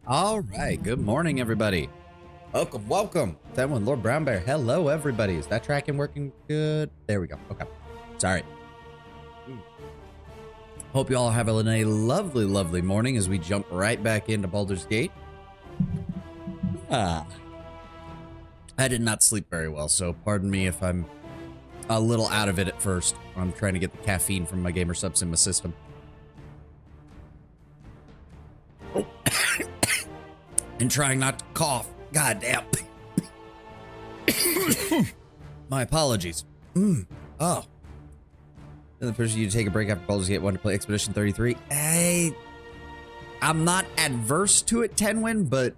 All right, good morning, everybody. Welcome, welcome. That one, Lord Brown Bear. Hello, everybody. Is that tracking working good? There we go. Okay. Sorry. Hope you all have a lovely, lovely morning as we jump right back into Baldur's Gate. I did not sleep very well, so pardon me if I'm a little out of it at first. I'm trying to get the caffeine from my gamer subs in my system. And trying not to cough. God damn. My apologies. Oh. The person you to take a break after Baldur's Gate 1 to play Expedition 33. I'm not adverse to it, Tenwin, but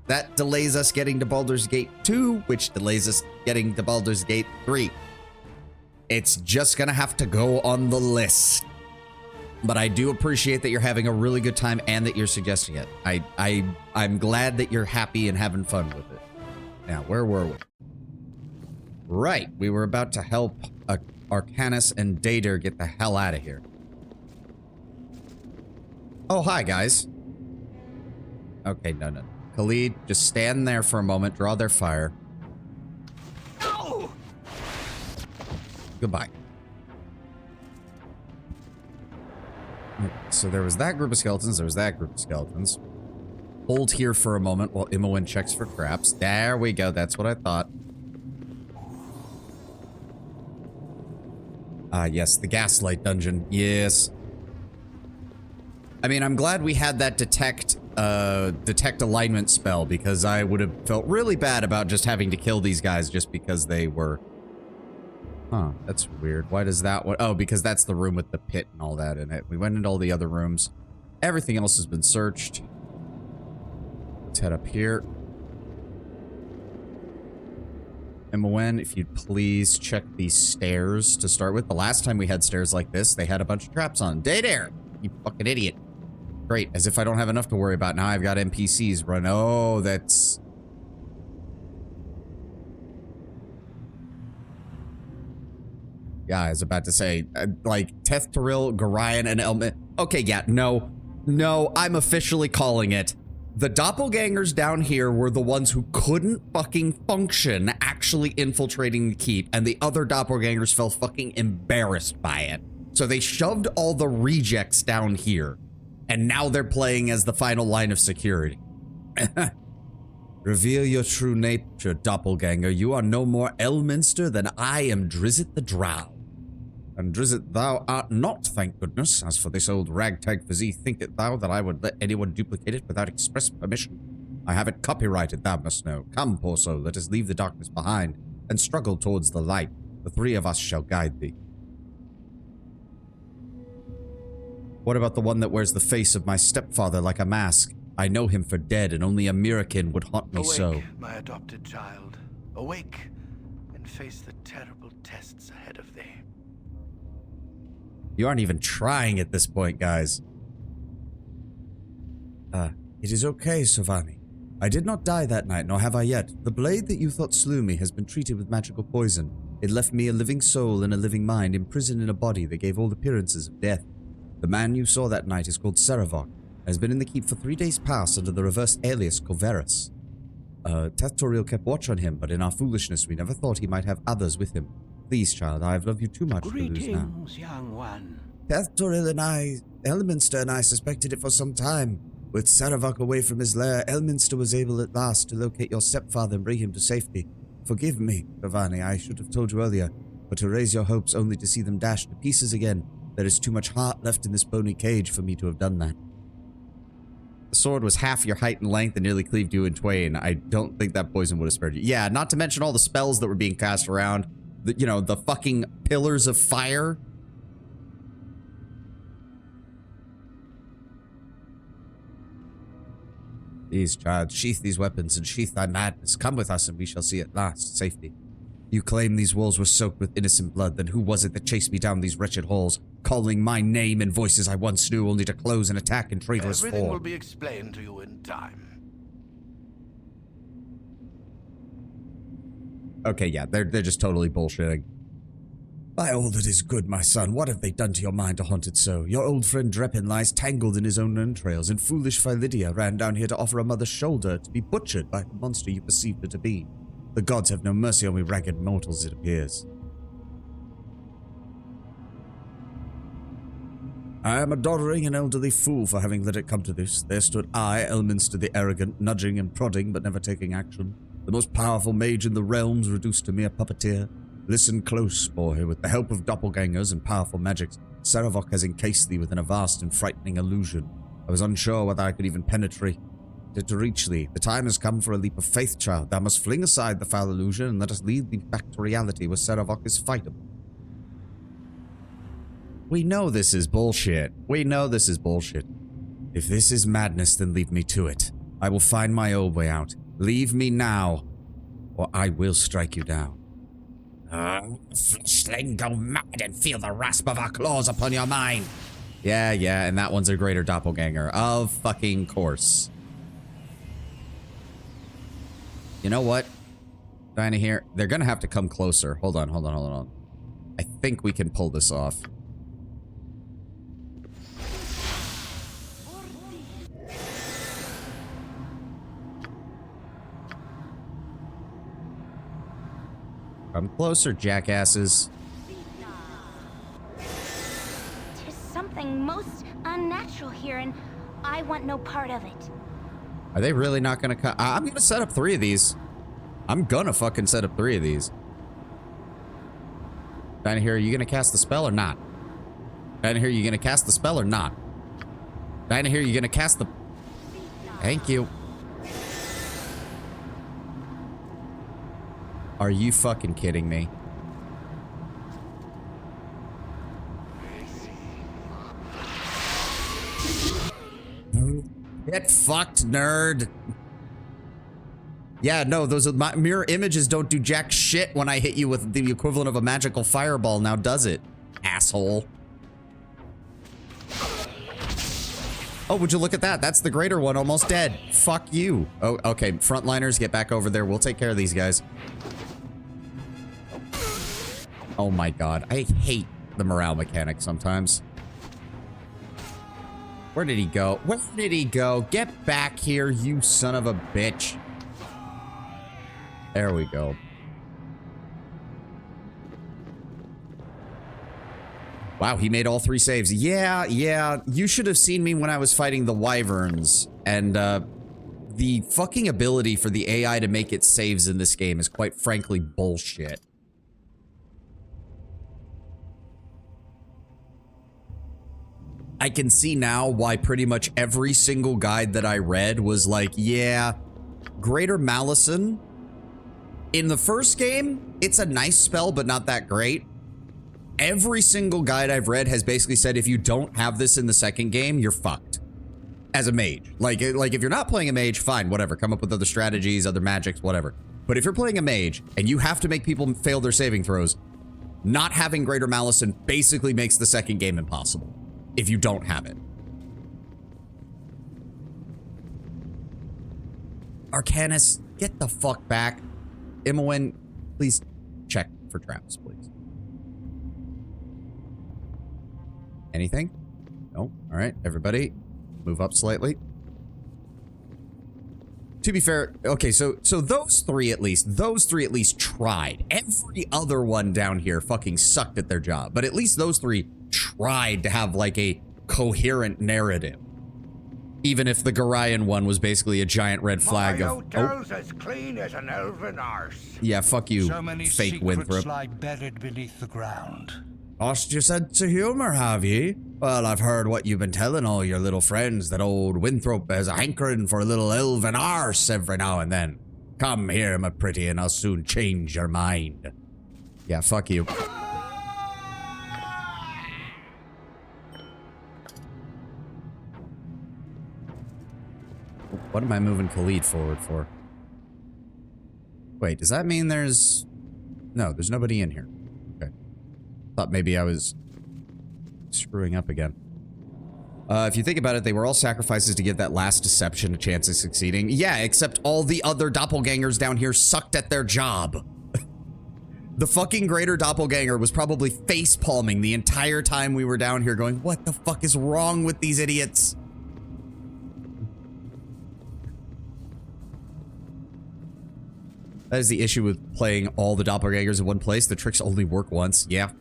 that delays us getting to Baldur's Gate 2, which delays us getting to Baldur's Gate 3. It's just gonna have to go on the list. But I do appreciate that you're having a really good time and that you're suggesting it. I'm glad that you're happy and having fun with it. Now, where were we? Right, we were about to help Arcanus and Dater get the hell out of here. Oh, hi, guys. Okay, no. Khalid, just stand there for a moment, draw their fire. No! Goodbye. So there was that group of skeletons, there was that group of skeletons. Hold here for a moment while Imowen checks for traps. There we go, that's what I thought. Yes, the gaslight dungeon, yes. I mean, I'm glad we had that detect alignment spell, because I would have felt really bad about just having to kill these guys just because they were... Huh, that's weird. Why does that one? Oh, because that's the room with the pit and all that in it. We went into all the other rooms. Everything else has been searched. Let's head up here. Imowen, if you'd please check these stairs to start with. The last time we had stairs like this, they had a bunch of traps on. Dater! You fucking idiot. Great, as if I don't have enough to worry about. Now I've got NPCs run. Oh, that's... Yeah, I was about to say, like, Tethtoril, Gorion, and Elman. Okay, yeah, no, I'm officially calling it. The doppelgangers down here were the ones who couldn't fucking function actually infiltrating the keep, and the other doppelgangers felt fucking embarrassed by it. So they shoved all the rejects down here, and now they're playing as the final line of security. Reveal your true nature, doppelganger. You are no more Elminster than I am Drizzt the Drow. And Drizzt thou art not, thank goodness. As for this old ragtag physique, thinkest thou that I would let anyone duplicate it without express permission? I have it copyrighted, thou must know. Come, poor soul, let us leave the darkness behind, and struggle towards the light. The three of us shall guide thee. What about the one that wears the face of my stepfather like a mask? I know him for dead, and only a Mirakin would haunt me. Awake, so. My adopted child. Awake, and face the terrible tests ahead of thee. You aren't even trying at this point, guys. It is okay, Sovahni. I did not die that night, nor have I yet. The blade that you thought slew me has been treated with magical poison. It left me a living soul and a living mind, imprisoned in a body that gave all appearances of death. The man you saw that night is called Seravok, and has been in the keep for 3 days past under the reverse alias Corverus. Tethtoril kept watch on him, but in our foolishness we never thought he might have others with him. Please, child, I have loved you too much to lose now. Greetings, young one. Tethtoril and I, Elminster and I suspected it for some time. With Seravok away from his lair, Elminster was able at last to locate your stepfather and bring him to safety. Forgive me, Sovahni, I should have told you earlier, but to raise your hopes only to see them dashed to pieces again, there is too much heart left in this bony cage for me to have done that. The sword was half your height and length and nearly cleaved you in twain. I don't think that poison would have spared you. Yeah, not to mention all the spells that were being cast around. You know, the fucking pillars of fire. These, child, sheath these weapons and sheath thy madness. Come with us and we shall see at last safety. You claim these walls were soaked with innocent blood, then who was it that chased me down these wretched halls, calling my name in voices I once knew, only to close and attack in traitorous Everything form? will be explained to you in time. Okay, yeah, they're just totally bullshitting. By all that is good, my son, what have they done to your mind to haunt it so? Your old friend Drepin lies tangled in his own entrails, and foolish Philydia ran down here to offer a mother's shoulder to be butchered by the monster you perceived her to be. The gods have no mercy on we ragged mortals, it appears. I am a doddering and elderly fool for having let it come to this. There stood I, Elminster the arrogant, nudging and prodding but never taking action. The most powerful mage in the realms reduced to mere puppeteer. Listen close, boy. With the help of doppelgangers and powerful magics, Saravok has encased thee within a vast and frightening illusion. I was unsure whether I could even penetrate to reach thee. The time has come for a leap of faith, child. Thou must fling aside the foul illusion and let us lead thee back to reality where Saravok is fightable. We know this is bullshit. We know this is bullshit. If this is madness, then leave me to it. I will find my own way out. Leave me now, or I will strike you down. Fleshling, go mad and feel the rasp of our claws upon your mind. Yeah, and that one's a greater doppelganger. Of fucking course. You know what? Dinah here. They're gonna have to come closer. Hold on. I think we can pull this off. Come closer, jackasses. There's something most unnatural here, and I want no part of it. Are they really not gonna cut? I'm gonna set up 3 of these. I'm gonna fucking set up 3 of these. Down here, are you gonna cast the spell or not? Down here, are you gonna cast the spell or not? Down here, are you gonna cast the... Thank you. Are you fucking kidding me? Get fucked, nerd. Yeah, no, those are my mirror images don't do jack shit when I hit you with the equivalent of a magical fireball, now does it? Asshole. Oh, would you look at that? That's the greater one, almost dead. Fuck you. Oh, okay, frontliners, get back over there. We'll take care of these guys. Oh my god, I hate the morale mechanic sometimes. Where did he go? Where did he go? Get back here, you son of a bitch. There we go. Wow, he made all 3 saves. Yeah, you should have seen me when I was fighting the wyverns. And, the fucking ability for the AI to make its saves in this game is quite frankly bullshit. I can see now why pretty much every single guide that I read was like, yeah, Greater Malison. In the first game, it's a nice spell, but not that great. Every single guide I've read has basically said if you don't have this in the second game, you're fucked. As a mage. Like if you're not playing a mage, fine, whatever. Come up with other strategies, other magics, whatever. But if you're playing a mage and you have to make people fail their saving throws, not having Greater Malison basically makes the second game impossible. If you don't have it. Arcanus, get the fuck back. Imoen, please check for traps, please. Anything? No? Alright, everybody, move up slightly. To be fair, okay, so those three at least tried. Every other one down here fucking sucked at their job. But at least those 3 tried to have like a coherent narrative. Even if the Gorian one was basically a giant red flag of as clean as an elven arse. Yeah, fuck you, so many fake secrets Winthrop. lie buried beneath the ground. Lost your sense of humor, have ye? Well, I've heard what you've been telling all your little friends, that old Winthrop has a hankering for a little elven arse every now and then. Come here, my pretty, and I'll soon change your mind. Yeah, fuck you. What am I moving Khalid forward for? Wait, does that mean there's... No, there's nobody in here. Okay. Thought maybe I was screwing up again. If you think about it, they were all sacrifices to give that last deception a chance of succeeding. Yeah, except all the other doppelgangers down here sucked at their job. The fucking greater doppelganger was probably face palming the entire time we were down here going, what the fuck is wrong with these idiots? That is the issue with playing all the doppelgangers in one place. The tricks only work once. Yeah.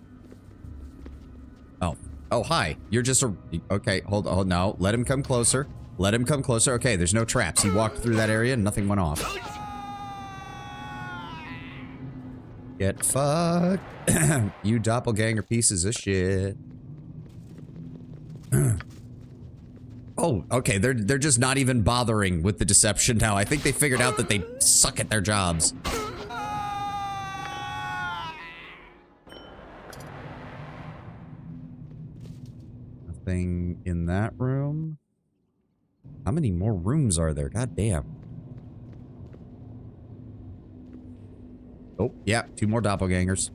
Oh. Oh, hi. You're just a... Okay, hold on. No, let him come closer. Let him come closer. Okay, there's no traps. He walked through that area and nothing went off. Get fucked. You doppelganger pieces of shit. Oh, okay. They're just not even bothering with the deception now. I think they figured out that they suck at their jobs. Nothing in that room. How many more rooms are there? God damn. Oh, yeah. 2 more doppelgangers.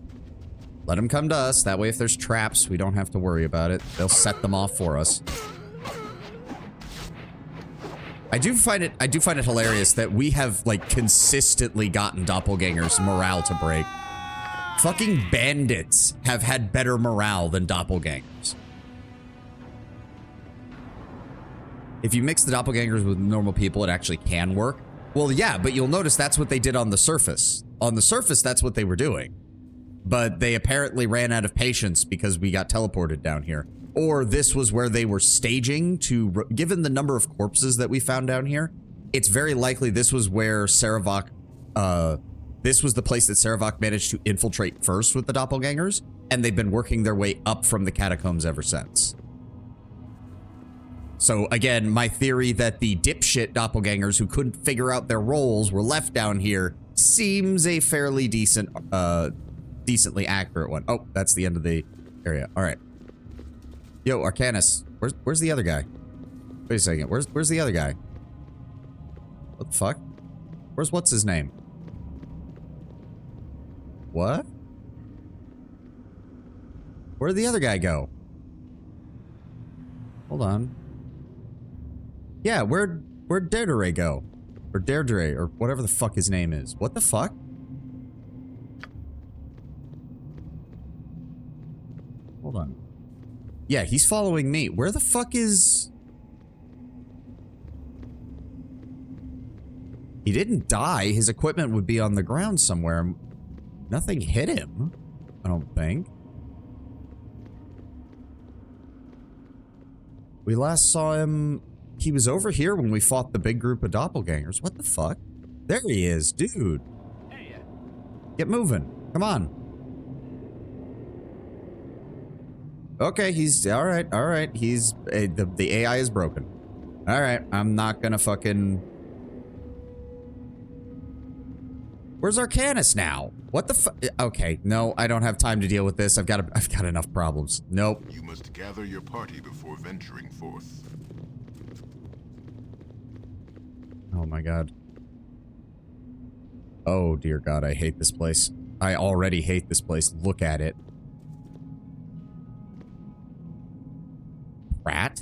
Let them come to us. That way if there's traps, we don't have to worry about it. They'll set them off for us. I do find it hilarious that we have, like, consistently gotten doppelgangers' morale to break. Fucking bandits have had better morale than doppelgangers. If you mix the doppelgangers with normal people, it actually can work. Well, yeah, but you'll notice that's what they did on the surface. On the surface, that's what they were doing. But they apparently ran out of patience because we got teleported down here. Or this was where they were staging to... Given the number of corpses that we found down here, it's very likely this was where Saravok... this was the place that Saravok managed to infiltrate first with the doppelgangers, and they've been working their way up from the catacombs ever since. So, again, my theory that the dipshit doppelgangers who couldn't figure out their roles were left down here seems a fairly decent, decently accurate one. Oh, that's the end of the area. All right. Yo, Arcanus, where's the other guy? Wait a second. Where's the other guy? What the fuck? What's his name? What? Where'd the other guy go? Hold on. Yeah, where'd Deirdre go? Or Deirdre, or whatever the fuck his name is. What the fuck? Hold on. Yeah, he's following me. Where the fuck is... He didn't die. His equipment would be on the ground somewhere. Nothing hit him, I don't think. We last saw him... He was over here when we fought the big group of doppelgangers. What the fuck? There he is, dude. Get moving. Come on. Okay, he's... Alright, alright. He's... the AI is broken. Alright, I'm not gonna fucking... Where's Arcanus now? What the fuck? Okay, no, I don't have time to deal with this. I've got enough problems. Nope. You must gather your party before venturing forth. Oh my god. Oh dear god, I hate this place. I already hate this place. Look at it. Rat?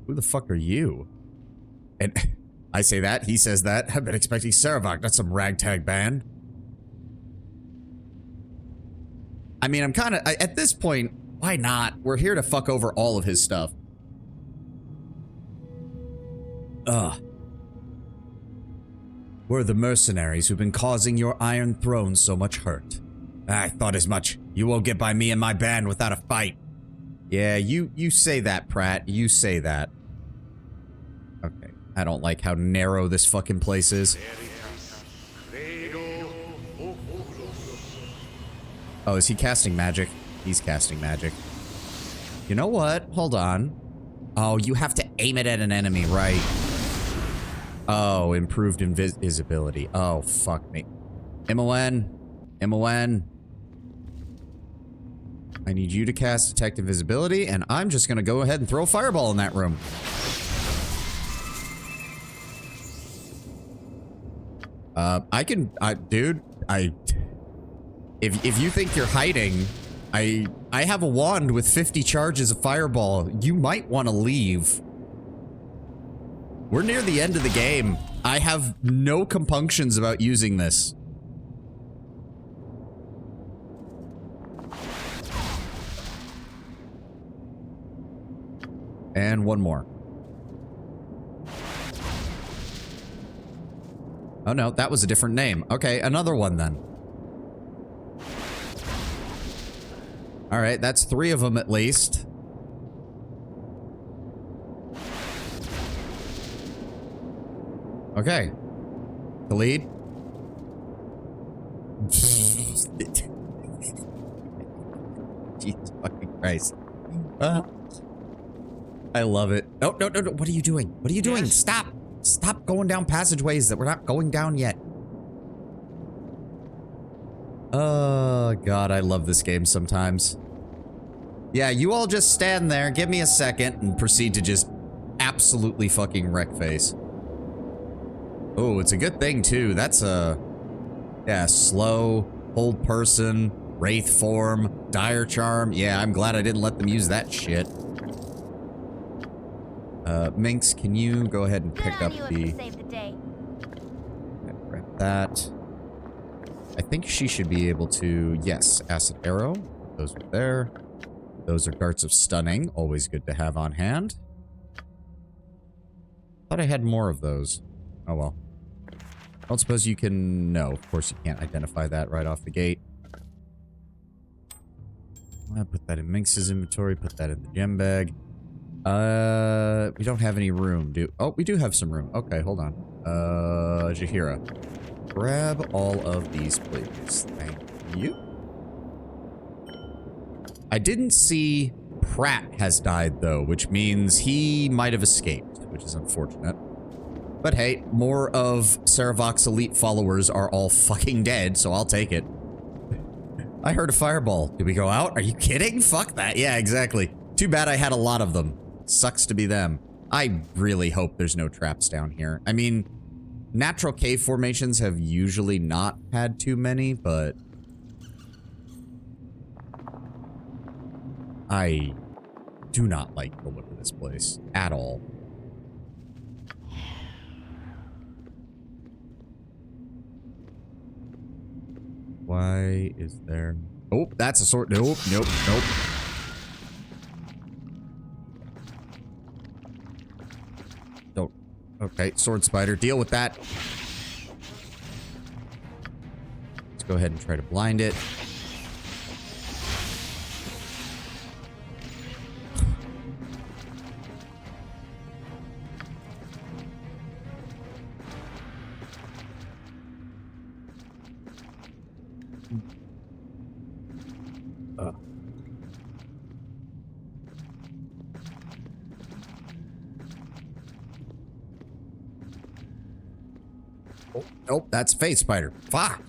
Who the fuck are you? And I say that, he says that. I've been expecting Saravok, not some ragtag band. I mean, I'm kind of... At this point, why not? We're here to fuck over all of his stuff. Ugh. We're the mercenaries who've been causing your Iron Throne so much hurt. I thought as much. You won't get by me and my band without a fight. Yeah, you say that, Pratt. You say that. Okay. I don't like how narrow this fucking place is. Oh, is he casting magic? He's casting magic. You know what? Hold on. Oh, you have to aim it at an enemy, right? Oh, improved invisibility. Oh, fuck me. MON. MON. I need you to cast Detect Invisibility, and I'm just gonna go ahead and throw a fireball in that room. Dude, if you think you're hiding, I have a wand with 50 charges of fireball. You might want to leave. We're near the end of the game. I have no compunctions about using this. And one more. Oh no, that was a different name. Okay, another one then. All right, that's 3 of them at least. Okay. Khalid. Jesus fucking Christ. I love it. No, no, no, no. What are you doing? What are you doing? Yes? Stop. Stop going down passageways that we're not going down yet. Oh, God, I love this game sometimes. Yeah, you all just stand there, give me a second, and proceed to just absolutely fucking wreck face. Oh, it's a good thing, too. That's a... Yeah, slow, hold person, wraith form, dire charm. Yeah, I'm glad I didn't let them use that shit. Minx, can you go ahead and pick up the... Save the day. Grab that. I think she should be able to... Yes, acid arrow. Those are there. Those are darts of stunning. Always good to have on hand. Thought I had more of those. Oh well. I don't suppose you can... No, of course you can't identify that right off the gate. I'll put that in Minx's inventory. Put that in the gem bag. We don't have any room, Oh, we do have some room. Okay, hold on. Jaheira. Grab all of these, please. Thank you. I didn't see Pratt has died, though, which means he might have escaped, which is unfortunate. But hey, more of Saravok's elite followers are all fucking dead, so I'll take it. I heard a fireball. Did we go out? Are you kidding? Fuck that. Yeah, exactly. Too bad I had a lot of them. Sucks to be them. I really hope there's no traps down here. I mean, natural cave formations have usually not had too many, but... I do not like the look of this place at all. Why is there... Oh, that's a sword. Nope, nope, nope. Don't. Okay, sword spider. Deal with that. Let's go ahead and try to blind it. Oh, nope, that's a face spider. Fuck.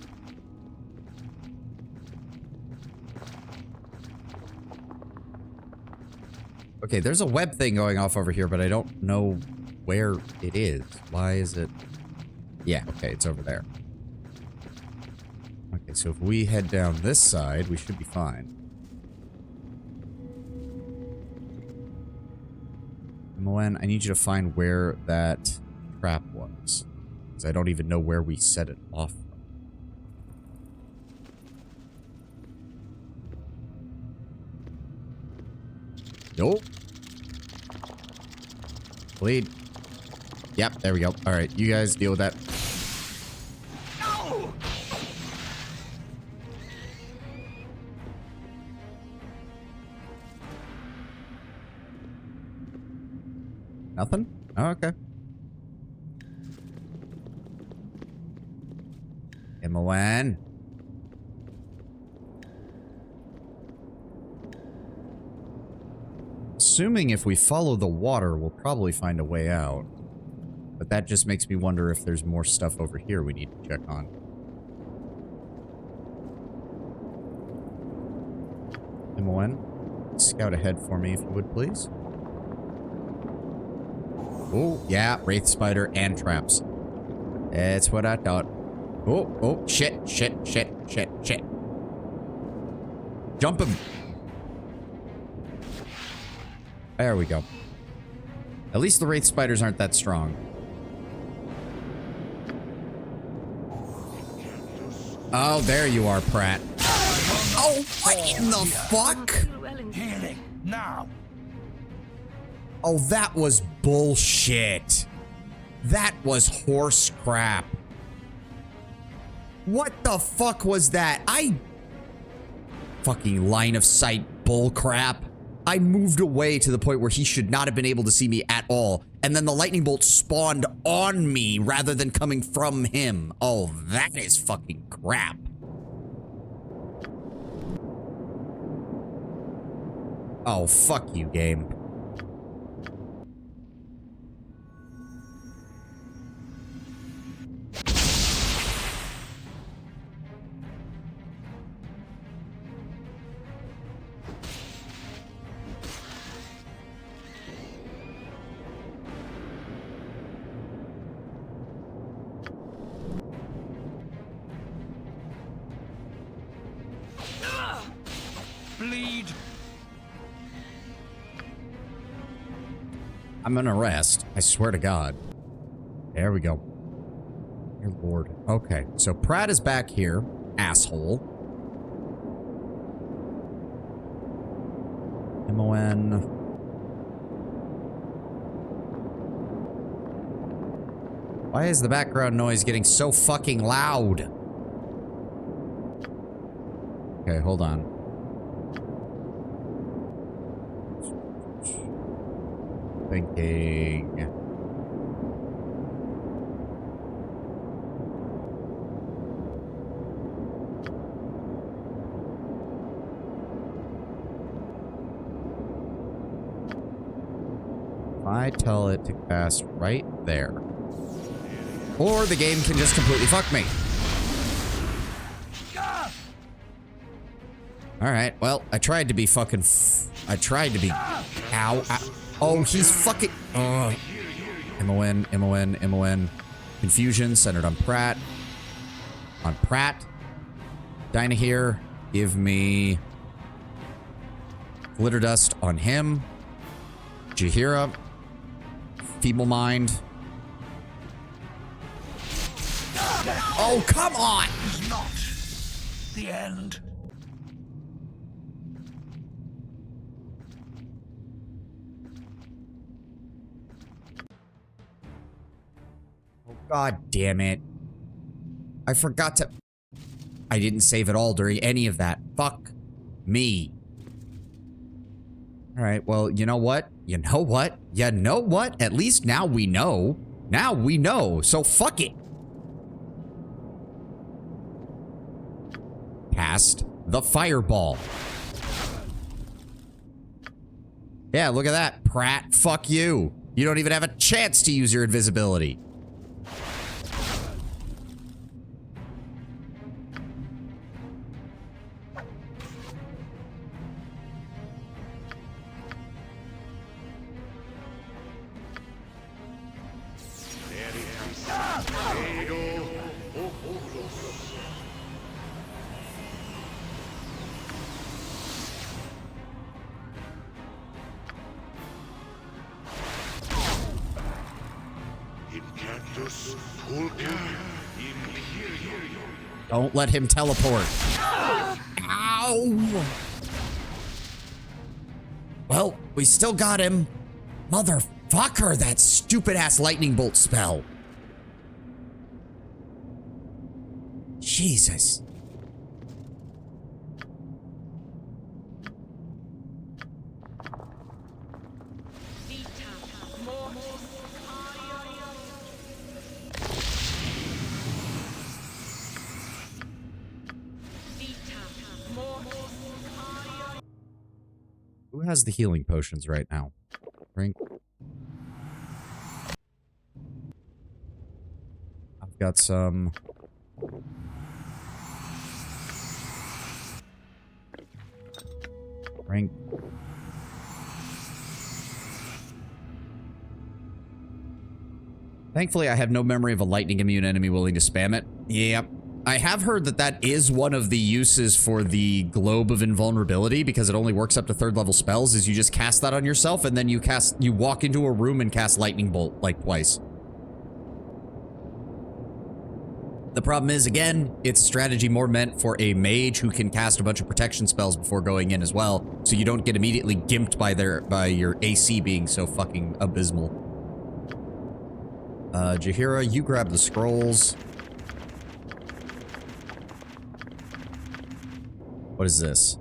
Okay, there's a web thing going off over here, but I don't know where it is. Why is it? Yeah, okay, it's over there. Okay, so if we head down this side, we should be fine. Moen, I need you to find where that trap was. Because I don't even know where we set it off from. Nope. Bleed. Yep, there we go. Alright, you guys deal with that. No! Nothing? Oh, okay. Moen. Assuming if we follow the water, we'll probably find a way out. But that just makes me wonder if there's more stuff over here we need to check on. Moen, scout ahead for me if you would, please. Oh, yeah, wraith spider and traps. That's what I thought. Oh, oh, shit, shit, shit, shit, shit. Jump him. There we go. At least the wraith spiders aren't that strong. Oh, there you are, Pratt. Oh, what in the fuck? Healing now. Oh, that was bullshit. That was horse crap. What the fuck was that? Fucking line of sight bull crap. I moved away to the point where he should not have been able to see me at all. And then the lightning bolt spawned on me rather than coming from him. Oh, that is fucking crap. Oh, fuck you, game. Bleed. I'm gonna rest. I swear to God. There we go. Dear Lord. Okay, so Pratt is back here. Asshole. MON. Why is the background noise getting so fucking loud? Okay, hold on. Thinking. If I tell it to cast right there. Or the game can just completely fuck me. Alright, well, I tried to be fucking I tried to be... Ow, ow. Oh, he's fucking... MON, MON, MON. Confusion centered on Pratt. On Pratt. Dinah here. Give me... Glitter Dust on him. Jaheira. Feeble Mind. Oh, come on! Is not the end. God damn it. I forgot to... I didn't save at all during any of that. Fuck me. Alright, well, you know what? You know what? You know what? At least now we know. Now we know, so fuck it. Cast the fireball. Yeah, look at that. Pratt, fuck you. You don't even have a chance to use your invisibility. Don't let him teleport. Ow! Well, we still got him. Motherfucker, that stupid-ass lightning bolt spell. Jesus. Who has the healing potions right now? Drink. I've got some. Drink. Thankfully, I have no memory of a lightning immune enemy willing to spam it. Yep. I have heard that that is one of the uses for the Globe of Invulnerability, because it only works up to 3rd level spells, is you just cast that on yourself, and then you walk into a room and cast Lightning Bolt, like, twice. The problem is, again, it's a strategy more meant for a mage who can cast a bunch of protection spells before going in as well, so you don't get immediately gimped by your AC being so fucking abysmal. Jaheira, you grab the scrolls. What is this?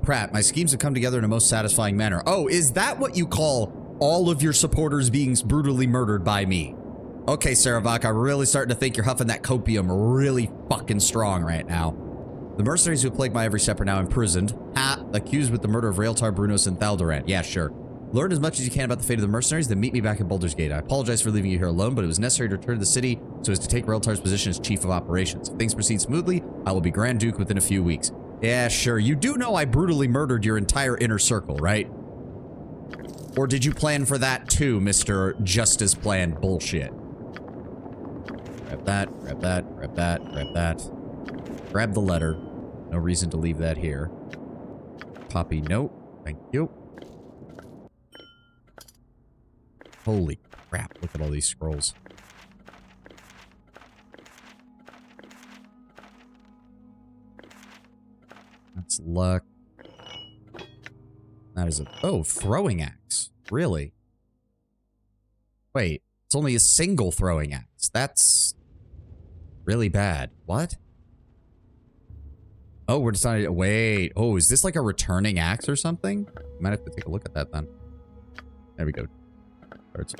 Pratt, my schemes have come together in a most satisfying manner. Oh, is that what you call all of your supporters being brutally murdered by me? Okay, Saravak, I'm really starting to think you're huffing that copium really fucking strong right now. The mercenaries who plague my every step are now imprisoned. Ha! Accused with the murder of Raeltar, Brunos, and Thaldoran. Yeah, sure. Learn as much as you can about the fate of the mercenaries, then meet me back at Baldur's Gate. I apologize for leaving you here alone, but it was necessary to return to the city so as to take Raeltar's position as Chief of Operations. If things proceed smoothly, I will be Grand Duke within a few weeks. Yeah, sure. You do know I brutally murdered your entire inner circle, right? Or did you plan for that too, Mr. Justice Plan bullshit? Grab that, grab that, grab that, grab that. Grab the letter. No reason to leave that here. Copy note. Thank you. Holy crap, look at all these scrolls. That's luck. That is a... Oh, throwing axe. Really? Wait, it's only a single throwing axe. That's... really bad. What? Oh, we're deciding to... Wait. Oh, is this like a returning axe or something? Might have to take a look at that then. There we go. Cards.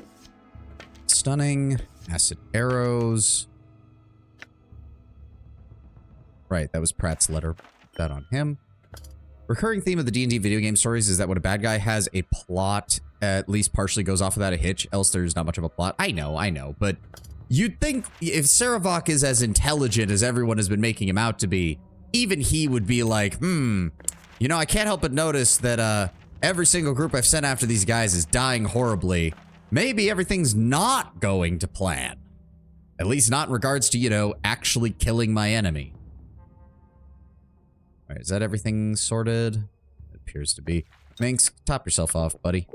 Stunning. Acid arrows. Right, that was Pratt's letter. Put that on him. Recurring theme of the D&D video game stories is that when a bad guy has a plot, at least partially goes off without a hitch, else there's not much of a plot. I know, but you'd think if Saravak is as intelligent as everyone has been making him out to be, even he would be like, you know, I can't help but notice that every single group I've sent after these guys is dying horribly. Maybe everything's not going to plan. At least not in regards to, you know, actually killing my enemy. All right, is that everything sorted? It appears to be. Minx, top yourself off, buddy.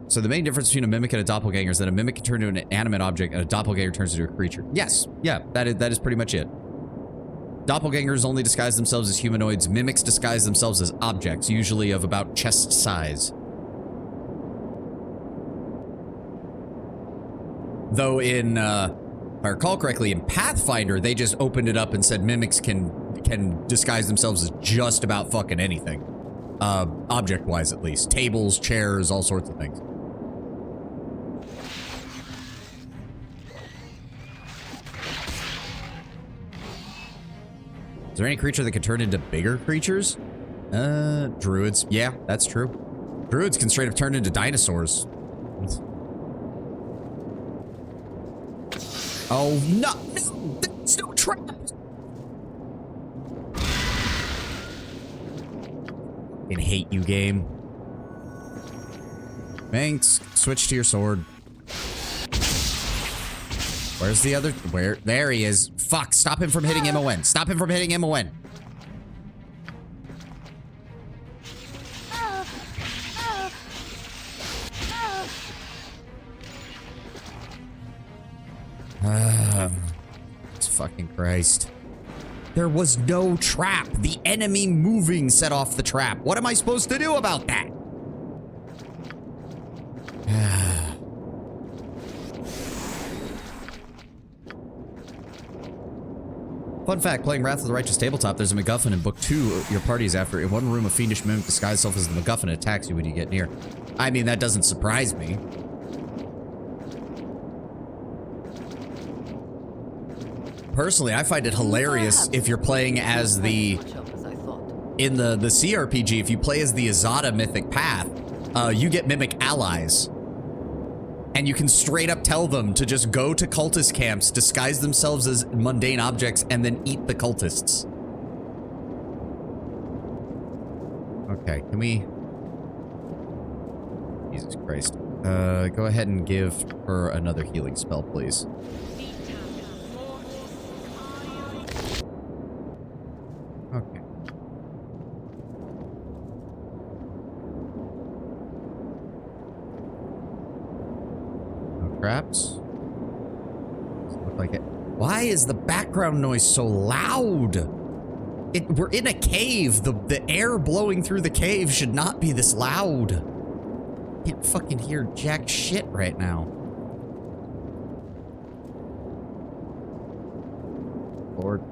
So the main difference between a mimic and a doppelganger is that a mimic can turn into an animate object and a doppelganger turns into a creature. Yes, yeah, that is pretty much it. Doppelgangers only disguise themselves as humanoids. Mimics disguise themselves as objects, usually of about chest size. Though in, if I recall correctly, in Pathfinder, they just opened it up and said mimics can disguise themselves as just about fucking anything. Object-wise, at least. Tables, chairs, all sorts of things. Is there any creature that can turn into bigger creatures? Druids. Yeah, that's true. Druids can straight up turn into dinosaurs. Oh, no! No! There's no trap! I hate you, game. Thanks. Switch to your sword. Where's the other? Where? There he is. Fuck. Stop him from hitting MON. Stop him from hitting MON. Jesus fucking Christ. There was no trap. The enemy moving set off the trap. What am I supposed to do about that? Fun fact, playing Wrath of the Righteous Tabletop, there's a MacGuffin in Book 2 your party is after. In one room, a fiendish mimic disguises itself as the MacGuffin and attacks you when you get near. I mean, that doesn't surprise me. Personally, I find it hilarious if you're playing as the... In the CRPG, if you play as the Azada Mythic Path, you get Mimic allies. And you can straight up tell them to just go to cultist camps, disguise themselves as mundane objects, and then eat the cultists. Okay, can we... Jesus Christ. Go ahead and give her another healing spell, please. Okay. traps? Doesn't look like it. Why is the background noise so loud? We're in a cave. The air blowing through the cave should not be this loud. Can't fucking hear jack shit right now. Lord.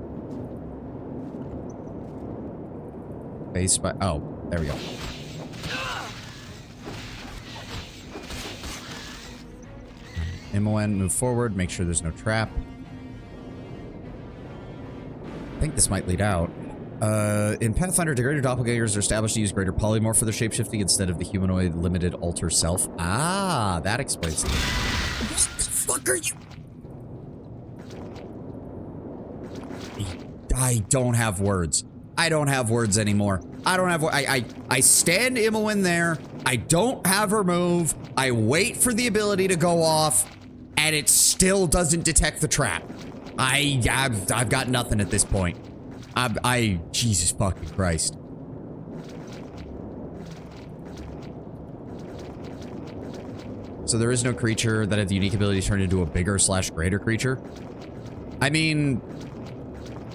Base by. Oh, there we go. MON, move forward. Make sure there's no trap. I think this might lead out. In Pathfinder, degraded doppelgangers are established to use greater polymorph for their shapeshifting instead of the humanoid limited alter self. Ah, that explains it. What the fuck are you? I don't have words. I don't have words anymore. I don't have. I stand Imoen there. I don't have her move. I wait for the ability to go off, and it still doesn't detect the trap. I've got nothing at this point. Jesus fucking Christ. So there is no creature that had the unique ability to turn into a bigger / greater creature. I mean,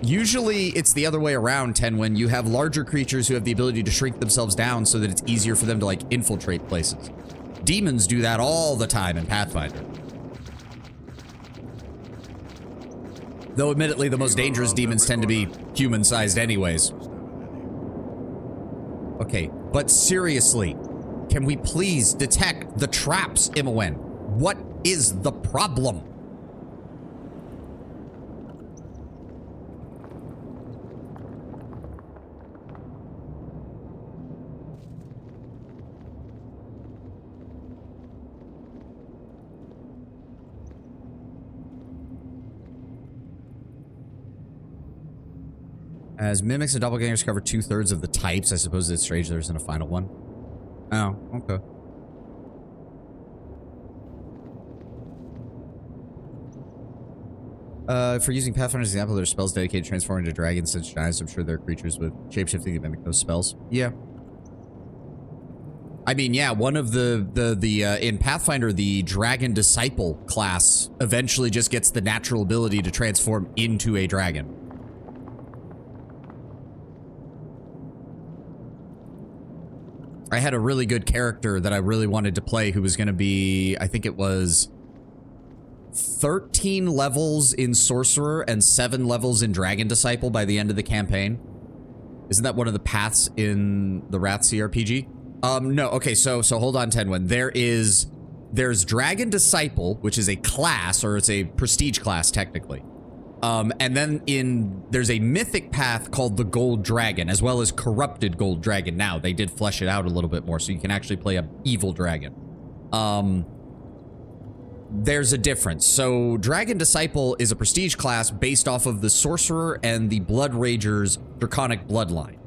usually it's the other way around, Tenwin. You have larger creatures who have the ability to shrink themselves down so that it's easier for them to, like, infiltrate places. Demons do that all the time in Pathfinder. Though, admittedly, the most dangerous demons tend to be human-sized anyways. Okay, but seriously, can we please detect the traps, Imoen? What is the problem? As mimics and doppelgangers cover 2/3 of the types, I suppose it's strange there isn't a final one. Oh, okay. For using Pathfinder as an example, there are spells dedicated to transforming into dragons and giants. I'm sure there are creatures with shapeshifting that mimic those spells. Yeah. I mean, yeah, one of in Pathfinder, the Dragon Disciple class eventually just gets the natural ability to transform into a dragon. I had a really good character that I really wanted to play who was going to be, I think it was 13 levels in Sorcerer and 7 levels in Dragon Disciple by the end of the campaign. Isn't that one of the paths in the Wrath CRPG? No, okay, so hold on, Tenwin. There's Dragon Disciple, which is a class, or it's a prestige class, technically. And then there's a mythic path called the Gold Dragon, as well as Corrupted Gold Dragon. Now, they did flesh it out a little bit more, so you can actually play a evil dragon. There's a difference. So, Dragon Disciple is a prestige class based off of the Sorcerer and the Blood Rager's Draconic Bloodline.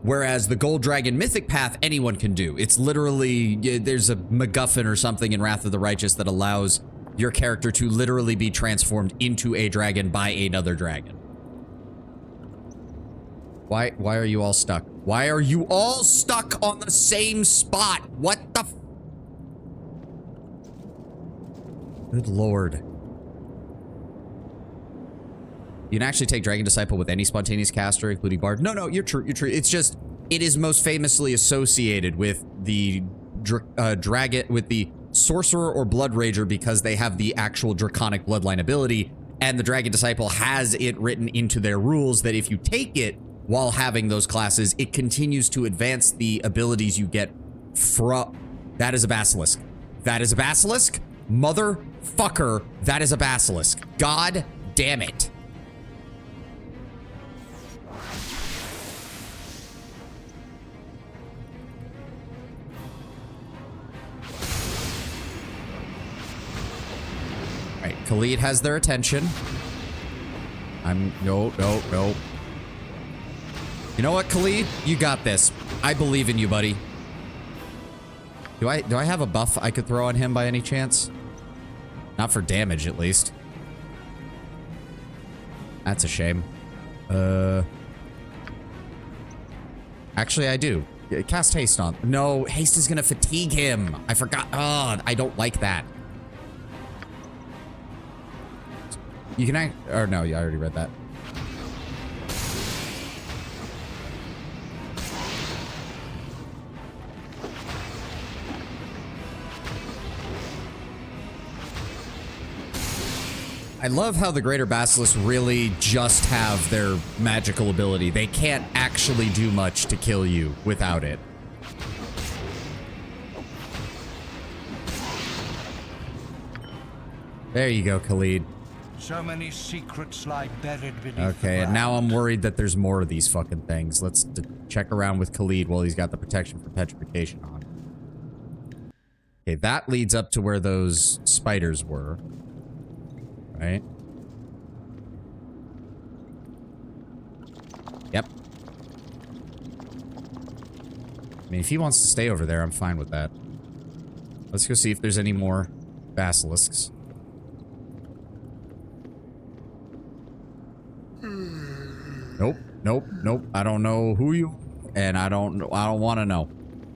Whereas the Gold Dragon Mythic Path, anyone can do. It's literally, there's a MacGuffin or something in Wrath of the Righteous that allows your character to literally be transformed into a dragon by another dragon. Why are you all stuck? Why are you all stuck on the same spot? What the f— Good lord. You can actually take Dragon Disciple with any spontaneous caster, including Bard. No, you're true. It's just, it is most famously associated with the dragon, with the Sorcerer or Blood Rager, because they have the actual Draconic Bloodline ability, and the Dragon Disciple has it written into their rules that if you take it while having those classes, it continues to advance the abilities you get from— That is a basilisk. That is a basilisk? Motherfucker, that is a basilisk. God damn it. Alright, Khalid has their attention. No. You know what, Khalid? You got this. I believe in you, buddy. Do I have a buff I could throw on him by any chance? Not for damage, at least. That's a shame. Actually, I do. Cast haste on. No, haste is gonna fatigue him. I forgot. Oh, I don't like that. You can act, or no, yeah, I already read that. I love how the Greater Basilisks really just have their magical ability. They can't actually do much to kill you without it. There you go, Khalid. So many secrets lie buried beneath Okay, and now I'm worried that there's more of these fucking things. Let's check around with Khalid while he's got the protection for petrification on. Okay, that leads up to where those spiders were. Right? Yep. I mean, if he wants to stay over there, I'm fine with that. Let's go see if there's any more basilisks. Nope, nope, nope. I don't know who you, and I don't want to know.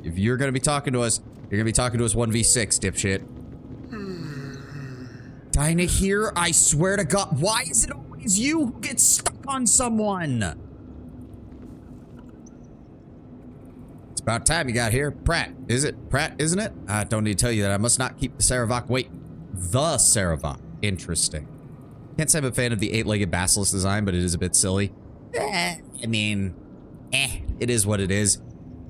If you're gonna be talking to us, you're gonna be talking to us 1v6, dipshit. Dinah here, I swear to God, why is it always you who gets stuck on someone? It's about time you got here. Pratt, is it? Pratt, isn't it? I don't need to tell you that I must not keep the Saravak waiting. The Saravak. Interesting. Can't say I'm a fan of the 8-legged basilisk design, but it is a bit silly. I mean, it is what it is.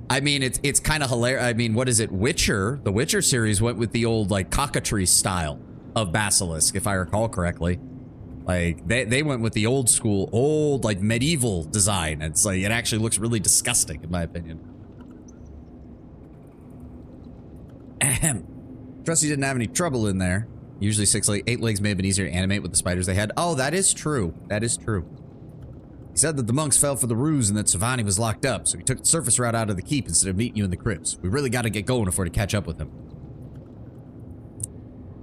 I mean, it's kind of hilarious. I mean, what is it? Witcher, the Witcher series went with the old, like, cockatrice style of basilisk, if I recall correctly. Like, they went with the old school, old, like, medieval design. It's like, it actually looks really disgusting, in my opinion. Ahem. Trust you didn't have any trouble in there. Usually 8 legs may have been easier to animate with the spiders they had. Oh, that is true. That is true. He said that the monks fell for the ruse and that Sovahni was locked up, so he took the surface route out of the keep instead of meeting you in the crypts. We really got to get going if we're to catch up with him.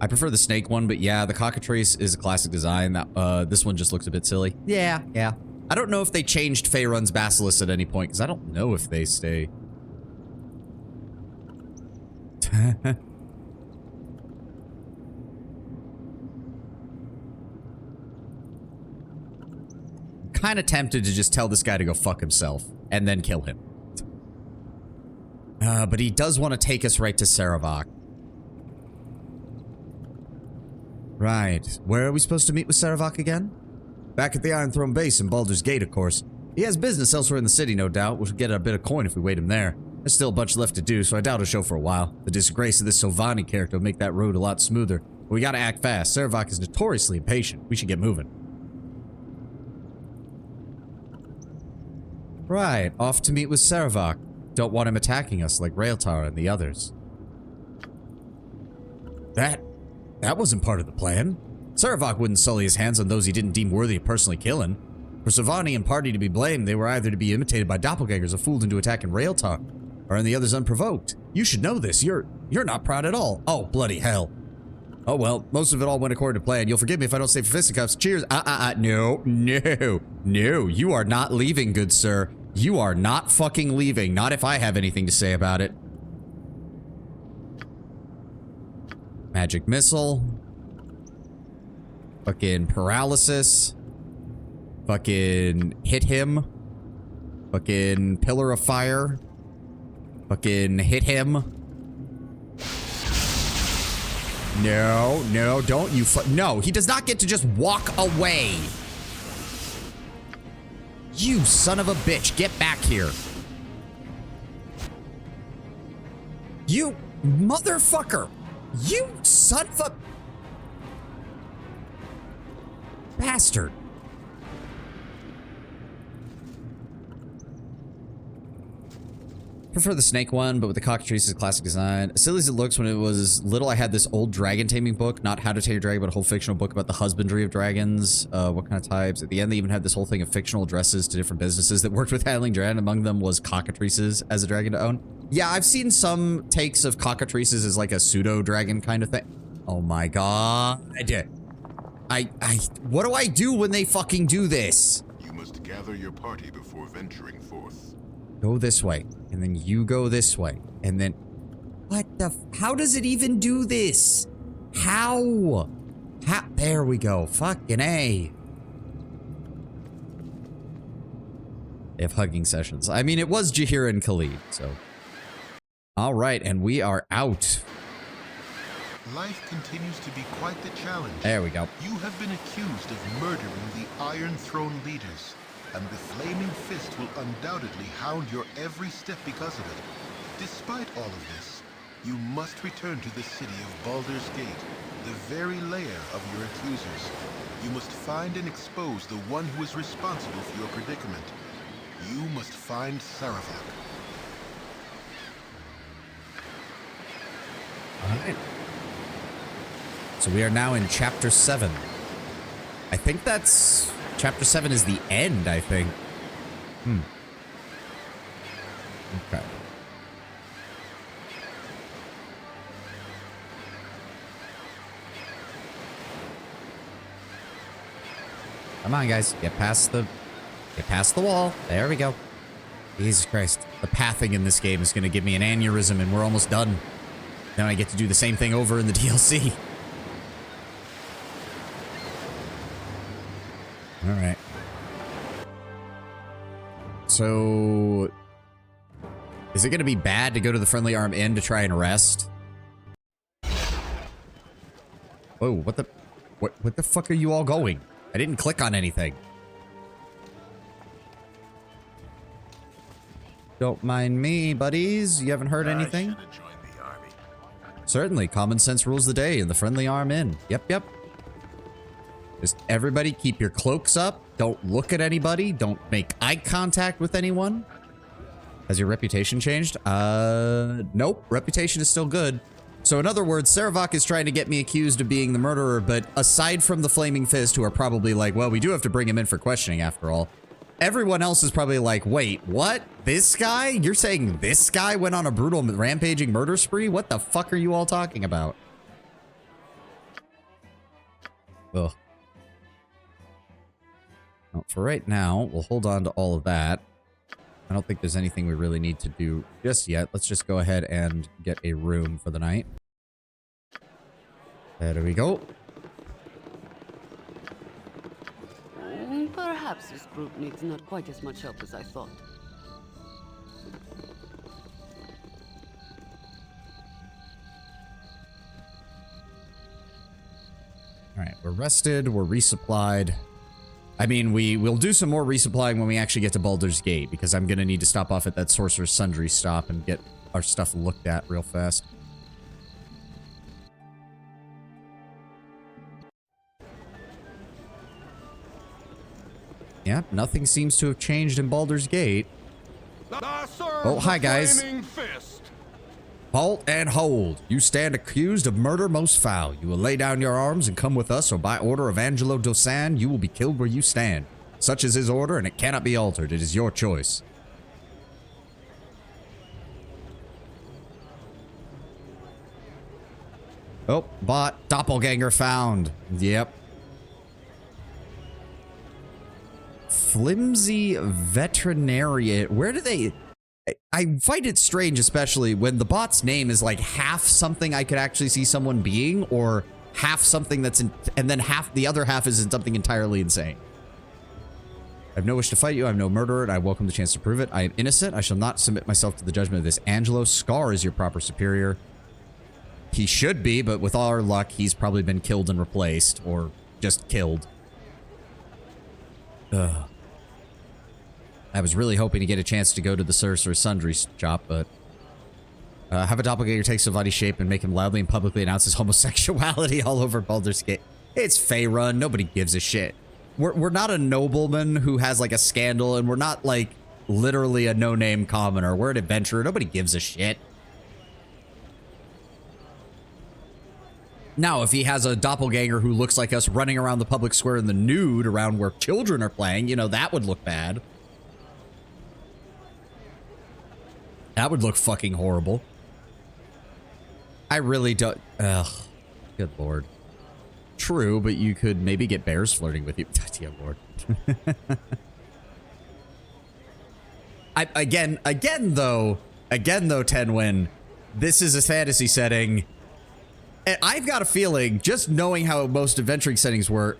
I prefer the snake one, but yeah, the cockatrice is a classic design. That this one just looks a bit silly. Yeah. I don't know if they changed Faerun's basilisk at any point, because I don't know if they stay. Kind of tempted to just tell this guy to go fuck himself and then kill him. But he does want to take us right to Saravak. Right. Where are we supposed to meet with Saravak again? Back at the Iron Throne base in Baldur's Gate, of course. He has business elsewhere in the city, no doubt. We'll get a bit of coin if we wait him there. There's still a bunch left to do, so I doubt he'll show for a while. The disgrace of this Sovahni character will make that road a lot smoother. But we gotta act fast. Saravak is notoriously impatient. We should get moving. Right, off to meet with Saravak. Don't want him attacking us like Raeltar and the others. That wasn't part of the plan. Saravak wouldn't sully his hands on those he didn't deem worthy of personally killing. For Sovahni and party to be blamed, they were either to be imitated by doppelgangers or fooled into attacking Raeltar, or in the others unprovoked. You should know this. You're not proud at all. Oh, bloody hell. Oh well, most of it all went according to plan. You'll forgive me if I don't say for fisticuffs. Cheers. No. You are not leaving, good sir. You are not fucking leaving. Not if I have anything to say about it. Magic missile. Fucking paralysis. Fucking hit him. Fucking pillar of fire. Fucking hit him. No, don't you no, he does not get to just walk away. You son of a bitch, get back here. You motherfucker. You son of a bastard. Prefer the snake one, but with the cockatrice's classic design. As silly as it looks, when it was little, I had this old dragon taming book, not How to Tame Your Dragon, but a whole fictional book about the husbandry of dragons, what kind of types. At the end, they even had this whole thing of fictional addresses to different businesses that worked with handling dragon. Among them was cockatrices as a dragon to own. Yeah, I've seen some takes of cockatrices as like a pseudo-dragon kind of thing. Oh my god. What do I do when they fucking do this? You must gather your party before venturing forth. Go this way, and then you go this way, and then... What the how does it even do this? How? Ha, there we go. Fucking A. They have hugging sessions. I mean, it was Jahira and Khalid, so. All right, and we are out. Life continues to be quite the challenge. There we go. You have been accused of murdering the Iron Throne leaders, and the Flaming Fist will undoubtedly hound your every step because of it. Despite all of this, you must return to the city of Baldur's Gate, the very lair of your accusers. You must find and expose the one who is responsible for your predicament. You must find Saravak. Alright. So we are now in Chapter 7. I think that's... Chapter 7 is the end, I think. Okay. Come on, guys. Get past the wall. There we go. Jesus Christ. The pathing in this game is going to give me an aneurysm, and we're almost done. Then I get to do the same thing over in the DLC. Alright. So... is it going to be bad to go to the Friendly Arm Inn to try and rest? Whoa, what the fuck are you all going? I didn't click on anything. Don't mind me, buddies. You haven't heard anything? I should have joined the army. Certainly, common sense rules the day in the Friendly Arm Inn. Yep. Just everybody keep your cloaks up. Don't look at anybody. Don't make eye contact with anyone. Has your reputation changed? Nope. Reputation is still good. So in other words, Saravak is trying to get me accused of being the murderer, but aside from the Flaming Fist, who are probably like, well, we do have to bring him in for questioning after all. Everyone else is probably like, wait, what? This guy? You're saying this guy went on a brutal rampaging murder spree? What the fuck are you all talking about? Ugh. Well, for right now, we'll hold on to all of that. I don't think there's anything we really need to do just yet. Let's just go ahead and get a room for the night. There we go. Perhaps this group needs not quite as much help as I thought. Alright, we're rested, we're resupplied. I mean, we'll do some more resupplying when we actually get to Baldur's Gate, because I'm gonna need to stop off at that Sorcerer's Sundry stop and get our stuff looked at real fast. Yep, nothing seems to have changed in Baldur's Gate. Oh, hi, guys. Halt and hold. You stand accused of murder most foul. You will lay down your arms and come with us, or by order of Angelo Dosan, you will be killed where you stand. Such is his order, and it cannot be altered. It is your choice. Oh, bot. Doppelganger found. Yep. Flimsy veterinarian. Where do they... I find it strange, especially when the bot's name is like half something I could actually see someone being, or half something that's in, and then the other half is in something entirely insane. I have no wish to fight you. I am no murderer, and I welcome the chance to prove it. I am innocent. I shall not submit myself to the judgment of this Angelo. Scar is your proper superior. He should be, but with all our luck, he's probably been killed and replaced, or just killed. Ugh. I was really hoping to get a chance to go to the Sorcerer's Sundry shop, but... have a doppelganger take Sovahni's shape and make him loudly and publicly announce his homosexuality all over Baldur's Gate. It's Faerun. Nobody gives a shit. We're not a nobleman who has, like, a scandal, and we're not, like, literally a no-name commoner. We're an adventurer. Nobody gives a shit. Now, if he has a doppelganger who looks like us running around the public square in the nude around where children are playing, you know, that would look bad. That would look fucking horrible. I really don't... Ugh. Good lord. True, but you could maybe get bears flirting with you. Dear lord. Again though, Tenwin, this is a fantasy setting. I've got a feeling, just knowing how most adventuring settings work,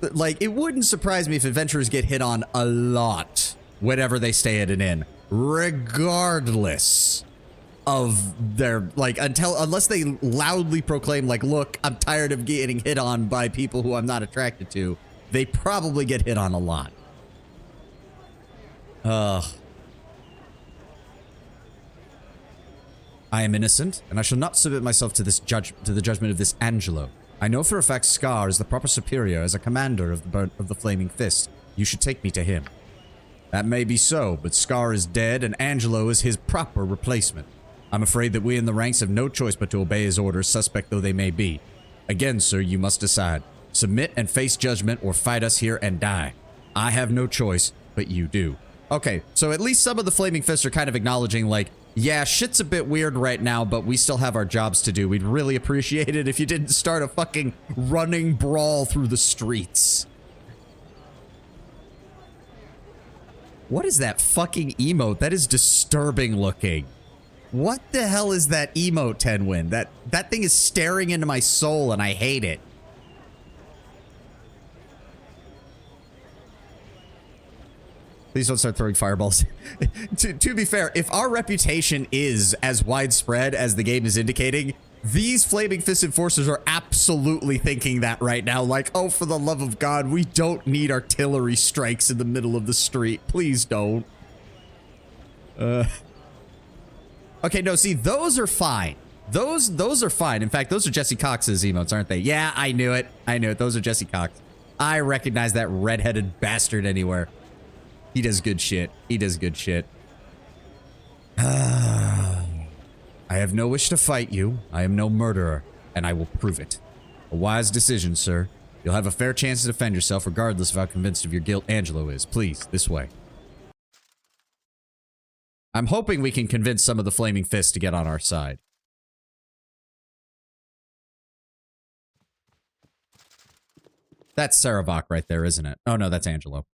like, it wouldn't surprise me if adventurers get hit on a lot whenever they stay at an inn, regardless of their, like, unless they loudly proclaim, like, look, I'm tired of getting hit on by people who I'm not attracted to. They probably get hit on a lot. Ugh. I am innocent, and I shall not submit myself to this to the judgment of this Angelo. I know for a fact Scar is the proper superior as a commander of the Flaming Fist. You should take me to him. That may be so, but Scar is dead, and Angelo is his proper replacement. I'm afraid that we in the ranks have no choice but to obey his orders, suspect though they may be. Again, sir, you must decide. Submit and face judgment, or fight us here and die. I have no choice, but you do. Okay, so at least some of the Flaming Fists are kind of acknowledging, like, yeah, shit's a bit weird right now, but we still have our jobs to do. We'd really appreciate it if you didn't start a fucking running brawl through the streets. What is that fucking emote? That is disturbing looking. What the hell is that emote, Tenwin? That thing is staring into my soul and I hate it. Please don't start throwing fireballs. To be fair, if our reputation is as widespread as the game is indicating, these Flaming Fist Enforcers are absolutely thinking that right now. Like, oh, for the love of God, we don't need artillery strikes in the middle of the street. Please don't. Okay, no, see, those are fine. Those are fine. In fact, those are Jesse Cox's emotes, aren't they? Yeah, I knew it. I knew it. Those are Jesse Cox. I recognize that redheaded bastard anywhere. He does good shit. He does good shit. I have no wish to fight you. I am no murderer, and I will prove it. A wise decision, sir. You'll have a fair chance to defend yourself regardless of how convinced of your guilt Angelo is. Please, this way. I'm hoping we can convince some of the Flaming Fists to get on our side. That's Saravok right there, isn't it? Oh, no, that's Angelo.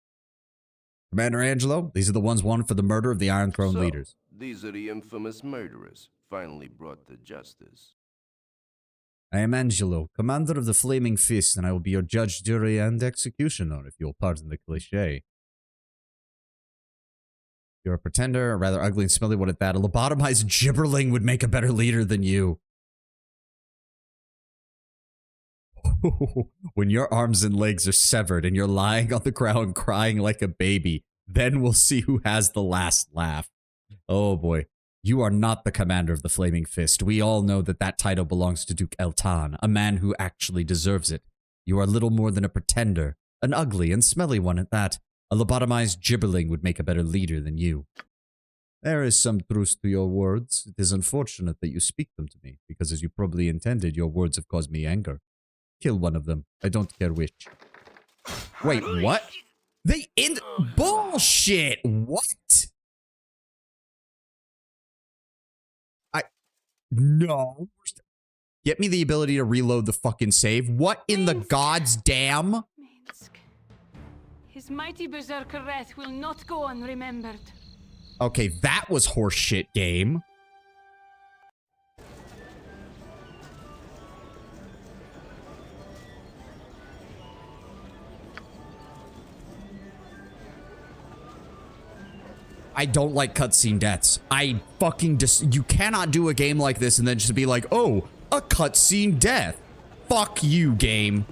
Commander Angelo, these are the ones wanted for the murder of the Iron Throne leaders. These are the infamous murderers, finally brought to justice. I am Angelo, commander of the Flaming Fist, and I will be your judge, jury, and executioner, if you'll pardon the cliché. You're a pretender, a rather ugly and smelly one at that. A lobotomized gibberling would make a better leader than you. When your arms and legs are severed and you're lying on the ground crying like a baby, then we'll see who has the last laugh. Oh boy. You are not the commander of the Flaming Fist. We all know that that title belongs to Duke Eltan, a man who actually deserves it. You are little more than a pretender, an ugly and smelly one at that. A lobotomized gibberling would make a better leader than you. There is some truth to your words. It is unfortunate that you speak them to me, because as you probably intended, your words have caused me anger. Kill one of them. I don't care which. Wait, what? They end... Bullshit! What? No. Get me the ability to reload the fucking save. What in the gods damn? His mighty berserker wrath will not go unremembered. Okay, that was horseshit game. I don't like cutscene deaths. I fucking you cannot do a game like this and then just be like, oh, a cutscene death. Fuck you, game.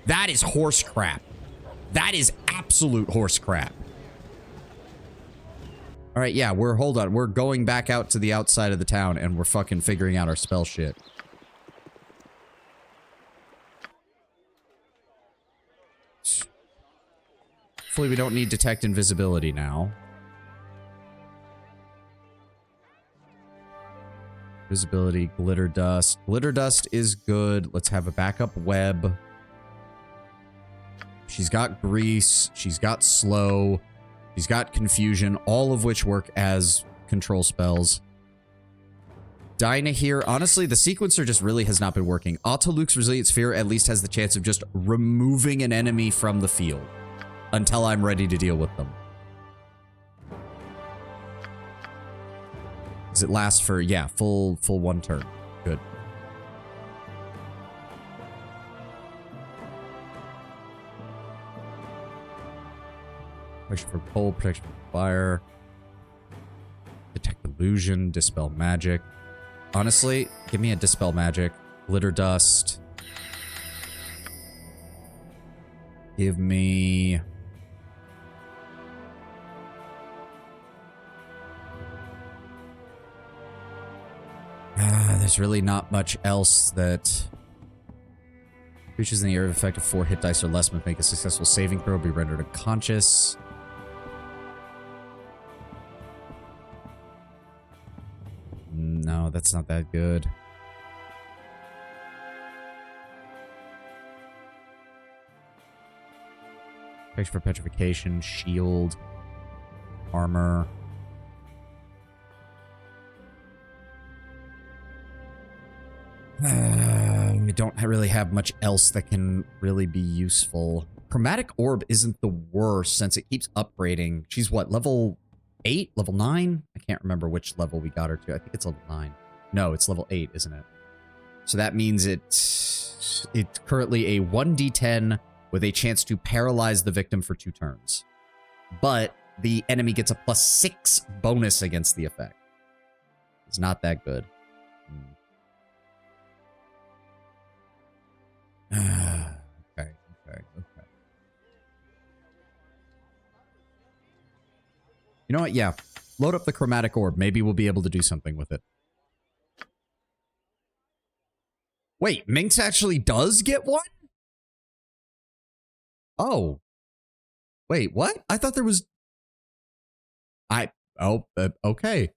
That is horse crap. That is absolute horse crap. All right, yeah, hold on. We're going back out to the outside of the town and we're fucking figuring out our spell shit. Hopefully we don't need detect invisibility now. Visibility, glitter dust. Glitter dust is good. Let's have a backup web. She's got grease. She's got slow. She's got confusion, all of which work as control spells. Dinah here. Honestly, the sequencer just really has not been working. Autoluke's Resilient Sphere at least has the chance of just removing an enemy from the field until I'm ready to deal with them. Does it last for, yeah, full 1 turn? Good. Protection from cold, protection from fire. Detect illusion, dispel magic. Honestly, give me a dispel magic. Glitter dust. Give me... there's really not much else that... Creatures in the area of effect of 4 hit dice or less must make a successful saving throw, be rendered unconscious. No, that's not that good. Protection for petrification, shield, armor. We don't really have much else that can really be useful. Chromatic Orb isn't the worst since it keeps upgrading. She's what, level 8? Level 9? I can't remember which level we got her to. I think it's level 9. No, it's level 8, isn't it? So that means it's currently a 1d10 with a chance to paralyze the victim for 2 turns. But the enemy gets a +6 bonus against the effect. It's not that good. Okay. You know what? Yeah. Load up the Chromatic Orb. Maybe we'll be able to do something with it. Wait, Minx actually does get one? Oh. Wait, what? I thought there was... okay.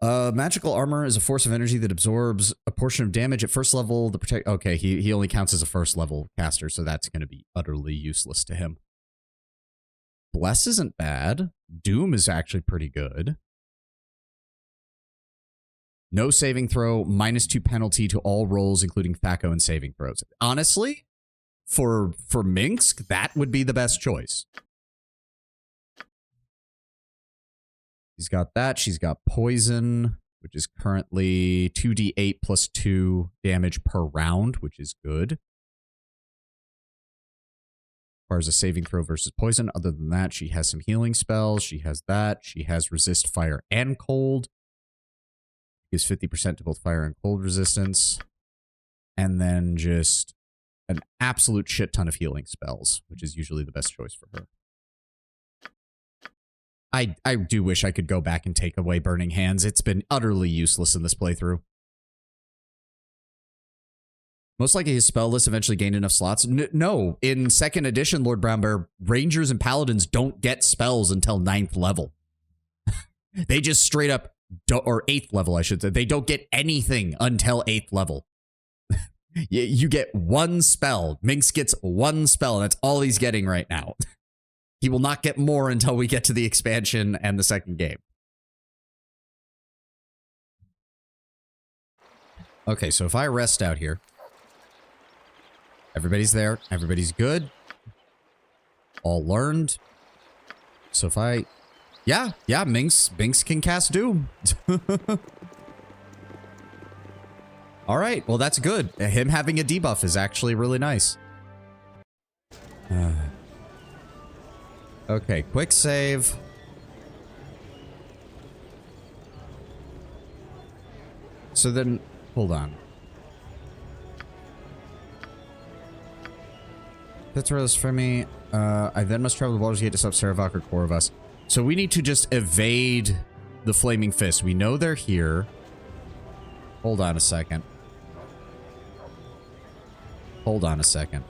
Magical armor is a force of energy that absorbs a portion of damage at first level. The protect. Okay, he only counts as a first level caster, so that's going to be utterly useless to him. Bless isn't bad. Doom is actually pretty good. No saving throw, -2 penalty to all rolls, including THAC0 and saving throws. Honestly, for Minx, that would be the best choice. She's got that. She's got poison, which is currently 2d8 + 2 damage per round, which is good. Requires a saving throw versus poison. Other than that, she has some healing spells. She has that. She has resist fire and cold. Gives 50% to both fire and cold resistance. And then just an absolute shit ton of healing spells, which is usually the best choice for her. I do wish I could go back and take away Burning Hands. It's been utterly useless in this playthrough. Most likely his spell list eventually gained enough slots. No, in 2nd edition, Lord Brownbear, Rangers and Paladins don't get spells until 9th level. They just straight up, or 8th level, I should say. They don't get anything until 8th level. You get 1 spell. Minx gets 1 spell, and that's all he's getting right now. He will not get more until we get to the expansion and the 2nd game. Okay, so if I rest out here, everybody's there, everybody's good, all learned. So if I... Yeah, Minx can cast Doom. All right, well, that's good. Him having a debuff is actually really nice. Okay, quick save. So then, hold on. That's where for me. I then must travel the Baldur's Gate to stop Saravak or Korvas. So we need to just evade the Flaming Fist. We know they're here. Hold on a second. Hold on a second.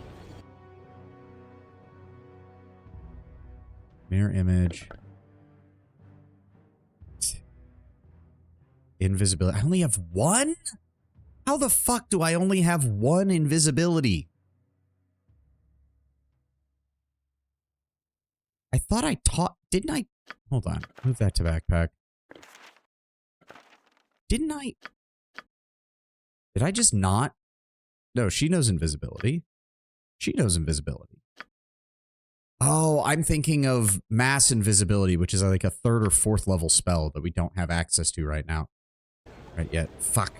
Mirror image. Invisibility. I only have 1? How the fuck do I only have 1 invisibility? I thought I taught... Didn't I... Hold on. Move that to backpack. Didn't I... Did I just not... No, she knows invisibility. She knows invisibility. Oh, I'm thinking of mass invisibility, which is like a 3rd or 4th level spell that we don't have access to right now. Right yet. Fuck.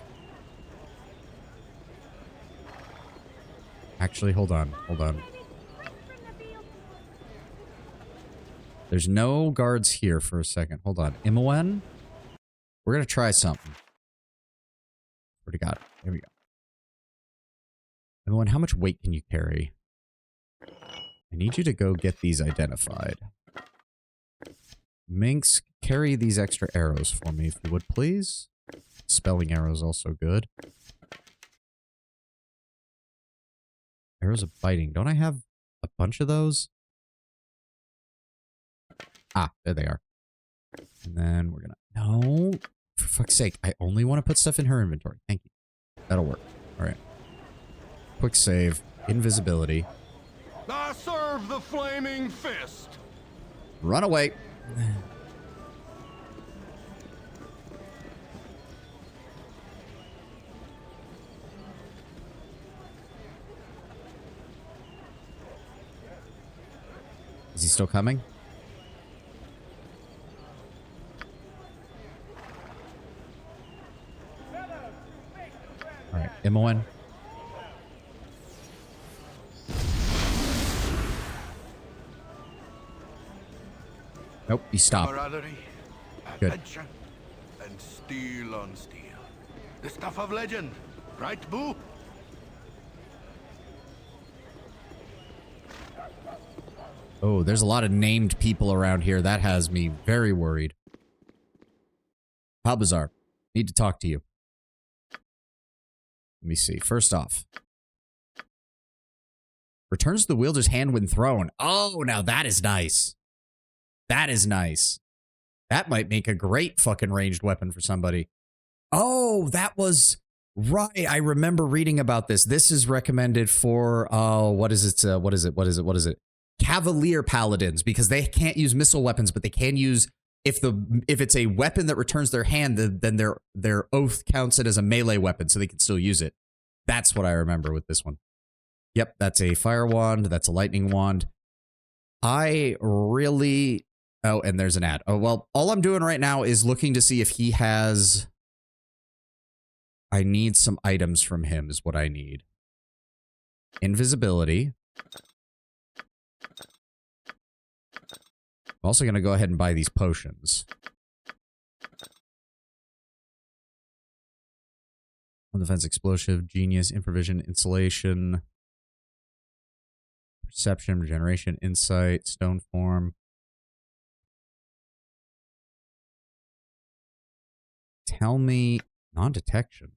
Actually, hold on. Hold on. There's no guards here for a second. Hold on. Imoen? We're going to try something. Already got it. Here we go. Imoen, how much weight can you carry? I need you to go get these identified. Minx, carry these extra arrows for me, if you would, please. Spelling arrows also good. Arrows of biting. Don't I have a bunch of those? Ah, there they are. And then we're gonna... No! For fuck's sake, I only want to put stuff in her inventory. Thank you. That'll work. Alright. Quick save. Invisibility. I serve the flaming fist. Run away. Is he still coming? Alright, Imoen. Nope, he stopped. Camaraderie, Good. adventure, and steel on steel. The stuff of legend, right, Boo? Oh, there's a lot of named people around here. That has me very worried. Halbazar, need to talk to you. Let me see. First off. Returns to the wielder's hand when thrown. Oh, now that is nice. That is nice. That might make a great fucking ranged weapon for somebody. Oh, that was... Right, I remember reading about this. This is recommended for, what is it? Cavalier Paladins, because they can't use missile weapons, but they can use, if it's a weapon that returns their hand, then their oath counts it as a melee weapon, so they can still use it. That's what I remember with this one. Yep, that's a fire wand, that's a lightning wand. I really... Oh, and there's an ad. Oh, well, all I'm doing right now is looking to see if he has... I need some items from him is what I need. Invisibility. I'm also going to go ahead and buy these potions. On defense, explosive, genius, improvision, insulation, perception, regeneration, insight, stone form. Tell me non-detection.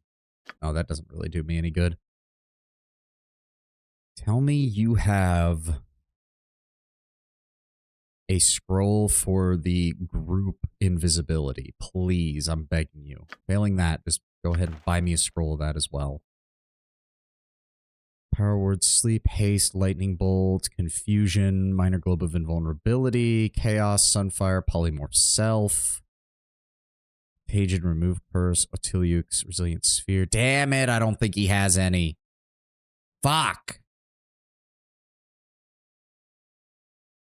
Oh, that doesn't really do me any good. Tell me you have a scroll for the group invisibility. Please, I'm begging you. Failing that, just go ahead and buy me a scroll of that as well. Power word, sleep, haste, lightning bolt, confusion, minor globe of invulnerability, chaos, sunfire, polymorph self, page and remove curse, Otiliuk's resilient sphere. Damn it, I don't think he has any. Fuck.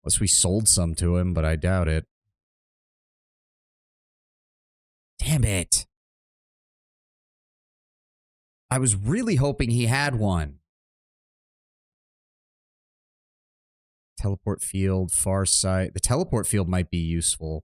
Unless we sold some to him, but I doubt it. Damn it. I was really hoping he had one. Teleport field, far sight. The teleport field might be useful.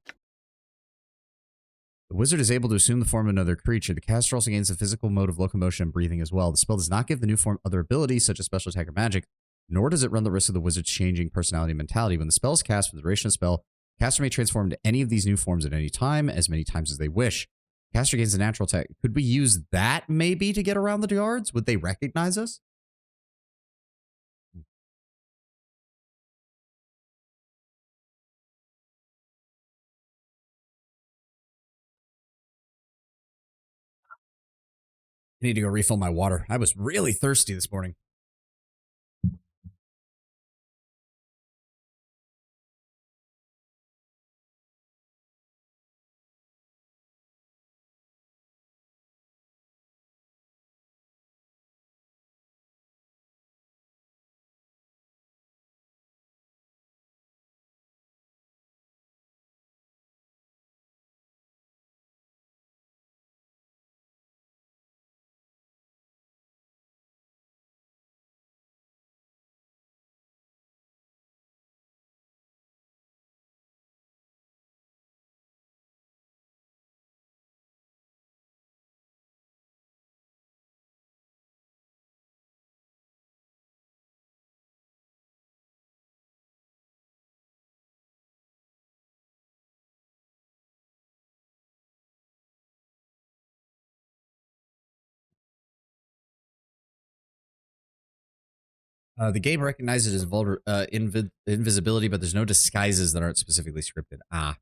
The wizard is able to assume the form of another creature. The caster also gains the physical mode of locomotion and breathing as well. The spell does not give the new form other abilities, such as special attack or magic, nor does it run the risk of the wizard's changing personality and mentality. When the spell is cast for the duration of the spell, the caster may transform into any of these new forms at any time, as many times as they wish. The caster gains a natural attack. Could we use that, maybe, to get around the guards? Would they recognize us? I need to go refill my water. I was really thirsty this morning. The game recognizes it as invisibility, but there's no disguises that aren't specifically scripted. Ah.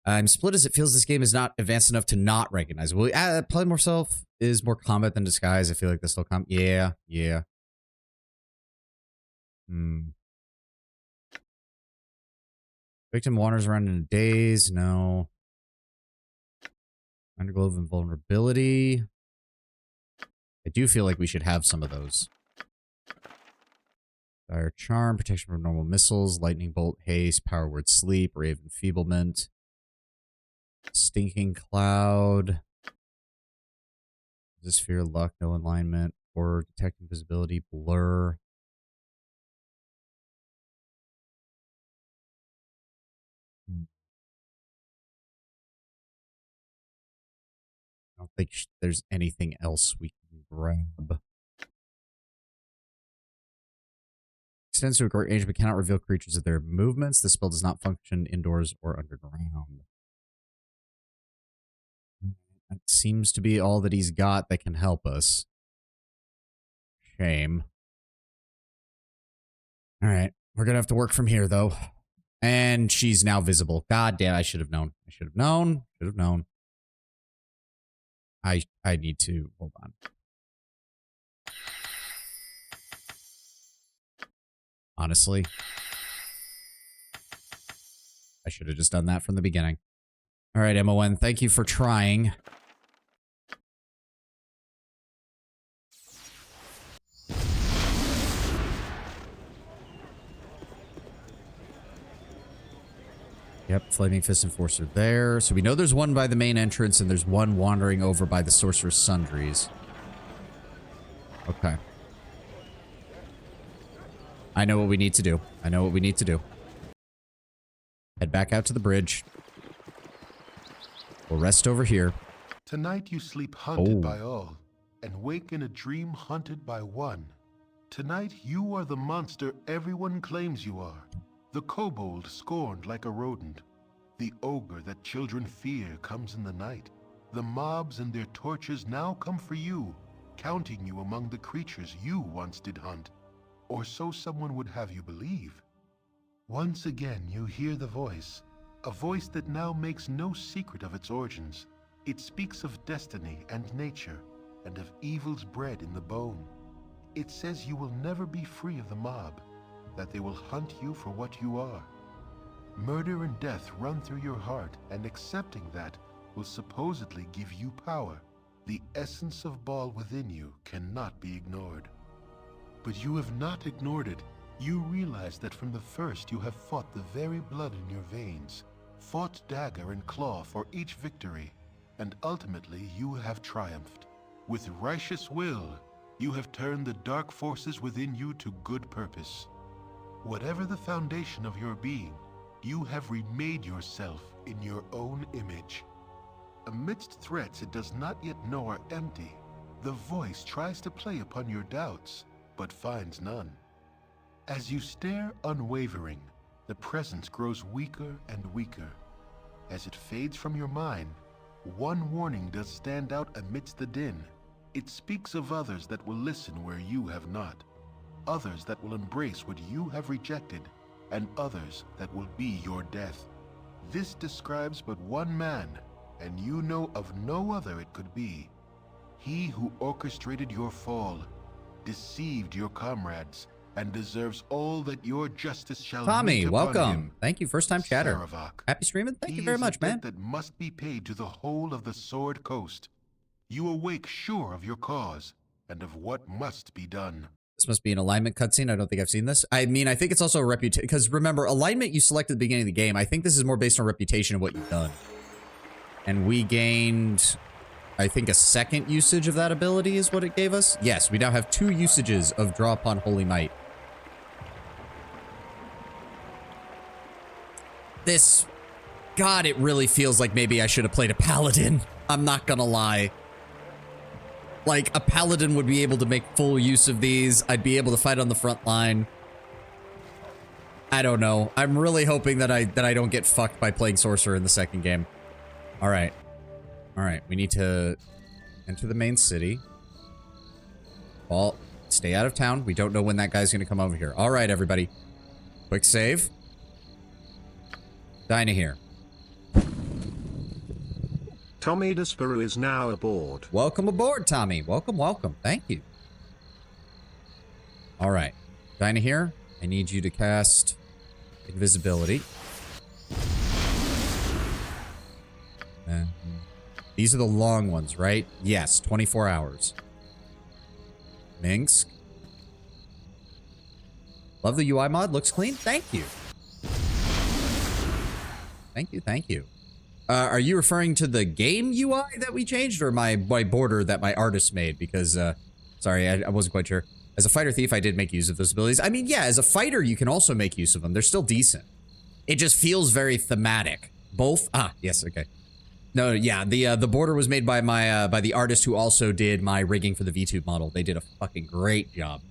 I'm split as it feels this game is not advanced enough to not recognize. Well, Polymorph Self is more combat than disguise. I feel like this still come. Yeah. Victim wanders around in a daze. No. Underglow of invulnerability. I do feel like we should have some of those. Dire Charm, protection from normal missiles, lightning bolt, haste, power word sleep, ray of enfeeblement, stinking cloud, sphere, luck, no alignment, or detect invisibility, blur. I don't think there's anything else we can grab. Extends to a great range but cannot reveal creatures of their movements. This spell does not function indoors or underground. That seems to be all that he's got that can help us. Shame. Alright, we're gonna have to work from here, though. And she's now visible. God damn, I should have known. I should have known. Should have known. I need to... Hold on. Honestly. I should have just done that from the beginning. Alright, MON, thank you for trying. Yep, Flaming Fist Enforcer there. So we know there's one by the main entrance and there's one wandering over by the Sorcerer's Sundries. Okay. I know what we need to do. I know what we need to do. Head back out to the bridge. We'll rest over here. Tonight you sleep hunted by all, and wake in a dream hunted by one. Tonight you are the monster everyone claims you are. The kobold scorned like a rodent. The ogre that children fear comes in the night. The mobs and their torches now come for you, counting you among the creatures you once did hunt. Or so someone would have you believe. Once again you hear the voice, a voice that now makes no secret of its origins. It speaks of destiny and nature, and of evils bred in the bone. It says you will never be free of the mob, that they will hunt you for what you are. Murder and death run through your heart, and accepting that will supposedly give you power. The essence of Baal within you cannot be ignored. But you have not ignored it. You realize that from the first you have fought the very blood in your veins, fought dagger and claw for each victory, and ultimately you have triumphed. With righteous will, you have turned the dark forces within you to good purpose. Whatever the foundation of your being, you have remade yourself in your own image. Amidst threats it does not yet know are empty, the voice tries to play upon your doubts, but finds none. As you stare unwavering, the presence grows weaker and weaker. As it fades from your mind, one warning does stand out amidst the din. It speaks of others that will listen where you have not. Others that will embrace what you have rejected, and others that will be your death. This describes but one man, and you know of no other it could be. He who orchestrated your fall, deceived your comrades, and deserves all that your justice shall Tommy, meet upon welcome. him. Thank you, first time chatter. Sarevok. Happy streaming. Thank He you very is a much, man. debt that must be paid to the whole of the Sword Coast. You awake sure of your cause, and of what must be done. This must be an alignment cutscene. I don't think I've seen this. I mean, I think it's also a reputation, because remember, alignment you select at the beginning of the game. I think this is more based on reputation and what you've done. And we gained, I think, a second usage of that ability is what it gave us. Yes, we now have 2 usages of Draw Upon Holy Might. This, God, it really feels like maybe I should have played a paladin. I'm not gonna lie. Like, a paladin would be able to make full use of these. I'd be able to fight on the front line. I don't know. I'm really hoping that I don't get fucked by playing sorcerer in the second game. All right. All right. We need to enter the main city. Well, Stay out of town. We don't know when that guy's gonna come over here. All right, everybody. Quick save. Dinah here. Tommy Desperu is now aboard. Welcome aboard, Tommy. Welcome, welcome. Thank you. All right. Dinah here. I need you to cast invisibility. And these are the long ones, right? Yes, 24 hours. Minsk. Love the UI mod. Looks clean. Thank you. Thank you, thank you. Are you referring to the game UI that we changed, or my border that my artist made? Because, sorry, I wasn't quite sure. As a fighter thief, I did make use of those abilities. I mean, yeah, as a fighter, you can also make use of them. They're still decent. It just feels very thematic. Both? Ah, yes, okay. No, yeah, the border was made by my, by the artist who also did my rigging for the VTube model. They did a fucking great job.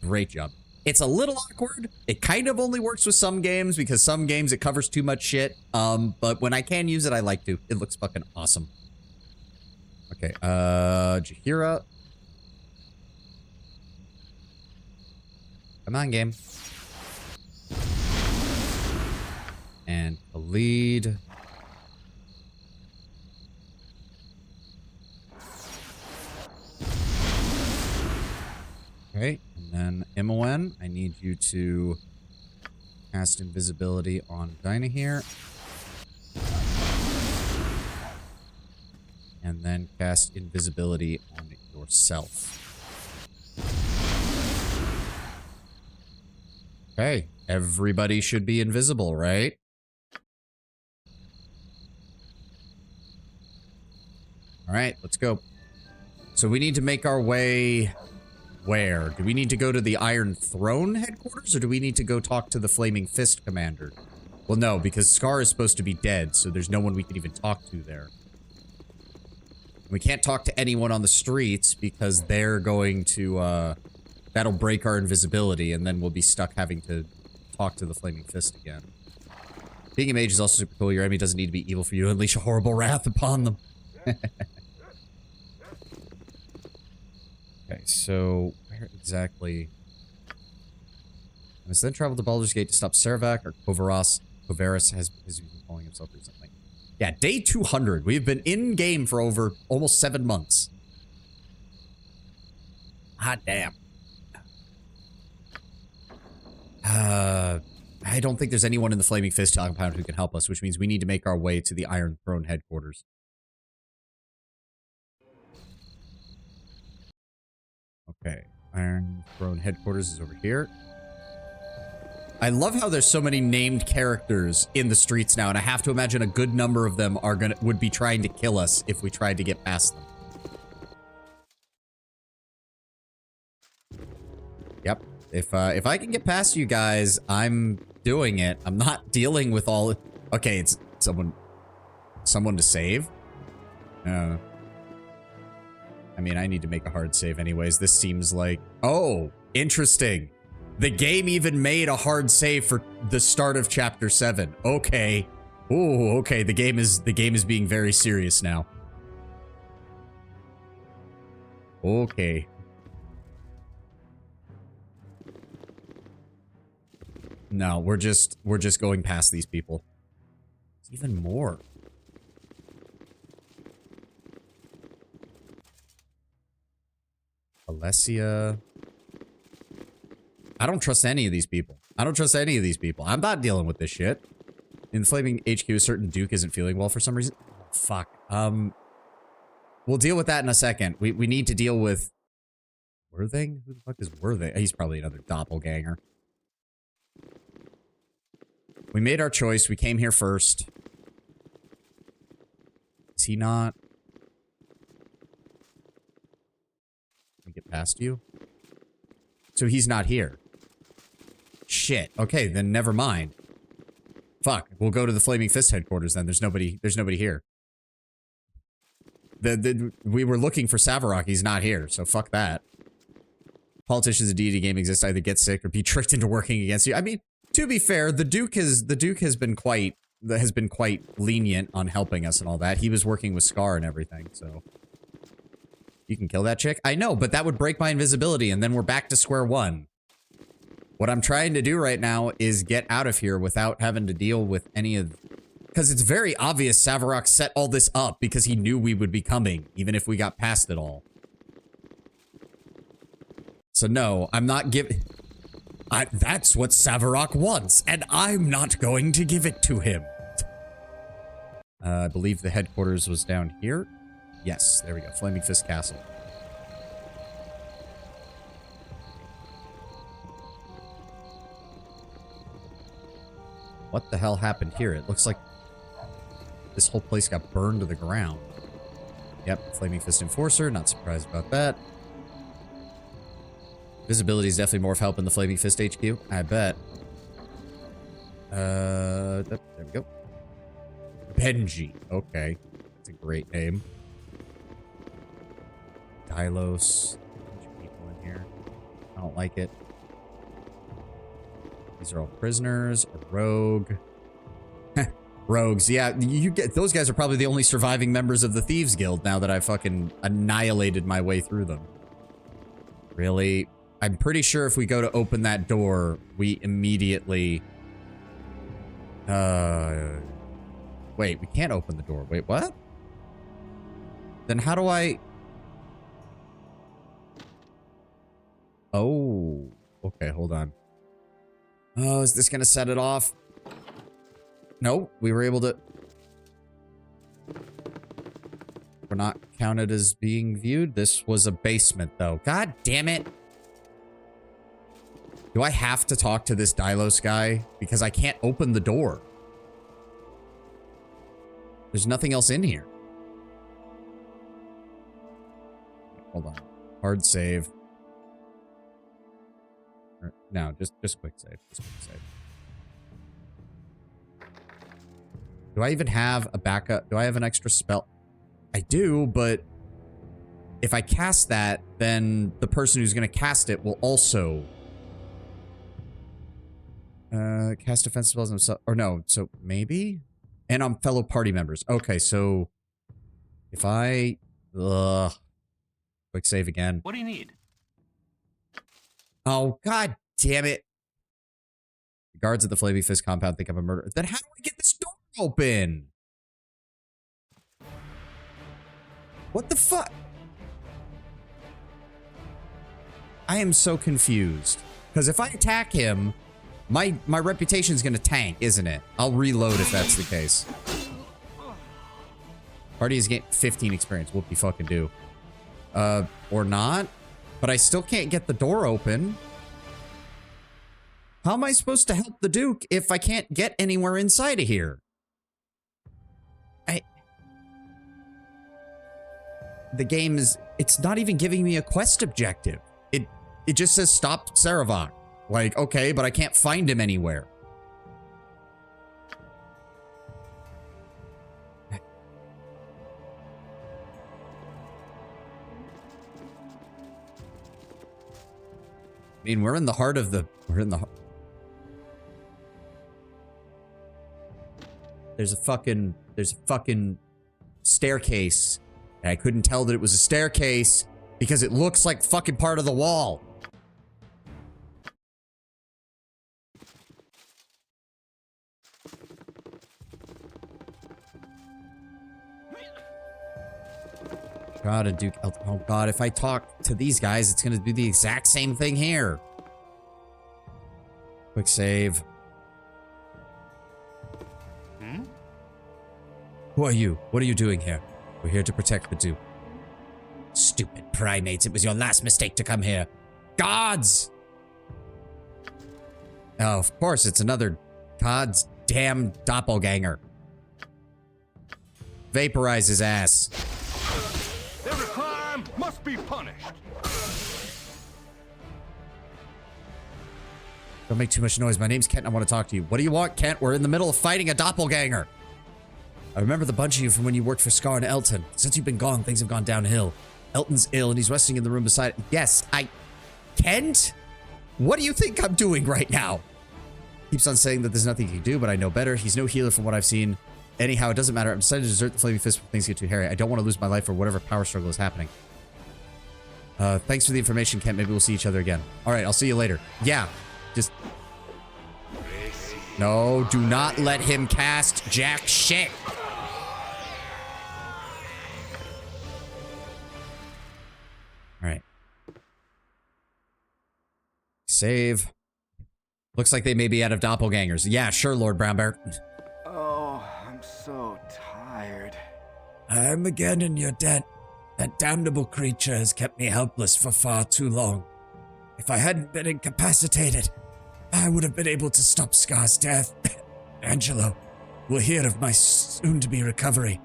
Great job. It's a little awkward. It kind of only works with some games because some games it covers too much shit. But when I can use it, I like to. It looks fucking awesome. Okay, Jahira. Come on, game. And Khalid. Okay, and then MON, I need you to cast invisibility on Dinah here. And then cast invisibility on yourself. Okay, everybody should be invisible, right? All right, let's go. So we need to make our way... Where? Do we need to go to the Iron Throne headquarters, or do we need to go talk to the Flaming Fist commander? Well, no, because Scar is supposed to be dead, so there's no one we can even talk to there. We can't talk to anyone on the streets because they're going to, that'll break our invisibility, and then we'll be stuck having to talk to the Flaming Fist again. Being a mage is also super cool. Your enemy doesn't need to be evil for you to unleash a horrible wrath upon them. Okay, so where exactly? I must then travel to Baldur's Gate to stop Servac, or Kovaris has been calling himself recently. Yeah, day 200. We've been in-game for over almost 7 months. Hot damn. I don't think there's anyone in the Flaming Fist compound who can help us, which means we need to make our way to the Iron Throne headquarters. Okay, Iron Throne headquarters is over here. I love how there's so many named characters in the streets now, and I have to imagine a good number of them would be trying to kill us if we tried to get past them. Yep. If I can get past you guys, I'm doing it. I'm not dealing with all... Okay, it's someone to save? I mean, I need to make a hard save anyways. This seems like... Oh, interesting. The game even made a hard save for the start of Chapter 7. Okay. Ooh, okay. The game is being very serious now. Okay. No, we're just going past these people. There's even more. Alessia. I don't trust any of these people. I don't trust any of these people. I'm not dealing with this shit. In the Flaming HQ, a certain Duke isn't feeling well for some reason. Fuck. We'll deal with that in a second. We need to deal with... Worthing? Who the fuck is Worthing? He's probably another doppelganger. We made our choice. We came here first. Is he not? Can we get past you? So he's not here. Shit. Okay, then never mind. Fuck. We'll go to the Flaming Fist headquarters then. There's nobody here. We were looking for Savarok. He's not here, so fuck that. Politicians in D&D game exist, either get sick or be tricked into working against you. I mean, to be fair, the Duke has been quite lenient on helping us and all that. He was working with Scar and everything, so You can kill that chick? I know, but that would break my invisibility, and then we're back to square one. What I'm trying to do right now is get out of here without having to deal with any of... Because it's very obvious Savarak set all this up because he knew we would be coming, even if we got past it all. So no, I'm not giving... That's what Savarak wants, and I'm not going to give it to him. I believe the headquarters was down here. Yes, there we go. Flaming Fist Castle. What the hell happened here? It looks like this whole place got burned to the ground. Yep, Flaming Fist Enforcer. Not surprised about that. Visibility is definitely more of help in the Flaming Fist HQ. I bet. There we go. Benji. Okay. That's a great name. Dylos. Bunch of people in here. I don't like it. These are all prisoners. A rogue. Rogues. Yeah, you get those guys are probably the only surviving members of the Thieves Guild now that I fucking annihilated my way through them. Really? I'm pretty sure if we go to open that door, we immediately... Wait, we can't open the door. Wait, what? Then how do I... Oh. Okay, hold on. Oh, is this gonna set it off? No, we were able to... We're not counted as being viewed. This was a basement, though. God damn it. Do I have to talk to this Dylos guy? Because I can't open the door. There's nothing else in here. Hold on. Hard save. No, just quick save. Just quick save. Do I even have a backup? Do I have an extra spell? I do, but if I cast that, then the person who's going to cast it will also cast defensive spells themselves. Or no, so maybe? And on fellow party members. Okay, so if I... Quick save again. What do you need? Oh, god damn it. The guards at the Flaming Fist compound think I'm a murderer. Then how do I get this door open? What the fuck? I am so confused. Because if I attack him, my reputation's gonna tank, isn't it? I'll reload if that's the case. Party has gained 15 experience. Whoopie fucking do. Or not. But I still can't get the door open. How am I supposed to help the Duke if I can't get anywhere inside of here? The game is... It's not even giving me a quest objective. It just says stop Saravok. Like, okay, but I can't find him anywhere. I mean, we're in the heart of the... We're in the... There's a fucking staircase. And I couldn't tell that it was a staircase because it looks like fucking part of the wall. God, a Duke... Oh god, if I talk to these guys, it's gonna do the exact same thing here. Quick save. Who are you? What are you doing here? We're here to protect the Duke. Stupid primates, it was your last mistake to come here. Gods! Oh, of course, it's another God's damn doppelganger. Vaporize his ass. Every crime must be punished. Don't make too much noise. My name's Kent and I want to talk to you. What do you want, Kent? We're in the middle of fighting a doppelganger. I remember the bunch of you from when you worked for Scar and Elton. Since you've been gone, things have gone downhill. Elton's ill and he's resting in the room beside... Yes, Kent? What do you think I'm doing right now? Keeps on saying that there's nothing he can do, but I know better. He's no healer from what I've seen. Anyhow, it doesn't matter. I'm decided to desert the Flaming Fist when things get too hairy. I don't want to lose my life or whatever power struggle is happening. Thanks for the information, Kent. Maybe we'll see each other again. All right, I'll see you later. Yeah, just... No, do not let him cast jack shit. All right. Save. Looks like they may be out of doppelgangers. Yeah, sure, Lord Brown Bear. Oh, I'm so tired. I'm again in your debt. That damnable creature has kept me helpless for far too long. If I hadn't been incapacitated, I would have been able to stop Scar's death. Angelo will hear of my soon-to-be recovery.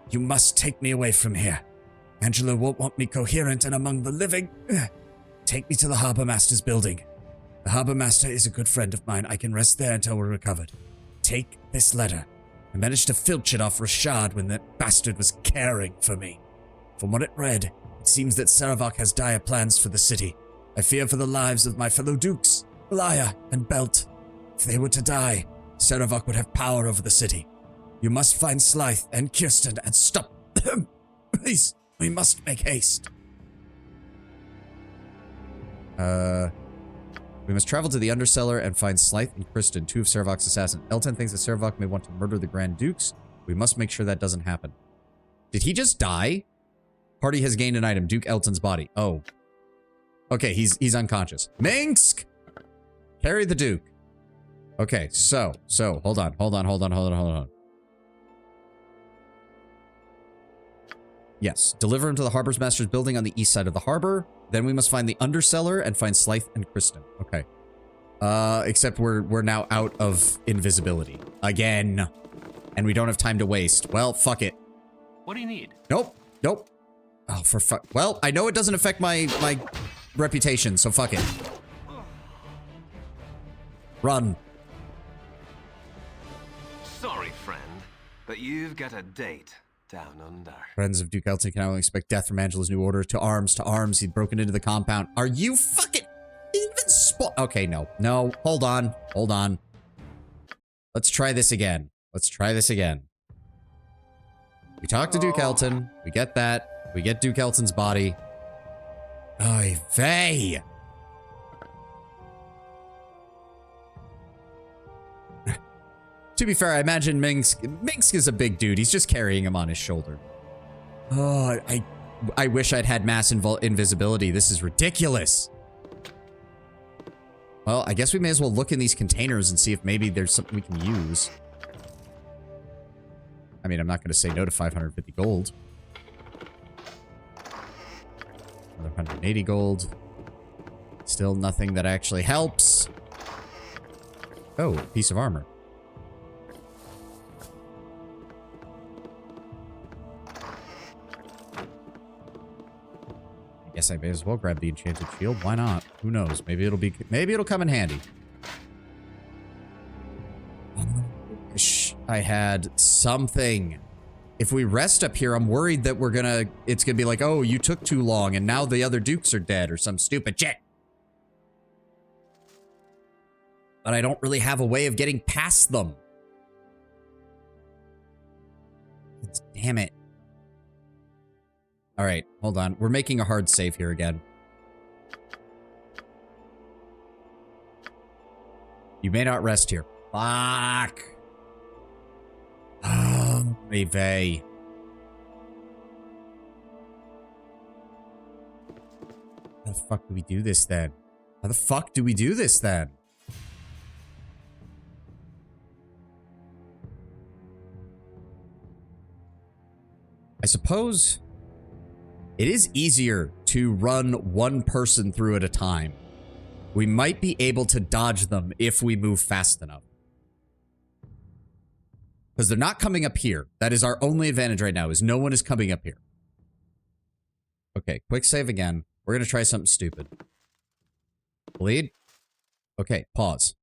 You must take me away from here. Angelo won't want me coherent and among the living. Take me to the Harbor Master's building. The Harbor Master is a good friend of mine. I can rest there until we're recovered. Take this letter. I managed to filch it off Rashad when that bastard was caring for me. From what it read, it seems that Saravak has dire plans for the city. I fear for the lives of my fellow dukes, Elia and Belt. If they were to die, Saravak would have power over the city. You must find Slythe and Kirsten and stop. Please, we must make haste. We must travel to the Undercellar and find Slythe and Kristen, two of Saravak's assassins. Elton thinks that Saravak may want to murder the Grand Dukes. We must make sure that doesn't happen. Did he just die? Party has gained an item. Duke Elton's body. Oh. Okay, he's unconscious. Minsk! Carry the Duke. Okay, so, hold on. Yes, deliver him to the Harbor's Master's building on the east side of the harbor. Then we must find the Undercellar and find Slythe and Kristen. Okay. Except we're now out of invisibility. Again. And we don't have time to waste. Well, fuck it. What do you need? Nope. Oh, for fuck. Well, I know it doesn't affect my reputation, so fuck it. Run. Sorry, friend, but you've got a date down under. Friends of Duke Elton can only expect death from Angela's new order. To arms, to arms. He'd broken into the compound. Are you fucking even Okay, no. Hold on. Let's try this again. We talk to Duke Elton. We get that. We get Duke Elton's body. Oy vey. To be fair, I imagine Minsk is a big dude. He's just carrying him on his shoulder. Oh, I wish I'd had mass invisibility. This is ridiculous. Well, I guess we may as well look in these containers and see if maybe there's something we can use. I mean, I'm not going to say no to 550 gold. Another 180 gold. Still nothing that actually helps. Oh, piece of armor. I guess I may as well grab the enchanted shield. Why not? Who knows? Maybe it'll come in handy. Wish I had something. If we rest up here, I'm worried that it's gonna be like, oh, you took too long and now the other dukes are dead or some stupid shit. But I don't really have a way of getting past them. Damn it. All right, hold on. We're making a hard save here again. You may not rest here. Fuck. Oh, Eve. How the fuck do we do this then? I suppose it is easier to run one person through at a time. We might be able to dodge them if we move fast enough. Because they're not coming up here. That is our only advantage right now, is no one is coming up here. Okay, quick save again. We're going to try something stupid. Bleed. Okay, pause.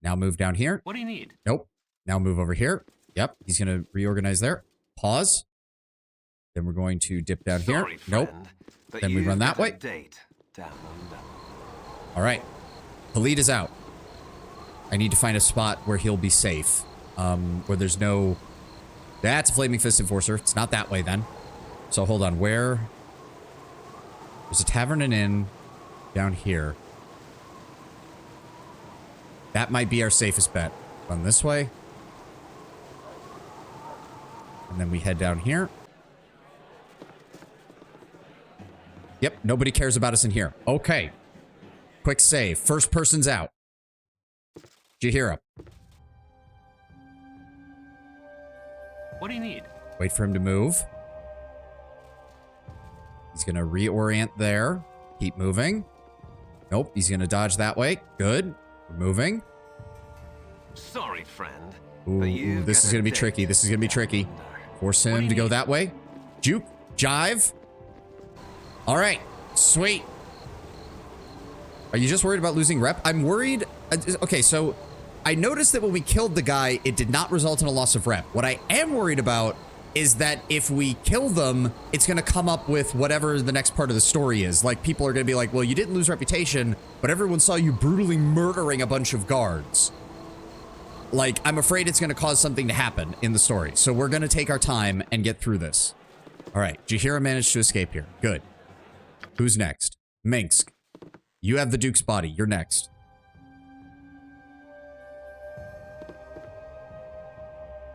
Now move down here. What do you need? Nope. Now move over here. Yep, he's going to reorganize there. Pause. Then we're going to dip down here. Nope. Then we run that way. All right. The lead is out. I need to find a spot where he'll be safe. Where there's no... That's a Flaming Fist Enforcer. It's not that way then. So hold on. Where There's a tavern and inn down here. That might be our safest bet. Run this way. And then we head down here. Yep, nobody cares about us in here. Okay. Quick save. First person's out. Jahira. What do you need? Wait for him to move. He's going to reorient there. Keep moving. Nope, he's going to dodge that way. Good. We're moving. Sorry, friend. Ooh, this is going to be tricky. This is going to be tricky. Force him to go that way. Juke. Jive. All right. Sweet. Are you just worried about losing rep? I'm worried. Okay, so I noticed that when we killed the guy, it did not result in a loss of rep. What I am worried about is that if we kill them, it's going to come up with whatever the next part of the story is. Like, people are going to be like, well, you didn't lose reputation, but everyone saw you brutally murdering a bunch of guards. Like, I'm afraid it's going to cause something to happen in the story. So we're going to take our time and get through this. All right. Jahira managed to escape here. Good. Who's next? Minsk. You have the Duke's body. You're next.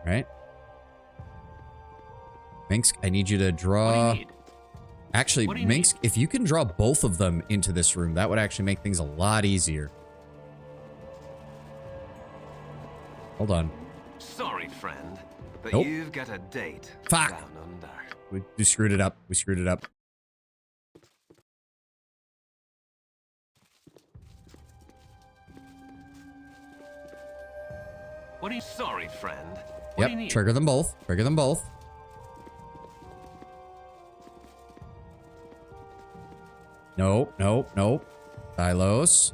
All right. Minsk, I need you to draw... What do you need? Actually, Minsk, if you can draw both of them into this room, that would actually make things a lot easier. Hold on. Sorry, friend, but Nope. you've got a date. Fuck. Down under. We screwed it up. We screwed it up. What are you... Sorry, friend. What do you Yep, need? trigger them both. Trigger them both. Nope, nope, nope. Dylos.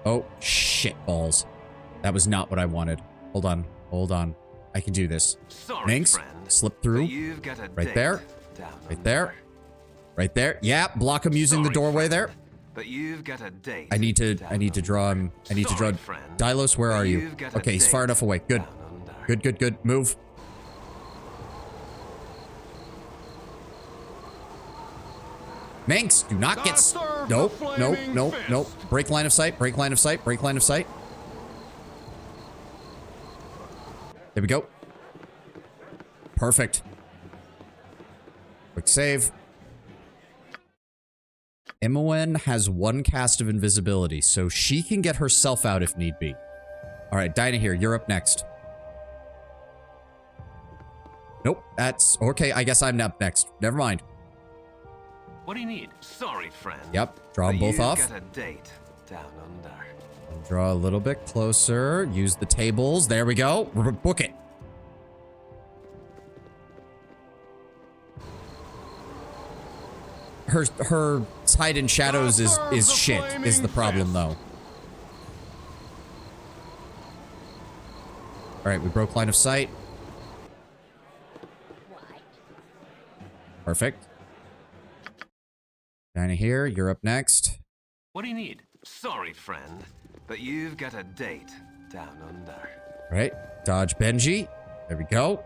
Oh, shit balls. That was not what I wanted. Hold on, hold on. I can do this. Sorry, Minx, friend, slip through. but you've got a Right date. there. Down Right under. there. Right there. Yeah, block him using the Sorry, doorway friend, there. But you've got a date. I need to down draw him. I need to draw. Sorry, friend, Dylos, where but are you? you've got a Okay, he's date. far enough away. Good. Down under. Good, good, good. Move. Minx, do not get... serve Nope, the nope, flaming nope, fist. nope. Break line of sight, break line of sight, break line of sight. There we go. Perfect. Quick save. Imoen has one cast of invisibility, so she can get herself out if need be. All right, Dinah here, you're up next. Nope, that's... Okay, I guess I'm up next. Never mind. What do you need? Sorry, friend. Yep, draw them but both you've off. got a date down under. Draw a little bit closer. Use the tables. There we go. Book it. Her hide in shadows is shit, is the problem though. Alright, we broke line of sight. Perfect. Dinah here, you're up next. What do you need? Sorry, friend, but you've got a date down under. Right, dodge Benji. There we go.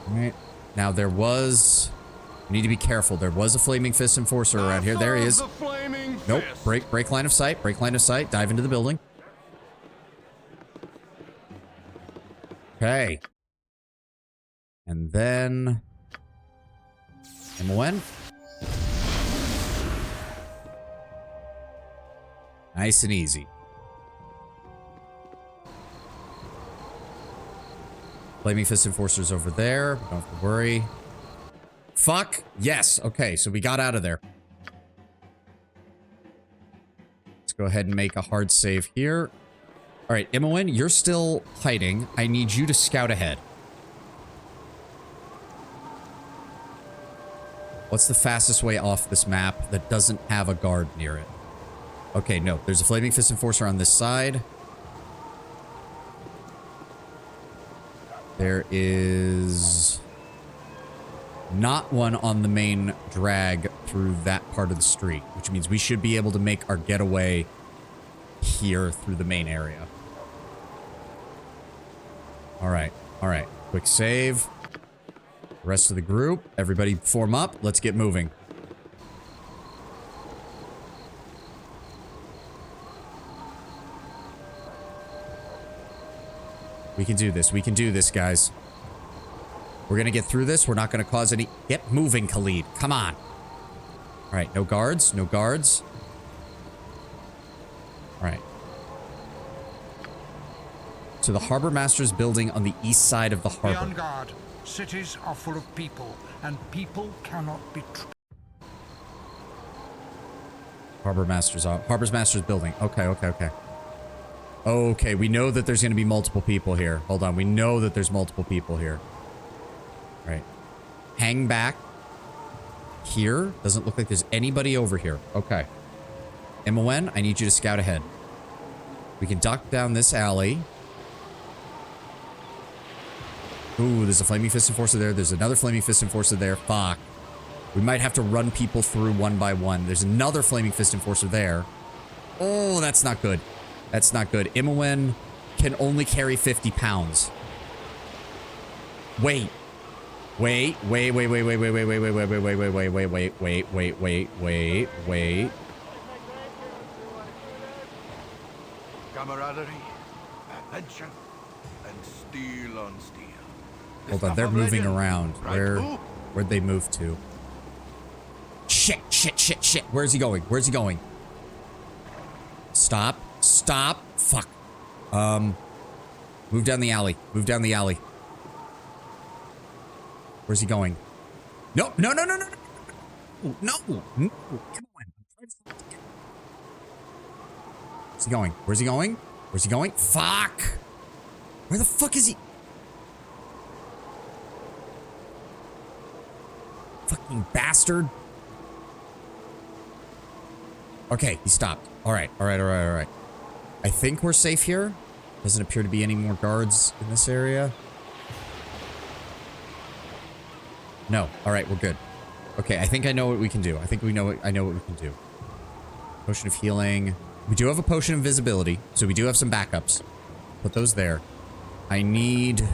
Alright, now there was... We need to be careful. There was a Flaming Fist Enforcer around here. There he is. The flaming Nope, fist. break line of sight, break line of sight. Dive into the building. Okay. And then... Imoen. Nice and easy. Flaming Fist Enforcer's over there. Don't have to worry. Fuck. Yes. Okay, so we got out of there. Let's go ahead and make a hard save here. All right, Imoen, you're still hiding. I need you to scout ahead. What's the fastest way off this map that doesn't have a guard near it? Okay, no. There's a Flaming Fist Enforcer on this side. There is not one on the main drag through that part of the street, which means we should be able to make our getaway here through the main area. All right. All right. Quick save. Rest of the group, everybody form up. Let's get moving. We can do this. We can do this, guys. We're gonna get through this. We're not gonna cause any... Get moving, Khalid. Come on. All right, no guards. No guards. All right. To the Harbor Master's building on the east side of the harbor. Be on guard. Cities are full of people, and people cannot be... Harbor Master's building. Okay, okay, okay. Okay, we know that there's going to be multiple people here. Hold on, we know that there's multiple people here. All right. Hang back. Here. Doesn't look like there's anybody over here. Okay. MON, I need you to scout ahead. We can duck down this alley. Ooh, there's a Flaming Fist Enforcer there. There's another Flaming Fist Enforcer there. Fuck. We might have to run people through one by one. There's another Flaming Fist Enforcer there. Oh, that's not good. That's not good. Imowen can only carry 50 pounds. Wait. Wait. Camaraderie, adventure, and steel on steel. Hold on, they're moving around. Where'd they move to? Shit. Where's he going? Where's he going? Stop. Stop. Fuck. Move down the alley. Move down the alley. Where's he going? No. No. Come on. Where's he going? Where's he going? Where's he going? Fuck. Where the fuck is he? Fucking bastard. Okay, he stopped. All right. I think we're safe here. Doesn't appear to be any more guards in this area. No. All right, we're good. Okay, I think I know what we can do. I know what we can do. Potion of healing. We do have a potion of invisibility, so we do have some backups. Put those there. I need...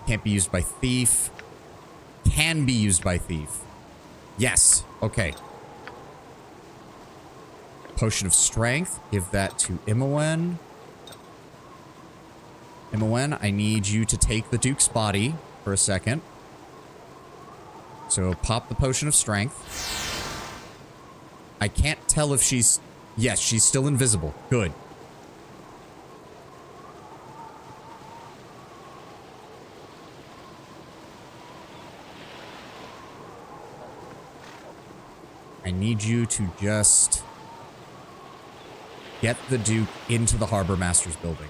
Can't be used by thief. Can be used by thief. Yes. Okay. Potion of strength. Give that to Imowen. Imowen, I need you to take the Duke's body for a second. So pop the potion of strength. I can't tell if she's... Yes, she's still invisible. Good. I need you to just get the Duke into the Harbor Master's building.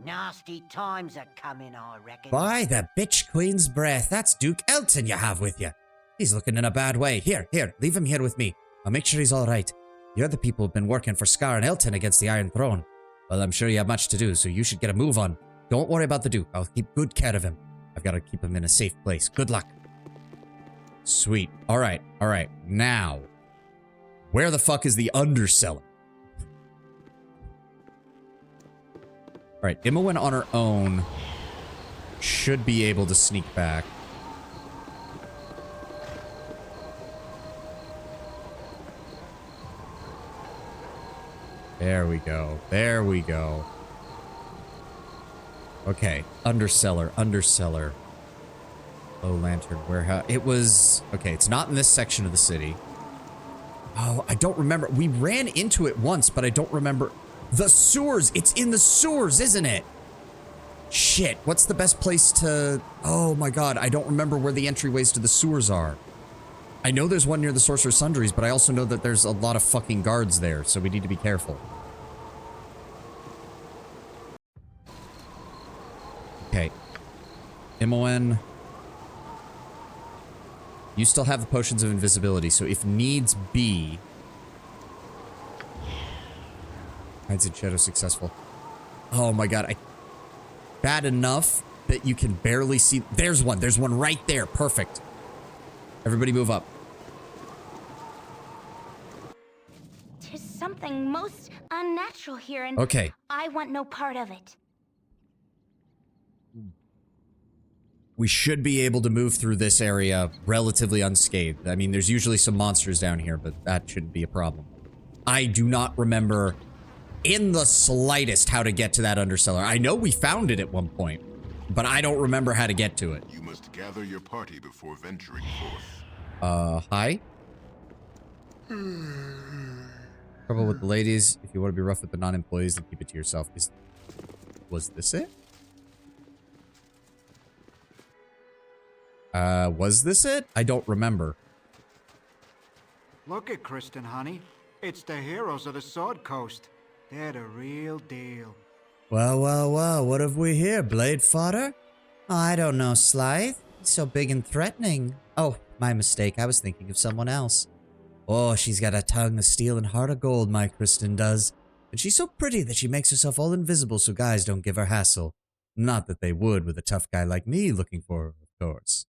Nasty times are coming, I reckon. By the bitch queen's breath, that's Duke Elton you have with you. He's looking in a bad way. Here, leave him here with me. I'll make sure he's all right. You're the people who've been working for Scar and Elton against the Iron Throne. Well, I'm sure you have much to do, so you should get a move on. Don't worry about the Duke. I'll keep good care of him. I've got to keep him in a safe place. Good luck. Sweet. All right. Now, where the fuck is the underseller? All right, Imowen on her own should be able to sneak back. There we go. Okay, underseller. Low Lantern Warehouse. It was... Okay, it's not in this section of the city. Oh, I don't remember. We ran into it once, but I don't remember... The sewers! It's in the sewers, isn't it? Shit, what's the best place to... Oh my god, I don't remember where the entryways to the sewers are. I know there's one near the Sorcerer's Sundries, but I also know that there's a lot of fucking guards there, so we need to be careful. Okay. Imowen. You still have the potions of invisibility, so if needs be... Hides in shadow successful. Oh my god, bad enough that you can barely see... There's one right there. Perfect. Everybody move up. Tis something most unnatural here, and Okay. I want no part of it. We should be able to move through this area relatively unscathed. I mean, there's usually some monsters down here, but that shouldn't be a problem. I do not remember in the slightest how to get to that undercellar. I know we found it at one point, but I don't remember how to get to it. You must gather your party before venturing forth. Hi? Trouble with the ladies. If you want to be rough with the non-employees, then keep it to yourself. Was this it? Was this it? I don't remember. Look at Kristen, honey. It's the heroes of the Sword Coast. They're the real deal. Well, well, well, what have we here, blade fodder? Oh, I don't know, Slythe. He's so big and threatening. Oh, my mistake. I was thinking of someone else. Oh, she's got a tongue of steel and heart of gold, my Kristen does. And she's so pretty that she makes herself all invisible so guys don't give her hassle. Not that they would with a tough guy like me looking for her, of course.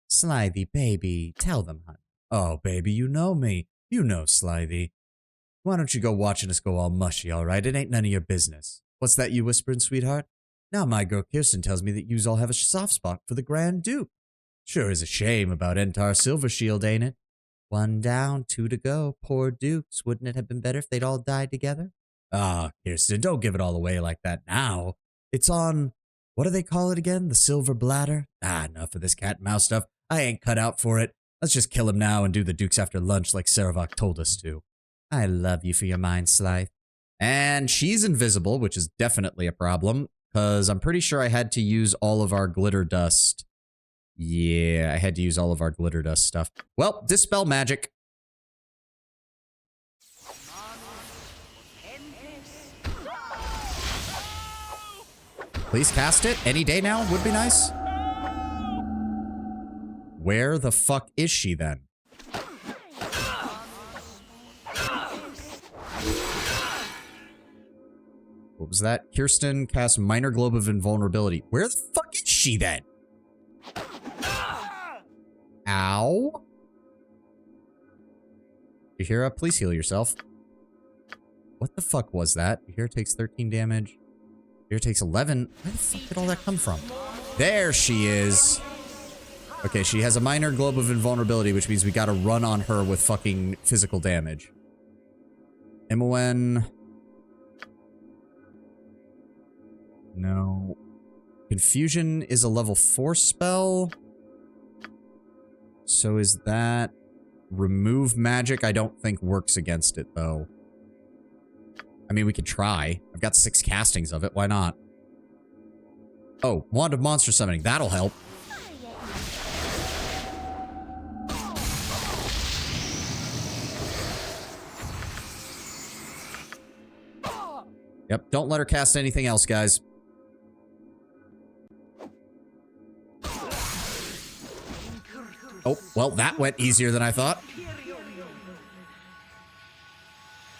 Slithy, baby, tell them, honey. Oh, baby, you know me. You know Slithy. Why don't you go watching us go all mushy, all right? It ain't none of your business. What's that you whispering, sweetheart? Now my girl Kirsten tells me that yous all have a soft spot for the Grand Duke. Sure is a shame about Entar Silvershield, ain't it? 1 down, 2 to go. Poor Dukes. Wouldn't it have been better if they'd all died together? Ah, Kirsten, don't give it all away like that now. It's on, what do they call it again? The Silver Bladder? Ah, enough of this cat and mouse stuff. I ain't cut out for it. Let's just kill him now and do the Dukes after lunch like Saravok told us to. I love you for your mind, Slythe. And she's invisible, which is definitely a problem, because I'm pretty sure I had to use all of our glitter dust. Yeah, I had to use all of our glitter dust stuff. Well, dispel magic. Please cast it any day now would be nice. Where the fuck is she then? What was that? Kirsten cast Minor Globe of Invulnerability. Where the fuck is she then? Ow. Yahira, please heal yourself. What the fuck was that? Yahira takes 13 damage. Yahira takes 11. Where the fuck did all that come from? There she is. Okay, she has a Minor Globe of Invulnerability, which means we gotta run on her with fucking physical damage. Imoen. No. Confusion is a level 4 spell. So is that... Remove magic, I don't think works against it, though. I mean, we could try. I've got 6 castings of it, why not? Oh, Wand of Monster Summoning, that'll help. Yep, don't let her cast anything else, guys. Oh, well, that went easier than I thought.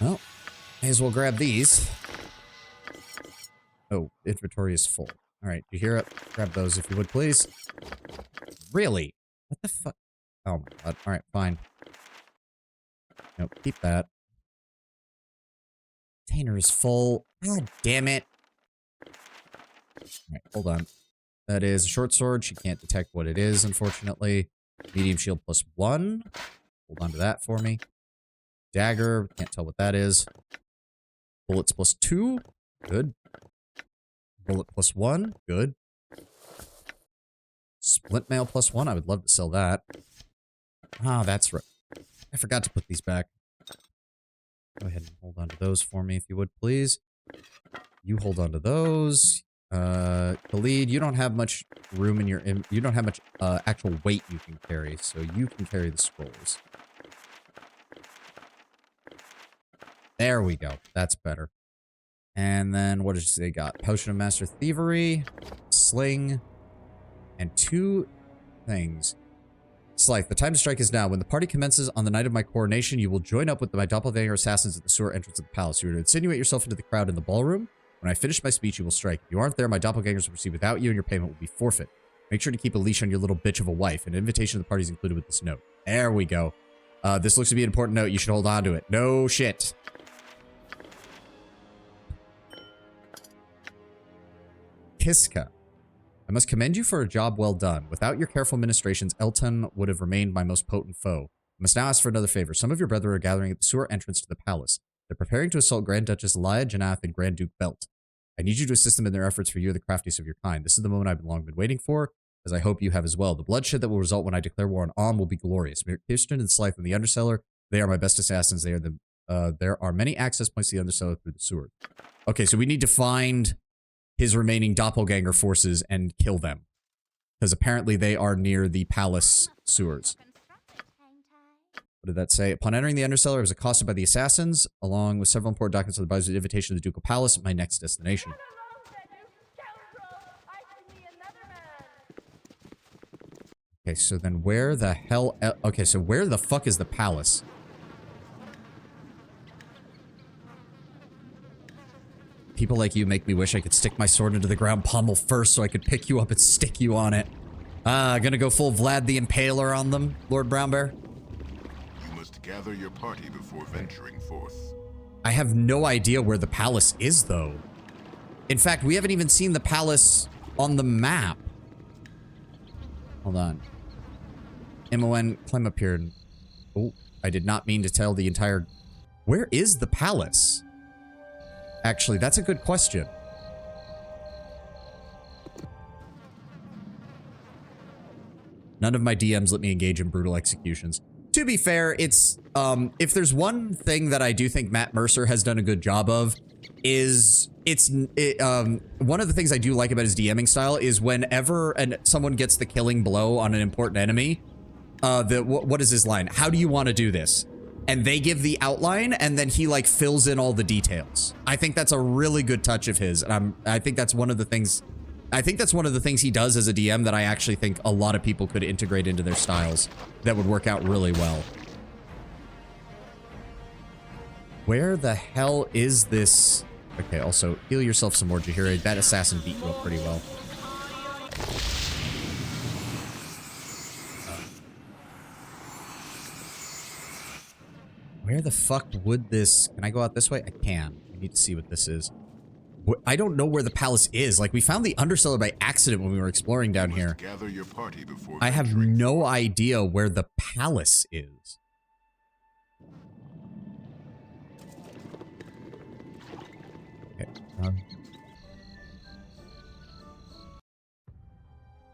Well, may as well grab these. Oh, inventory is full. All right, you hear it? Grab those if you would, please. Really? What the fuck? Oh my god. All right, fine. Nope, keep that. Container is full. God damn it. Alright, hold on. That is a short sword. She can't detect what it is, unfortunately. Medium shield +1. Hold on to that for me. Dagger. Can't tell what that is. Bullets +2. Good. Bullet +1. Good. Splint mail +1. I would love to sell that. Ah, that's right. I forgot to put these back. Go ahead and hold on to those for me, if you would, please. You hold on to those. Khalid, you don't have much room in your... you don't have much actual weight you can carry, so you can carry the scrolls. There we go. That's better. And then, what did they got? Potion of Master Thievery, Sling, and 2 things. Slythe, the time to strike is now. When the party commences on the night of my coronation, you will join up with my doppelganger assassins at the sewer entrance of the palace. You are to insinuate yourself into the crowd in the ballroom. When I finish my speech, you will strike. If you aren't there, my doppelgangers will proceed without you, and your payment will be forfeit. Make sure to keep a leash on your little bitch of a wife. An invitation to the party is included with this note. There we go. This looks to be an important note. You should hold on to it. No shit. Kiska. I must commend you for a job well done. Without your careful ministrations, Elton would have remained my most potent foe. I must now ask for another favor. Some of your brethren are gathering at the sewer entrance to the palace. They're preparing to assault Grand Duchess Laya Janath and Grand Duke Belt. I need you to assist them in their efforts, for you are the craftiest of your kind. This is the moment I've long been waiting for, as I hope you have as well. The bloodshed that will result when I declare war on Alm will be glorious. Kirsten and Slythe and the Underseller, they are my best assassins. There are many access points to the Underseller through the sewer. Okay, so we need to find his remaining doppelganger forces and kill them. Because apparently they are near the palace sewers. What did that say? Upon entering the Undercellar, I was accosted by the assassins, along with several important documents of the Buzz invitation to the Ducal Palace, my next destination. Okay, so then where the hell... Okay, so where the fuck is the palace? People like you make me wish I could stick my sword into the ground pommel first so I could pick you up and stick you on it. Gonna go full Vlad the Impaler on them, Lord Brownbear? You must gather your party before venturing forth. I have no idea where the palace is, though. In fact, we haven't even seen the palace on the map. Hold on. MON, climb up here. Oh, I did not mean to tell the entire... Where is the palace? Actually, that's a good question. None of my DMs let me engage in brutal executions. To be fair, it's, if there's one thing that I do think Matt Mercer has done a good job of, is one of the things I do like about his DMing style is whenever someone gets the killing blow on an important enemy, what is his line? How do you want to do this? And they give the outline, and then he, like, fills in all the details. I think that's a really good touch of his, and I think that's one of the things... I think that's one of the things he does as a DM that I actually think a lot of people could integrate into their styles that would work out really well. Where the hell is this? Okay, also, heal yourself some more, Jaheira. That assassin beat you up pretty well. Where the fuck would this... Can I go out this way? I can. I need to see what this is. I don't know where the palace is. Like, we found the Undercellar by accident when we were exploring down here. Gather your party before I have no idea where the palace is. Okay.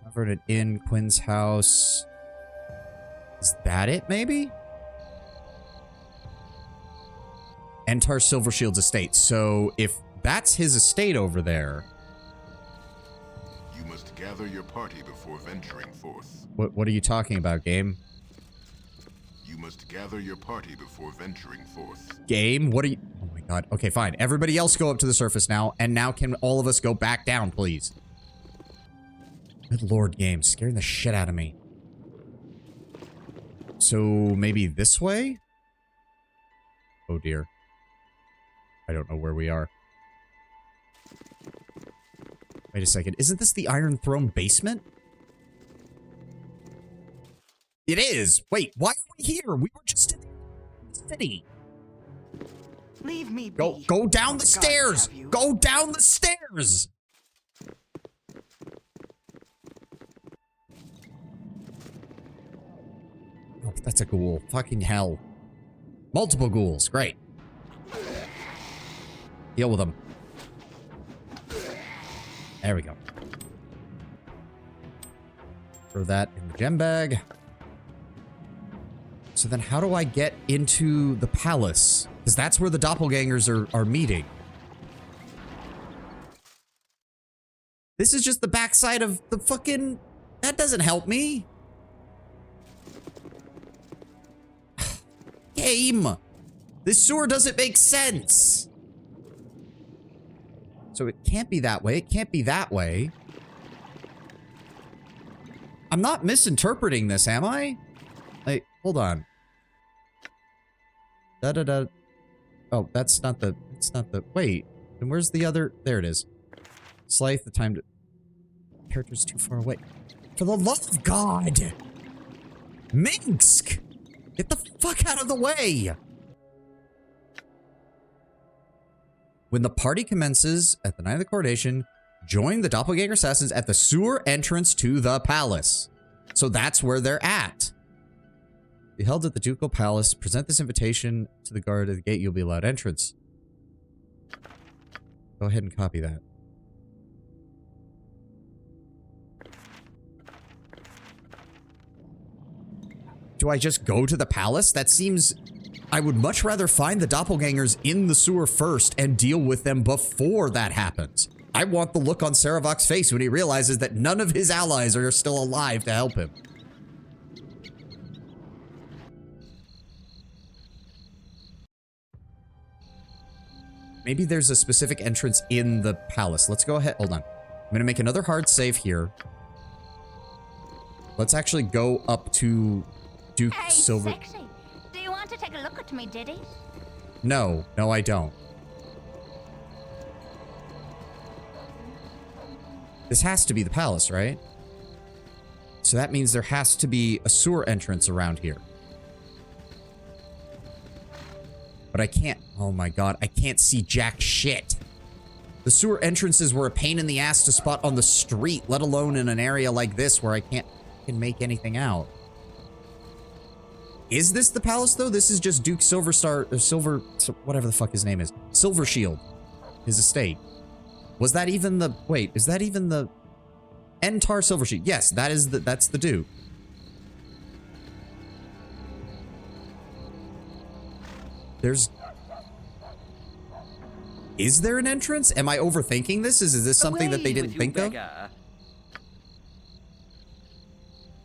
Covered it in Quinn's house. Is that it, maybe? Entar Silvershield's estate. So if that's his estate over there, you must gather your party before venturing forth. What are you talking about, game? You must gather your party before venturing forth. Game? What are you... Oh my god. Okay, fine. Everybody else go up to the surface now, and now can all of us go back down, please? Good lord, game. Scaring the shit out of me. So, maybe this way? Oh dear. I don't know where we are. Wait a second. Isn't this the Iron Throne basement? It is! Wait, why are we here? We were just in the city. Leave me be. Go down the stairs! Go down the stairs! Oh, that's a ghoul. Fucking hell. Multiple ghouls. Great. Deal with them. There we go. Throw that in the gem bag. So then how do I get into the palace? Because that's where the doppelgangers are meeting. This is just the backside of the fucking... That doesn't help me. Game. This sewer doesn't make sense. So it can't be that way. It can't be that way. I'm not misinterpreting this, am I? Like, hold on. Da-da-da. Oh, that's not the... It's not the... Wait. Then where's the other... There it is. Slythe, the time to... Character's too far away. For the love of God! Minsk! Get the fuck out of the way! When the party commences at the night of the coronation, join the doppelganger assassins at the sewer entrance to the palace. So that's where they're at. Be held at the ducal palace. Present this invitation to the guard at the gate. You'll be allowed entrance. Go ahead and copy that. Do I just go to the palace? That seems... I would much rather find the doppelgangers in the sewer first and deal with them before that happens. I want the look on Saravok's face when he realizes that none of his allies are still alive to help him. Maybe there's a specific entrance in the palace. Let's go ahead. Hold on. I'm gonna make another hard save here. Let's actually go up to Duke Silver. Sexy. Do you want to take a look at me, Diddy? No, I don't. This has to be the palace, right? So that means there has to be a sewer entrance around here. But I can't... Oh my god, I can't see jack shit. The sewer entrances were a pain in the ass to spot on the street, let alone in an area like this where I can't make anything out. Is this the palace, though? This is just Duke Silverstar... Or whatever the fuck his name is. Silver Shield. His estate. Was that even the... Wait, is that even the... Entar Silvershield? Yes, that's the Duke. There's... Is there an entrance? Am I overthinking this? Is this something that they didn't think of?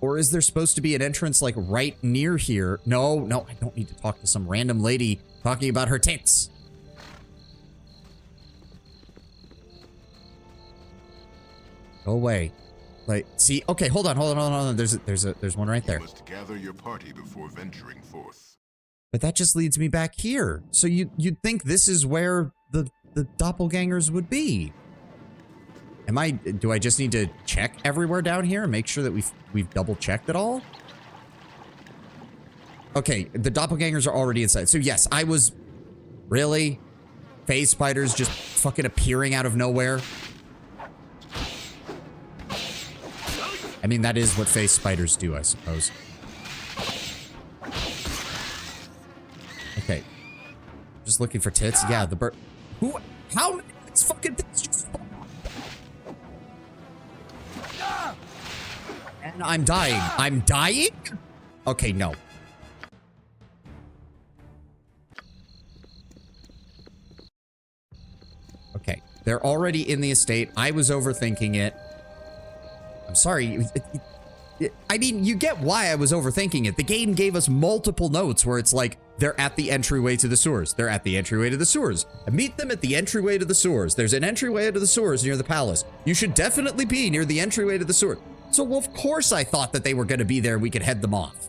Or is there supposed to be an entrance, like, right near here? No, I don't need to talk to some random lady talking about her tits. Go away. Like, see, okay, hold on. There's one right there. You must gather your party before venturing forth. But that just leads me back here. So you'd think this is where the doppelgangers would be. Do I just need to check everywhere down here and make sure that we've double checked it all? Okay, the doppelgangers are already inside. So yes, I was... Really? Phase spiders just fucking appearing out of nowhere? I mean, that is what phase spiders do, I suppose. Okay. Just looking for tits. Yeah, the bird... Who... How many fucking tits just spawned? And I'm dying. I'm dying? Okay, no. Okay. They're already in the estate. I was overthinking it. I'm sorry. I mean, you get why I was overthinking it. The game gave us multiple notes where it's like, they're at the entryway to the sewers. They're at the entryway to the sewers. Meet them at the entryway to the sewers. There's an entryway to the sewers near the palace. You should definitely be near the entryway to the sewer. So, well, of course I thought that they were going to be there. We could head them off.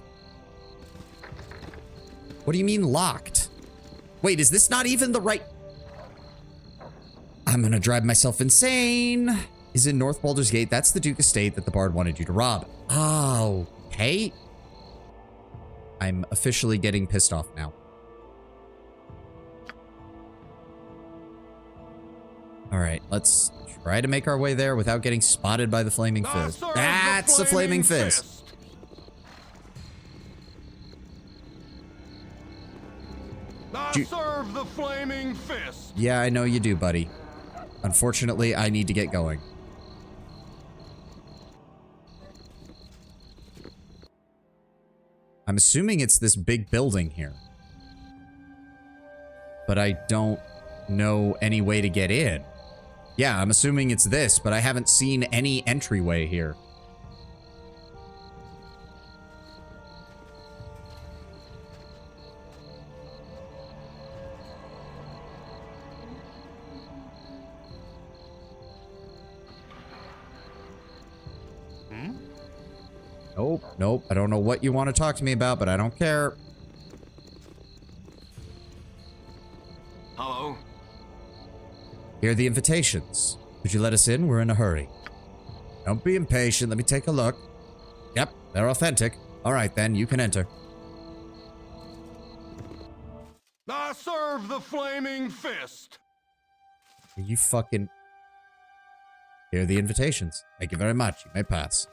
What do you mean locked? Wait, is this not even the right... I'm going to drive myself insane. Is in North Baldur's Gate. That's the Duke estate that the Bard wanted you to rob. Oh, okay. I'm officially getting pissed off now. All right, let's try to make our way there without getting spotted by the Flaming Fist. That's the Flaming Fist. Serve the Flaming Fist. Yeah, I know you do, buddy. Unfortunately, I need to get going. I'm assuming it's this big building here. But I don't know any way to get in. Yeah, I'm assuming it's this, but I haven't seen any entryway here. Nope. I don't know what you want to talk to me about, but I don't care. Hello? Here are the invitations. Would you let us in? We're in a hurry. Don't be impatient. Let me take a look. Yep, they're authentic. All right, then. You can enter. I serve the flaming fist. You fucking... Here are the invitations. Thank you very much. You may pass.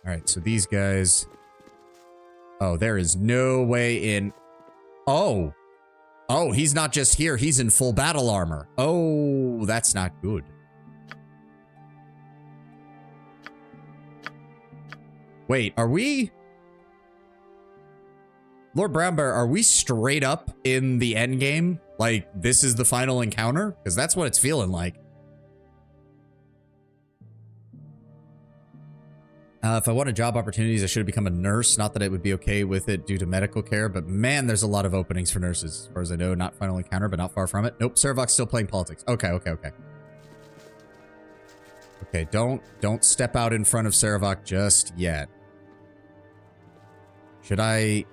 Alright, so these guys... Oh, there is no way in... Oh! Oh, he's not just here. He's in full battle armor. Oh, that's not good. Wait, are we... Lord Brownbear, are we straight up in the end game? Like, this is the final encounter? Because that's what it's feeling like. If I wanted job opportunities, I should have become a nurse. Not that I would be okay with it due to medical care, but man, there's a lot of openings for nurses. As far as I know, not final encounter, but not far from it. Nope, Servok's still playing politics. Okay, okay, okay. Okay, don't step out in front of Servok just yet. Should I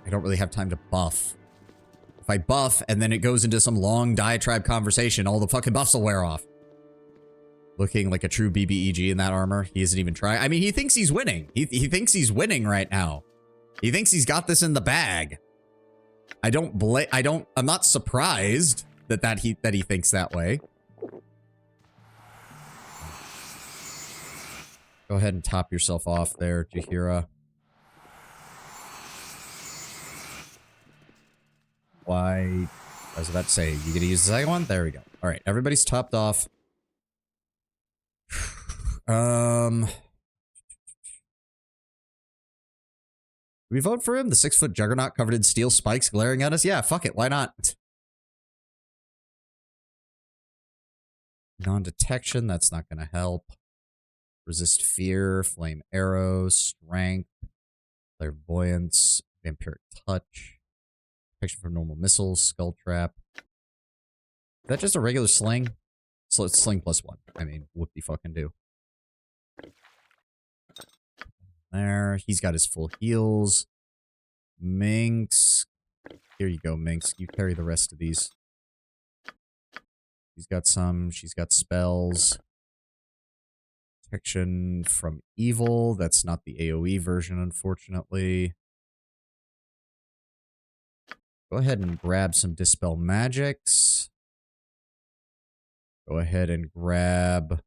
don't really have time to buff. If I buff and then it goes into some long diatribe conversation, all the fucking buffs will wear off. Looking like a true BBEG in that armor. He isn't even trying. I mean, he thinks he's winning. He thinks he's winning right now. He thinks he's got this in the bag. I'm not surprised that he thinks that way. Go ahead and top yourself off there, Jahira. Why? I was about to say, you gonna use the second one? There we go. All right, everybody's topped off. Do we vote for him? The 6-foot juggernaut covered in steel spikes glaring at us? Yeah, fuck it. Why not? Non-detection. That's not going to help. Resist fear. Flame arrow. Strength. Clairvoyance. Vampiric touch. Protection from normal missiles. Skull trap. Is that just a regular sling? So it's sling +1. I mean, whoop-de fucking do. There. He's got his full heals. Minx. Here you go, Minx. You carry the rest of these. He's got some. She's got spells. Protection from evil. That's not the AoE version, unfortunately. Go ahead and grab some Dispel Magics. Go ahead and grab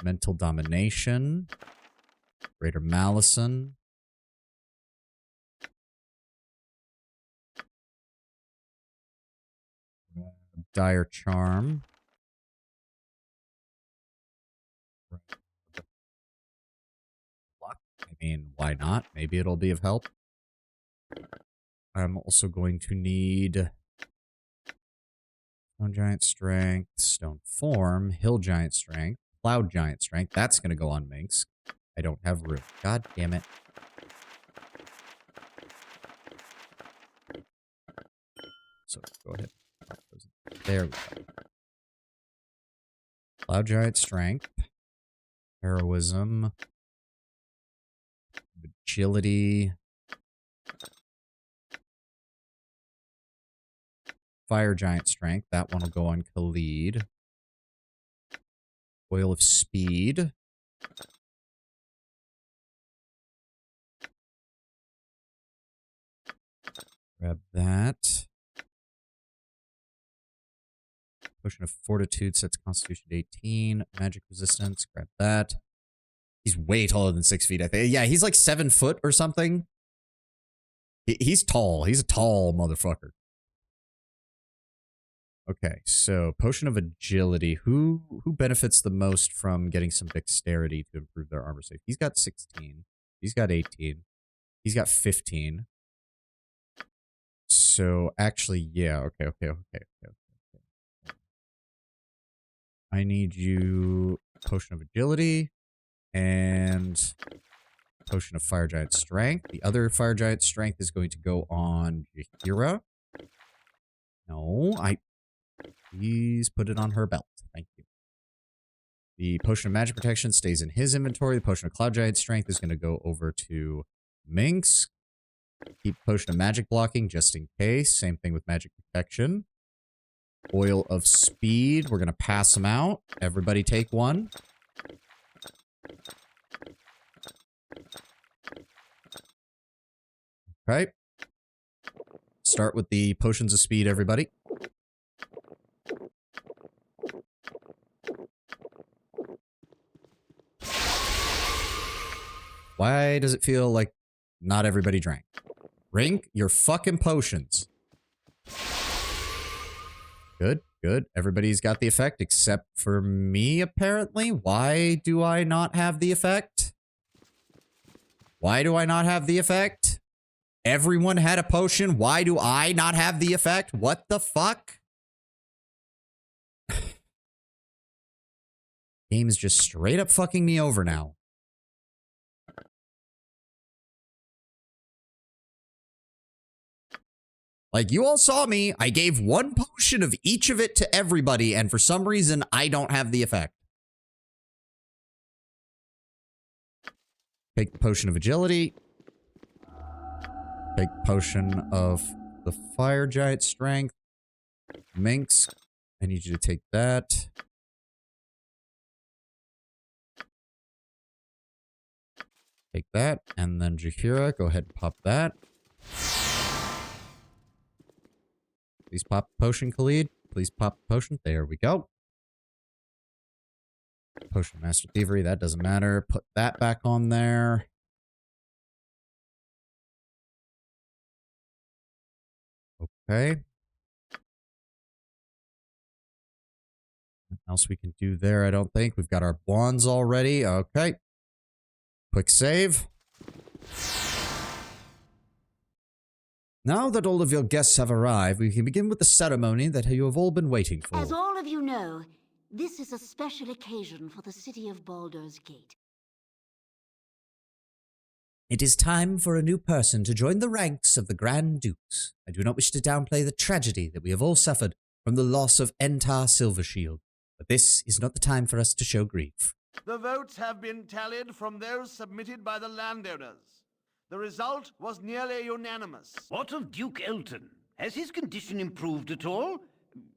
Mental Domination, Greater Malison, Dire Charm, Luck. I mean, why not? Maybe it'll be of help. I'm also going to need Stone Giant Strength, Stone Form, Hill Giant Strength, Cloud Giant Strength. That's going to go on Minx. I don't have room. God damn it. So go ahead. There we go. Cloud Giant Strength. Heroism. Agility. Fire Giant Strength. That one will go on Khalid. Oil of Speed. Grab that. Potion of Fortitude sets Constitution to 18. Magic Resistance. Grab that. He's way taller than 6 feet, I think. Yeah, he's like 7 foot or something. He's tall. He's a tall motherfucker. Okay, so Potion of Agility. Who benefits the most from getting some dexterity to improve their armor save? He's got 16. He's got 18. He's got 15. So actually, yeah. Okay. I need you Potion of Agility and Potion of Fire Giant Strength. The other Fire Giant Strength is going to go on Jahira. No, please put it on her belt. Thank you. The Potion of Magic Protection stays in his inventory. The Potion of Cloud Giant Strength is going to go over to Minx. Keep Potion of Magic Blocking just in case. Same thing with Magic Protection. Oil of Speed. We're going to pass them out. Everybody take one. Okay. Start with the potions of speed, everybody. Why does it feel like not everybody drank? Drink your fucking potions. Good, good. Everybody's got the effect except for me, apparently. Why do I not have the effect? Why do I not have the effect? Everyone had a potion. Why do I not have the effect? What the fuck? Game is just straight up fucking me over now. Like, you all saw me. I gave one potion of each of it to everybody, and for some reason, I don't have the effect. Take the potion of agility. Take potion of the fire giant strength. Minx, I need you to take that. Take that, and then Jahira, go ahead and pop that. Please pop the potion, Khalid. Please pop the potion. There we go. Potion Master Thievery, that doesn't matter. Put that back on there. Okay. Nothing else we can do there, I don't think. We've got our wands already. Okay. Quick save. Now that all of your guests have arrived, we can begin with the ceremony that you have all been waiting for. As all of you know, this is a special occasion for the city of Baldur's Gate. It is time for a new person to join the ranks of the Grand Dukes. I do not wish to downplay the tragedy that we have all suffered from the loss of Entar Silvershield, but this is not the time for us to show grief. The votes have been tallied from those submitted by the landowners. The result was nearly unanimous. What of Duke Elton? Has his condition improved at all?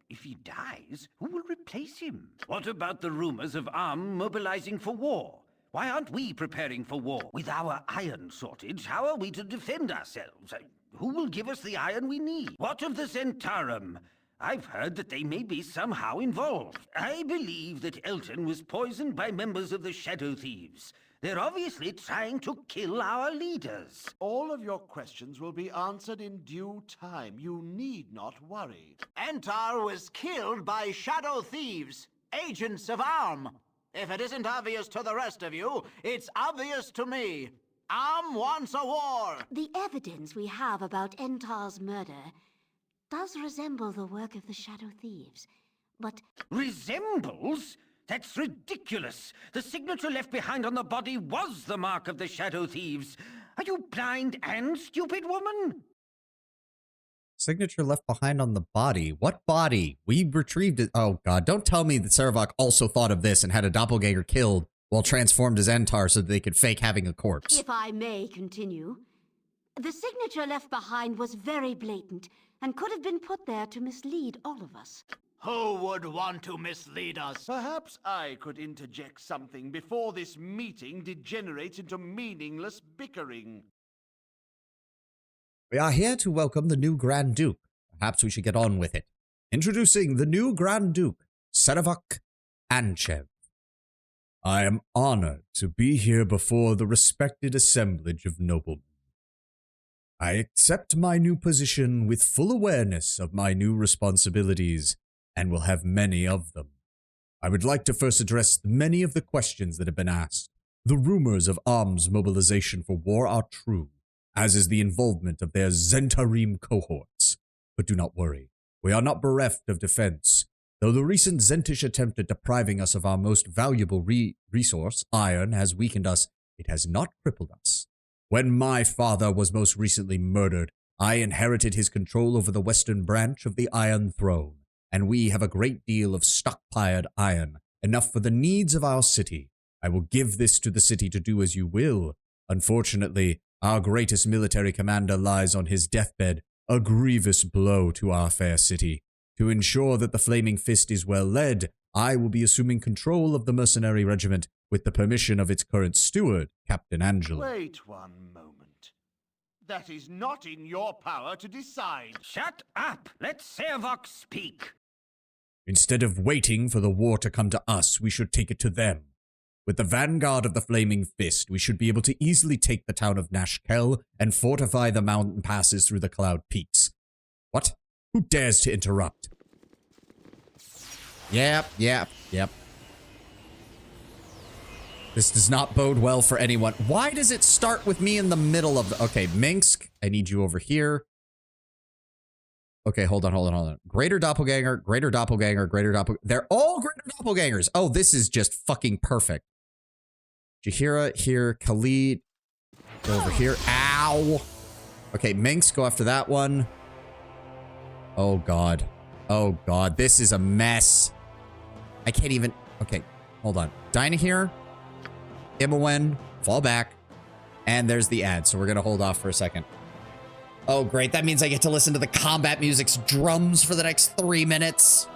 If he dies, who will replace him? What about the rumors of Arm mobilizing for war? Why aren't we preparing for war? With our iron shortage, how are we to defend ourselves? Who will give us the iron we need? What of the Zentarum? I've heard that they may be somehow involved. I believe that Elton was poisoned by members of the Shadow Thieves. They're obviously trying to kill our leaders. All of your questions will be answered in due time. You need not worry. Entar was killed by Shadow Thieves, agents of Arm. If it isn't obvious to the rest of you, it's obvious to me. Arm wants a war. The evidence we have about Entar's murder does resemble the work of the Shadow Thieves, but... Resembles? That's ridiculous! The signature left behind on the body was the mark of the Shadow Thieves. Are you blind and stupid, woman? Signature left behind on the body. What body? We retrieved it. Oh god, don't tell me that Saravok also thought of this and had a doppelganger killed while transformed as Entar so that they could fake having a corpse. If I may continue, the signature left behind was very blatant and could have been put there to mislead all of us. Who would want to mislead us? Perhaps I could interject something before this meeting degenerates into meaningless bickering. We are here to welcome the new Grand Duke. Perhaps we should get on with it. Introducing the new Grand Duke, Saravok Anchev. I am honored to be here before the respected assemblage of noblemen. I accept my new position with full awareness of my new responsibilities, and will have many of them. I would like to first address many of the questions that have been asked. The rumors of Arm's mobilization for war are true, as is the involvement of their Zentarim cohorts. But do not worry, we are not bereft of defense. Though the recent Zentish attempt at depriving us of our most valuable resource, iron, has weakened us, it has not crippled us. When my father was most recently murdered, I inherited his control over the western branch of the Iron Throne, and we have a great deal of stockpiled iron, enough for the needs of our city. I will give this to the city to do as you will. Unfortunately, our greatest military commander lies on his deathbed, a grievous blow to our fair city. To ensure that the Flaming Fist is well led, I will be assuming control of the mercenary regiment with the permission of its current steward, Captain Angelo. Wait one moment. That is not in your power to decide. Shut up! Let Sovahni speak. Instead of waiting for the war to come to us, we should take it to them. With the vanguard of the Flaming Fist, we should be able to easily take the town of Nashkel and fortify the mountain passes through the Cloud Peaks. What? Who dares to interrupt? Yep. This does not bode well for anyone. Why does it start with me in the middle of the... Okay, Minsk, I need you over here. Okay, hold on. Greater Doppelganger, Greater Doppelganger, Greater Doppelganger. They're all Greater Doppelgangers. Oh, this is just fucking perfect. Jahira here, Khalid over here. Ow! Okay, Minsk, go after that one. Oh, God. Oh, God. This is a mess. I can't even... Okay, hold on. Dinah here. Imowen, fall back. And there's the ad, so we're going to hold off for a second. Oh, great. That means I get to listen to the combat music's drums for the next 3 minutes.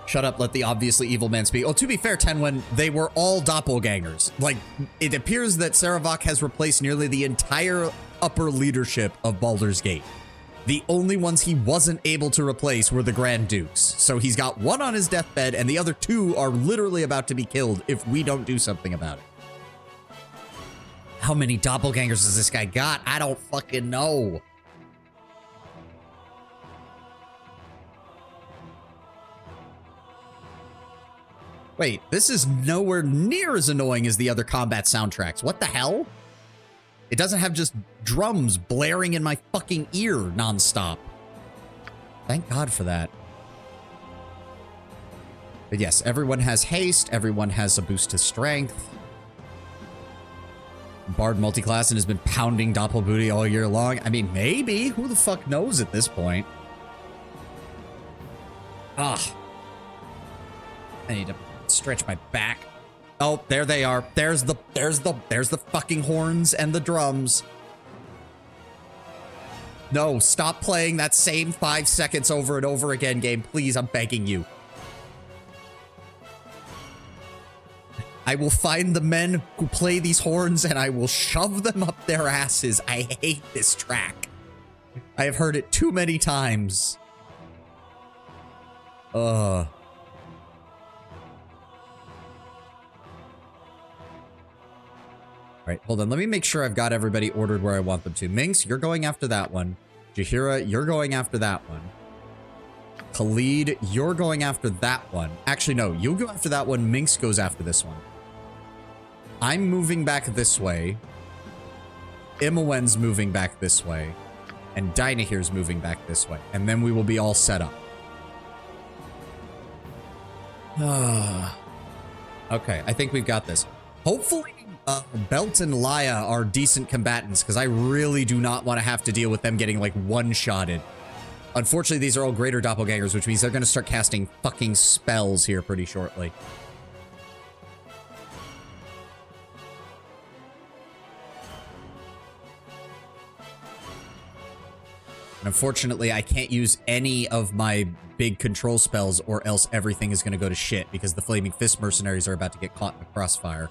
Shut up, let the obviously evil man speak. Oh, to be fair, Tenwen, they were all doppelgangers. Like, it appears that Sovahni has replaced nearly the entire upper leadership of Baldur's Gate. The only ones he wasn't able to replace were the Grand Dukes. So he's got one on his deathbed, and the other 2 are literally about to be killed if we don't do something about it. How many doppelgangers has this guy got? I don't fucking know. Wait, this is nowhere near as annoying as the other combat soundtracks. What the hell? It doesn't have just drums blaring in my fucking ear nonstop. Thank God for that. But yes, everyone has haste. Everyone has a boost to strength. Bard multiclass and has been pounding Doppelbooty all year long. I mean, maybe. Who the fuck knows at this point? Ah. I need to stretch my back. Oh, there they are. There's the fucking horns and the drums. No, stop playing that same 5 seconds over and over again, game. Please, I'm begging you. I will find the men who play these horns and I will shove them up their asses. I hate this track. I have heard it too many times. All right, hold on. Let me make sure I've got everybody ordered where I want them to. Minx, you're going after that one. Jahira, you're going after that one. Khalid, you're going after that one. Actually, no, you'll go after that one. Minx goes after this one. I'm moving back this way. Imowen's moving back this way. And Dinah here's moving back this way. And then we will be all set up. Okay, I think we've got this. Hopefully, Belt and Laya are decent combatants, because I really do not want to have to deal with them getting, like, one-shotted. Unfortunately, these are all greater doppelgangers, which means they're going to start casting fucking spells here pretty shortly. And unfortunately, I can't use any of my big control spells, or else everything is going to go to shit, because the Flaming Fist mercenaries are about to get caught in the crossfire.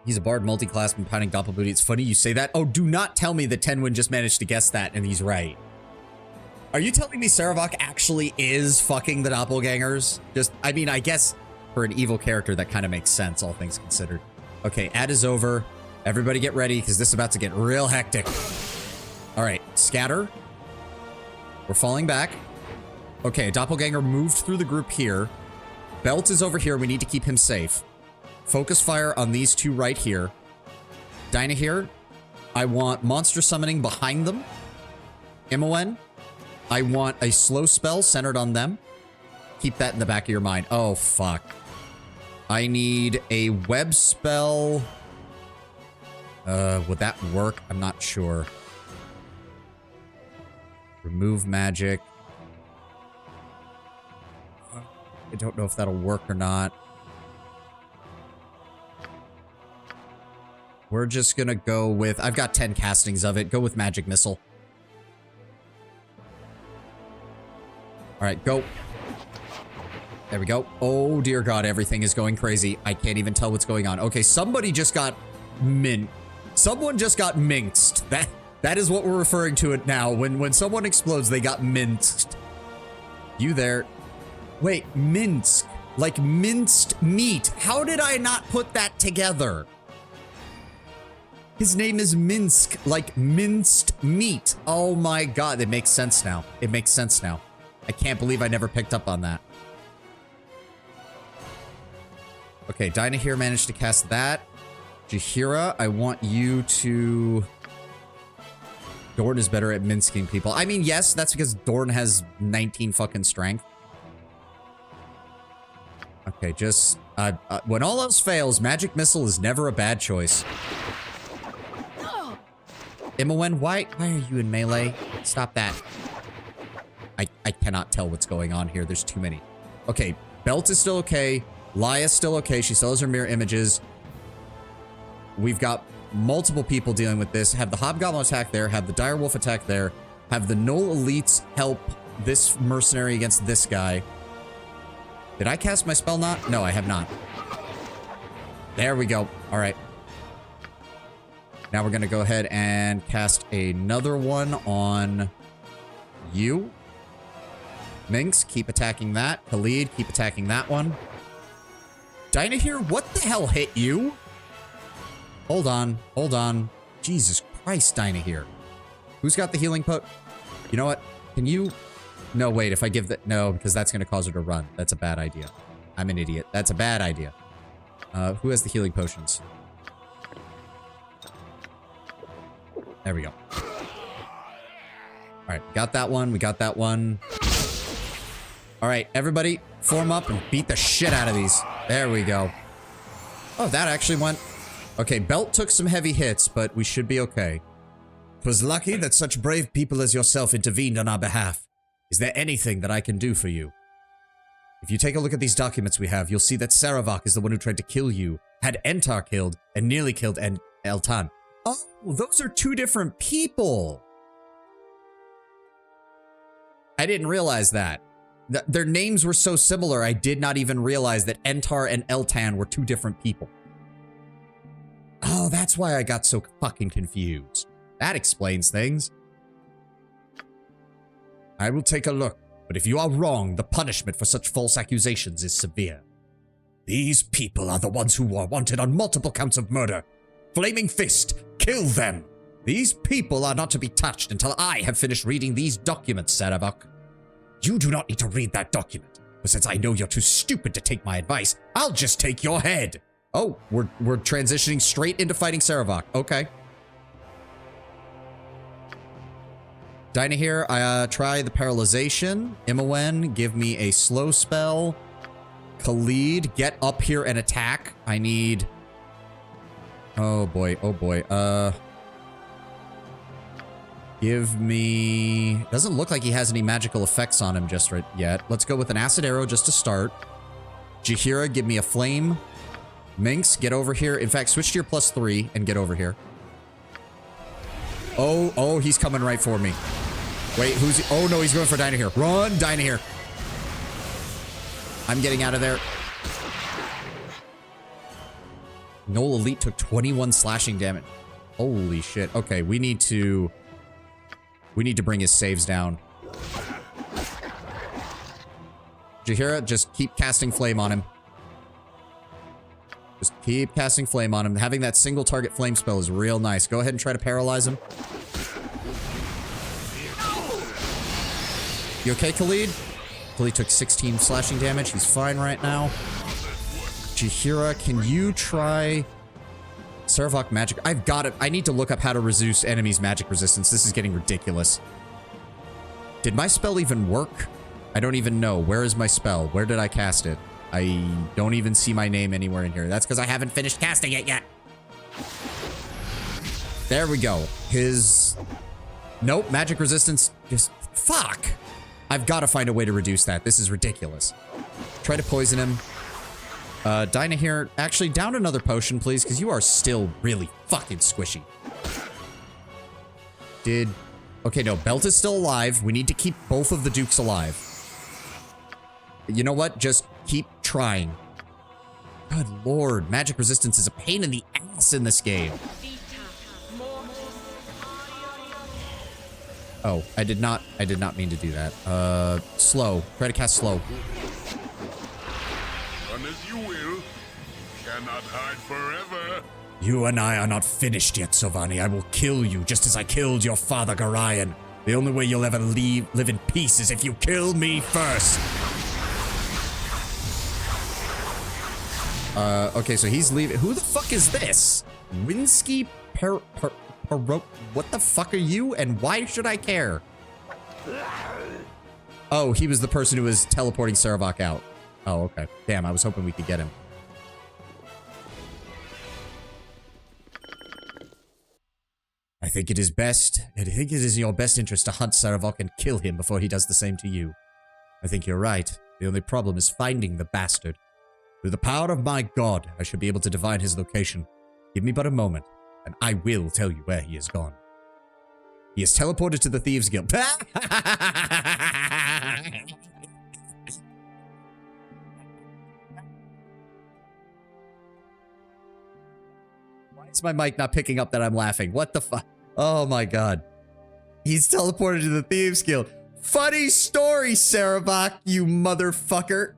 He's a bard multi-class and pounding Doppelbooty. It's funny you say that. Oh, do not tell me that Tenwen just managed to guess that and he's right. Are you telling me Sovahni actually is fucking the doppelgangers? Just, I mean, I guess for an evil character that kind of makes sense, all things considered. Okay, ad is over. Everybody get ready, because this is about to get real hectic. All right, scatter. We're falling back. Okay, doppelganger moved through the group here. Belt is over here. We need to keep him safe. Focus fire on these 2 right here. Dinah here. I want monster summoning behind them. Imowen. I want a slow spell centered on them. Keep that in the back of your mind. Oh, fuck. I need a web spell. Would that work? I'm not sure. Remove magic. I don't know if that'll work or not. We're just gonna go with... I've got 10 castings of it. Go with Magic Missile. Alright, go. There we go. Oh, dear God. Everything is going crazy. I can't even tell what's going on. Okay, somebody just got Someone just got minced. That is what we're referring to it now. When someone explodes, they got minced. You there. Wait, Minsk. Like minced meat. How did I not put that together? His name is Minsk, like minced meat. Oh my God, it makes sense now. It makes sense now. I can't believe I never picked up on that. Okay, Dinah here managed to cast that. Jahira, I want you to... Dorn is better at minsking people. I mean, yes, that's because Dorn has 19 fucking strength. Okay, just... when all else fails, Magic Missile is never a bad choice. Imowen, why are you in melee? Stop that. I cannot tell what's going on here. There's too many. Okay, Belt is still okay. Laya's still okay. She still has her mirror images. We've got multiple people dealing with this. Have the Hobgoblin attack there. Have the Direwolf attack there. Have the Null Elites help this mercenary against this guy. Did I cast my spell not? No, I have not. There we go. All right. Now we're going to go ahead and cast another one on you. Minx, keep attacking that. Khalid, keep attacking that one. Dinah here, what the hell hit you? Hold on. Hold on. Jesus Christ, Dinah here. Who's got the healing You know what? Can you... No, wait, if I give that... No, because that's going to cause her to run. That's a bad idea. I'm an idiot. That's a bad idea. Who has the healing potions? There we go. All right, got that one. We got that one. All right, everybody, form up and beat the shit out of these. There we go. Oh, that actually went... Okay, Belt took some heavy hits, but we should be okay. 'Twas lucky that such brave people as yourself intervened on our behalf. Is there anything that I can do for you? If you take a look at these documents we have, you'll see that Saravak is the one who tried to kill you, had Entar killed, and nearly killed Eltan. Oh, those are two different people. I didn't realize that. Their names were so similar, I did not even realize that Entar and Eltan were two different people. Oh, that's why I got so fucking confused. That explains things. I will take a look, but if you are wrong, the punishment for such false accusations is severe. These people are the ones who are wanted on multiple counts of murder. Flaming Fist, kill them! These people are not to be touched until I have finished reading these documents, Saravak. You do not need to read that document, but since I know you're too stupid to take my advice, I'll just take your head! Oh, we're transitioning straight into fighting Saravak. Okay. Dinah here, try the paralyzation. Imowen, give me a slow spell. Khalid, get up here and attack. I need... Oh boy, oh boy. Give me... Doesn't look like he has any magical effects on him just right yet. Let's go with an acid arrow just to start. Jahira, give me a flame. Minx, get over here. In fact, switch to your +3 and get over here. Oh, he's coming right for me. Wait, who's he? Oh no, he's going for Dinah here. Run, Dinah here. I'm getting out of there. Null Elite took 21 slashing damage. Holy shit. Okay, we need to bring his saves down. Jahira, just keep casting flame on him. Just keep casting flame on him. Having that single target flame spell is real nice. Go ahead and try to paralyze him. You okay, Khalid? Khalid took 16 slashing damage. He's fine right now. Jahira, can you try Saravak magic? I've got it. I need to look up how to reduce enemies' magic resistance. This is getting ridiculous. Did my spell even work? I don't even know. Where is my spell? Where did I cast it? I don't even see my name anywhere in here. That's because I haven't finished casting it yet. There we go. His... Nope, magic resistance. Just... Fuck! I've got to find a way to reduce that. This is ridiculous. Try to poison him. Dinah here. Actually, down another potion, please, because you are still really fucking squishy. Okay, no, Belt is still alive. We need to keep both of the Dukes alive. You know what? Just trying. Good lord, magic resistance is a pain in the ass in this game. Oh, I did not mean to do that. Slow. Try to cast slow. Run as you will. Cannot hide forever. You and I are not finished yet, Sovahni. I will kill you just as I killed your father, Garayan. The only way you'll ever live in peace is if you kill me first. Okay, so he's leaving. Who the fuck is this? Winsky what the fuck are you, and why should I care? Oh, he was the person who was teleporting Saravak out. Oh, okay. Damn, I was hoping we could get him. I think it is in your best interest to hunt Saravak and kill him before he does the same to you. I think you're right. The only problem is finding the bastard. Through the power of my god, I should be able to divine his location. Give me but a moment, and I will tell you where he has gone. He is teleported to the Thieves Guild. Why is my mic not picking up that I'm laughing? What the fuck? Oh my god. He's teleported to the Thieves Guild. Funny story, Saravak, you motherfucker.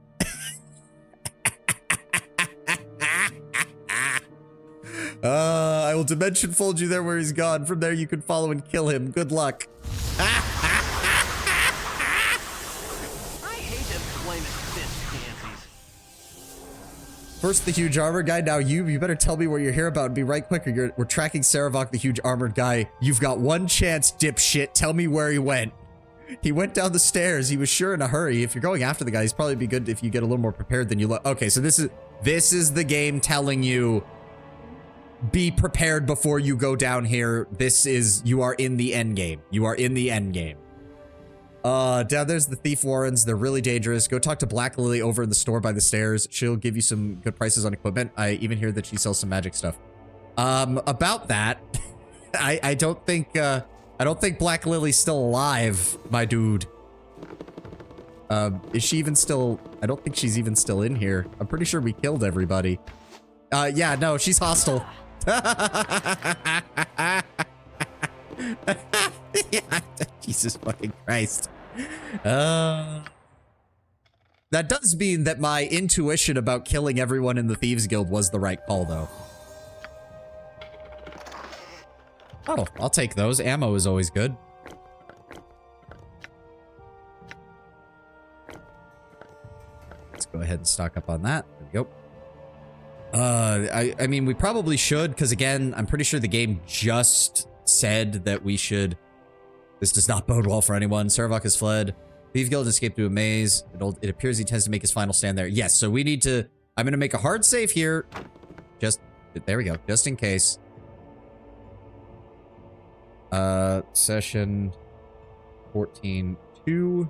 I will dimension fold you there where he's gone. From there you can follow and kill him. Good luck. I hate them flaming fist pansies. First the huge armor guy, now you better tell me what you're here about and be right quick or we're tracking Saravak, the huge armored guy. You've got one chance, dipshit. Tell me where he went. He went down the stairs. He was sure in a hurry. If you're going after the guy, he's probably be good if you get a little more prepared than you look. Okay, so this is the game telling you be prepared before you go down here. You are in the end game. You are in the end game. Down there's the Thief Warrens. They're really dangerous. Go talk to Black Lily over in the store by the stairs. She'll give you some good prices on equipment. I even hear that she sells some magic stuff. About that, I don't think Black Lily's still alive, my dude. Is she even still? I don't think she's even still in here. I'm pretty sure we killed everybody. Yeah, no, she's hostile. Jesus fucking Christ. That does mean that my intuition about killing everyone in the Thieves Guild was the right call, though. Oh, I'll take those. Ammo is always good. Let's go ahead and stock up on that. There we go. I mean, we probably should, because again, I'm pretty sure the game just said that we should. This does not bode well for anyone. Saravak has fled. Thief Guild escaped through a maze. It appears he tends to make his final stand there. Yes, so we need to. I'm going to make a hard save here. There we go. Just in case. Session 14-2.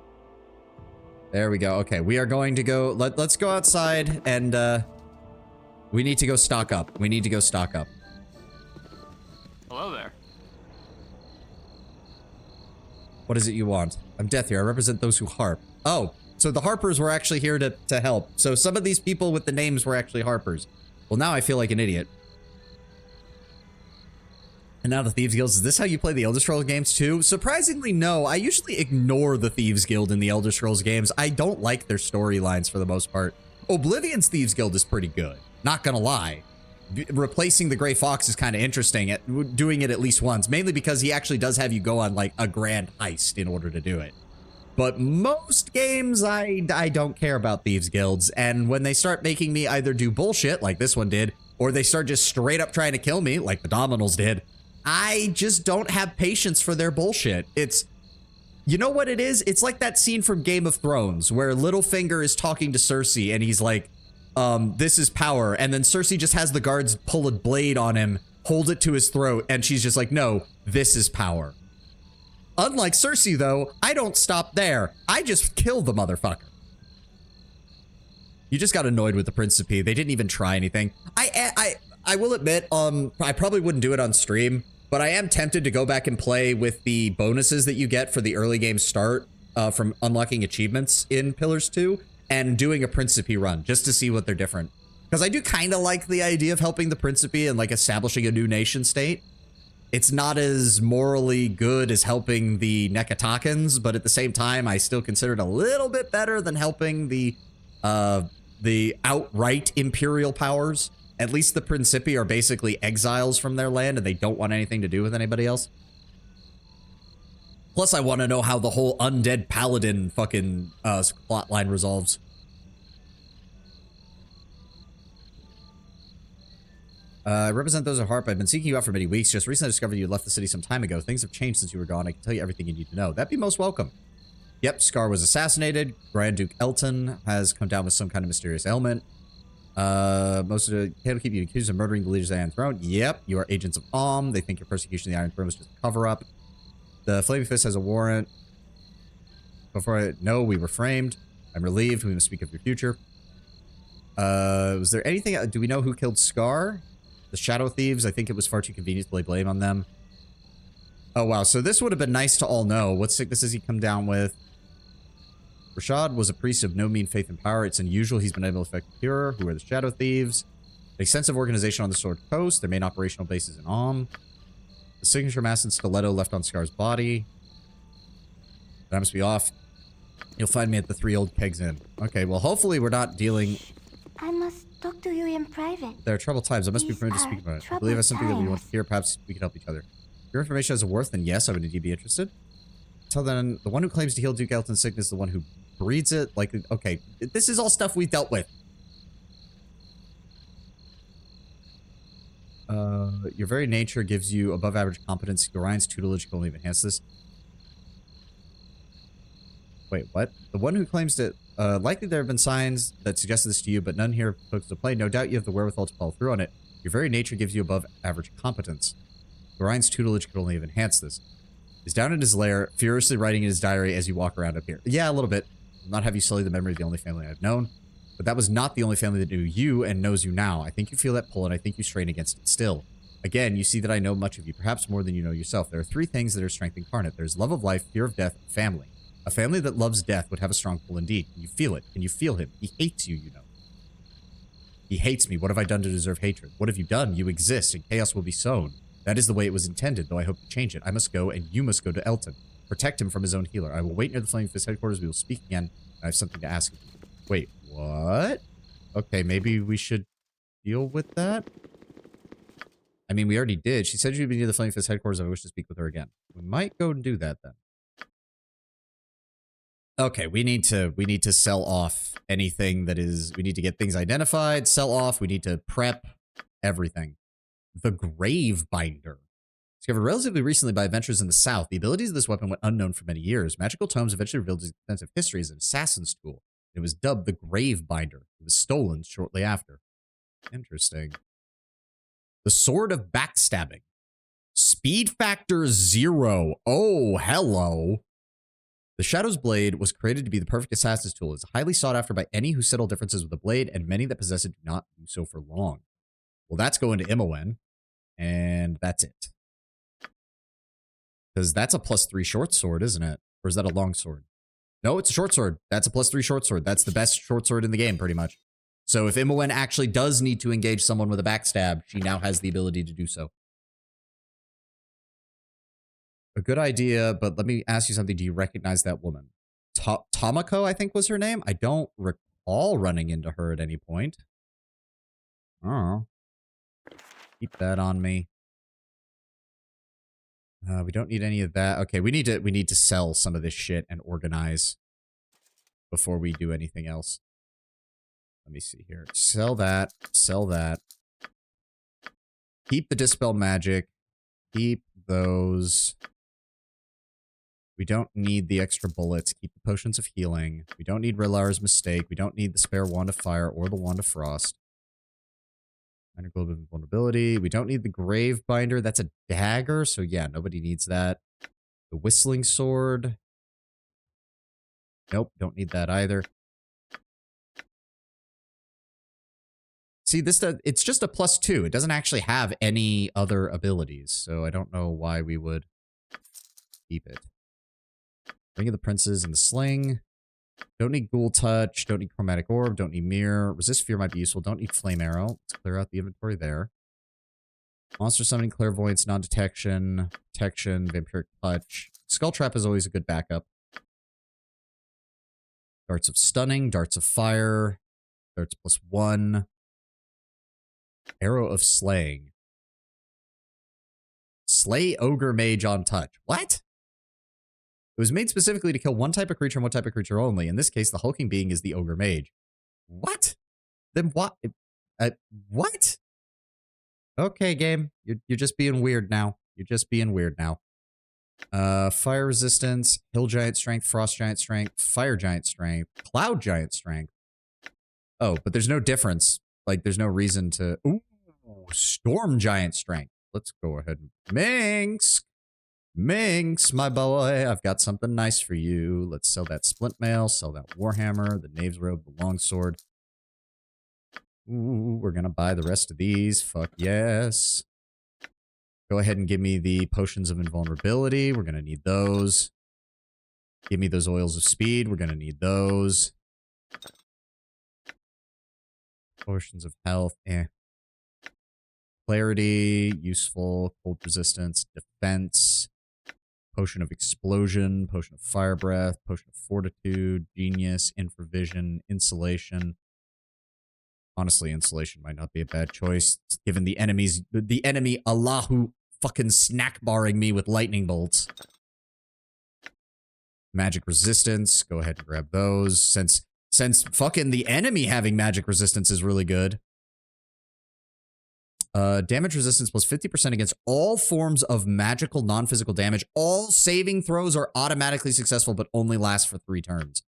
There we go. Okay, we are going to go. Let's go outside and we need to go stock up. We need to go stock up. Hello there. What is it you want? I'm Death here. I represent those who harp. Oh, so the harpers were actually here to help. So some of these people with the names were actually harpers. Well, now I feel like an idiot. And now the Thieves Guild. Is this how you play the Elder Scrolls games too? Surprisingly, no. I usually ignore the Thieves Guild in the Elder Scrolls games. I don't like their storylines for the most part. Oblivion's Thieves Guild is pretty good. Not gonna lie. Replacing the Gray Fox is kind of interesting, doing it at least once, mainly because he actually does have you go on like a grand heist in order to do it. But most games, I don't care about Thieves Guilds, and when they start making me either do bullshit, like this one did, or they start just straight up trying to kill me, like the Dominals did, I just don't have patience for their bullshit. You know what it is? It's like that scene from Game of Thrones, where Littlefinger is talking to Cersei, and he's like, this is power. And then Cersei just has the guards pull a blade on him, hold it to his throat, and she's just like, no, this is power. Unlike Cersei, though, I don't stop there. I just kill the motherfucker. You just got annoyed with the Principe. They didn't even try anything. I will admit, I probably wouldn't do it on stream, but I am tempted to go back and play with the bonuses that you get for the early game start from unlocking achievements in Pillars 2. and doing a Principe run just to see what they're different. Because I do kind of like the idea of helping the Principe and like establishing a new nation state. It's not as morally good as helping the Nekatakans, but at the same time, I still consider it a little bit better than helping the outright imperial powers. At least the Principi are basically exiles from their land and they don't want anything to do with anybody else. Plus, I want to know how the whole undead paladin fucking plotline resolves. I represent those at Harp. I've been seeking you out for many weeks. Just recently discovered you left the city some time ago. Things have changed since you were gone. I can tell you everything you need to know. That'd be most welcome. Yep, Scar was assassinated. Grand Duke Elton has come down with some kind of mysterious ailment. Most of the can't keep you accused of murdering the leaders of the Iron Throne. Yep, you are agents of They think your persecution of the Iron Throne was just a cover-up. The Flaming Fist has a warrant. No, we were framed. I'm relieved. We must speak of your future. Was there anything? Do we know who killed Scar? The Shadow Thieves, I think it was far too convenient to lay blame on them. Oh, wow. So this would have been nice to all know. What sickness has he come down with? Rashad was a priest of no mean faith and power. It's unusual he's been able to affect the Pure, who are the Shadow Thieves. An extensive organization on the Sword Coast. Their main operational base is in The signature mask and stiletto left on Scar's body. That must be off. You'll find me at the 3 Old Kegs Inn. Okay, well, hopefully we're not dealing... I must talk to you in private. There are troubled times. I must be permitted to speak about it. I believe I have something that we want to hear. Perhaps we can help each other. If your information has a worth, then yes, I would indeed be interested. Until then, the one who claims to heal Duke Elton's sickness is the one who breeds it. Like, okay, this is all stuff we've dealt with. Your very nature gives you above average competence. Orion's tutelage can only enhance this. Wait, what? The one who claims that likely there have been signs that suggested this to you, but none here have put to play. No doubt you have the wherewithal to follow through on it. Your very nature gives you above average competence. Orion's tutelage could only have enhanced this. He's down in his lair, furiously writing in his diary as you walk around up here. Yeah, a little bit. I'll not have you sully the memory of the only family I've known. But that was not the only family that knew you and knows you now. I think you feel that pull, and I think you strain against it still. Again, you see that I know much of you, perhaps more than you know yourself. There are 3 things that are strength incarnate. There's love of life, fear of death, and family. A family that loves death would have a strong pull indeed. Can you feel it? Can you feel him? He hates you, you know. He hates me. What have I done to deserve hatred? What have you done? You exist, and chaos will be sown. That is the way it was intended, though I hope to change it. I must go, and you must go to Elton. Protect him from his own healer. I will wait near the Flaming Fist headquarters. We will speak again. I have something to ask you. Wait, what? Okay, maybe we should deal with that? I mean, we already did. She said she'd be near the Flaming Fist headquarters. I wish to speak with her again. We might go and do that then. Okay, we need to sell off anything that is... We need to get things identified, sell off. We need to prep everything. The Grave Binder. Discovered relatively recently by adventurers in the south, the abilities of this weapon went unknown for many years. Magical tomes eventually revealed its extensive history as an assassin's tool. It was dubbed the Grave Binder. It was stolen shortly after. Interesting. The Sword of Backstabbing. Speed factor 0. Oh, hello. The Shadow's Blade was created to be the perfect assassin's tool. It's highly sought after by any who settle differences with the blade, and many that possess it do not do so for long. Well, that's going to Imowen, and that's it. Because that's a +3 short sword, isn't it? Or is that a long sword? No, it's a short sword. That's a +3 short sword. That's the best short sword in the game, pretty much. So if Imowen actually does need to engage someone with a backstab, she now has the ability to do so. A good idea, but let me ask you something. Do you recognize that woman? Tomoko, I think was her name. I don't recall running into her at any point. Oh. Keep that on me. We don't need any of that. Okay, we need to sell some of this shit and organize before we do anything else. Let me see here. Sell that. Sell that. Keep the Dispel Magic. Keep those. We don't need the extra bullets. Keep the Potions of Healing. We don't need Rilar's Mistake. We don't need the spare Wand of Fire or the Wand of Frost. Minor Globe of Invulnerability. We don't need the Grave Binder. That's a dagger, so yeah, nobody needs that. The Whistling Sword. Nope, don't need that either. See, this does, it's just a +2. It doesn't actually have any other abilities, so I don't know why we would keep it. Ring of the Princes and the Sling. Don't need Ghoul Touch. Don't need Chromatic Orb. Don't need Mirror. Resist Fear might be useful. Don't need Flame Arrow. Let's clear out the inventory there. Monster Summoning, Clairvoyance, Non-Detection, Protection, Vampiric Touch. Skull Trap is always a good backup. Darts of Stunning, Darts of Fire, Darts +1. Arrow of Slaying. Slay Ogre Mage on touch. What? It was made specifically to kill one type of creature and one type of creature only. In this case, the hulking being is the Ogre Mage. What? Then what? What? Okay, game. You're just being weird now. You're just being weird now. Fire Resistance, Hill Giant Strength, Frost Giant Strength, Fire Giant Strength, Cloud Giant Strength. Oh, but there's no difference. Like, there's no reason to... Ooh, Storm Giant Strength. Let's go ahead. Minx! Minx, my boy, I've got something nice for you. Let's sell that Splint Mail, sell that Warhammer, the Knave's Robe, the Longsword. Ooh, we're gonna buy the rest of these. Fuck yes. Go ahead and give me the Potions of Invulnerability. We're gonna need those. Give me those Oils of Speed. We're gonna need those. Potions of Health, Clarity, useful. Cold Resistance, Defense. Potion of Explosion, Potion of Fire Breath, Potion of Fortitude, Genius, Infravision, Insulation. Honestly, Insulation might not be a bad choice, given the enemy Allahu fucking snack barring me with lightning bolts. Magic Resistance, go ahead and grab those, since fucking the enemy having magic resistance is really good. Damage resistance plus 50% against all forms of magical non-physical damage. All saving throws are automatically successful, but only last for 3 turns.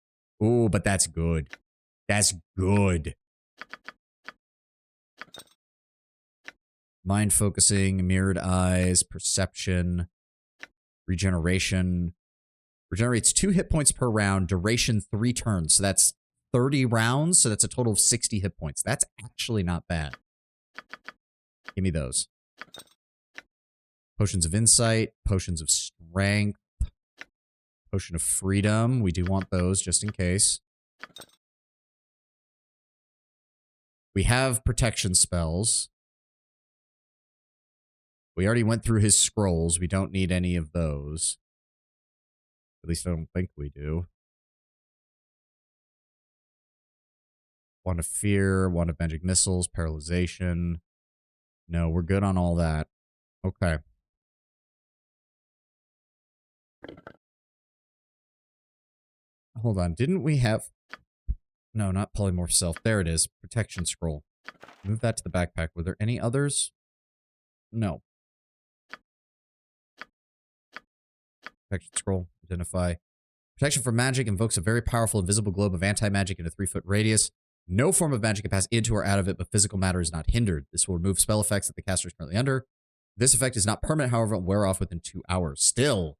Ooh, but that's good. That's good. Mind focusing, mirrored eyes, perception, regeneration. Regenerates 2 hit points per round, duration 3 turns. So that's 30 rounds, so that's a total of 60 hit points. That's actually not bad. Give me those. Potions of Insight, Potions of Strength, Potion of Freedom. We do want those, just in case. We have protection spells. We already went through his scrolls. We don't need any of those. At least I don't think we do. Wand of Fear, Wand of Magic Missiles, Paralyzation. No, we're good on all that. Okay. Hold on. Didn't we have... No, not Polymorph Self. There it is. Protection Scroll. Move that to the backpack. Were there any others? No. Protection Scroll. Identify. Protection from magic invokes a very powerful invisible globe of anti-magic in a 3-foot radius. No form of magic can pass into or out of it, but physical matter is not hindered. This will remove spell effects that the caster is currently under. This effect is not permanent, however, it will wear off within 2 hours. Still,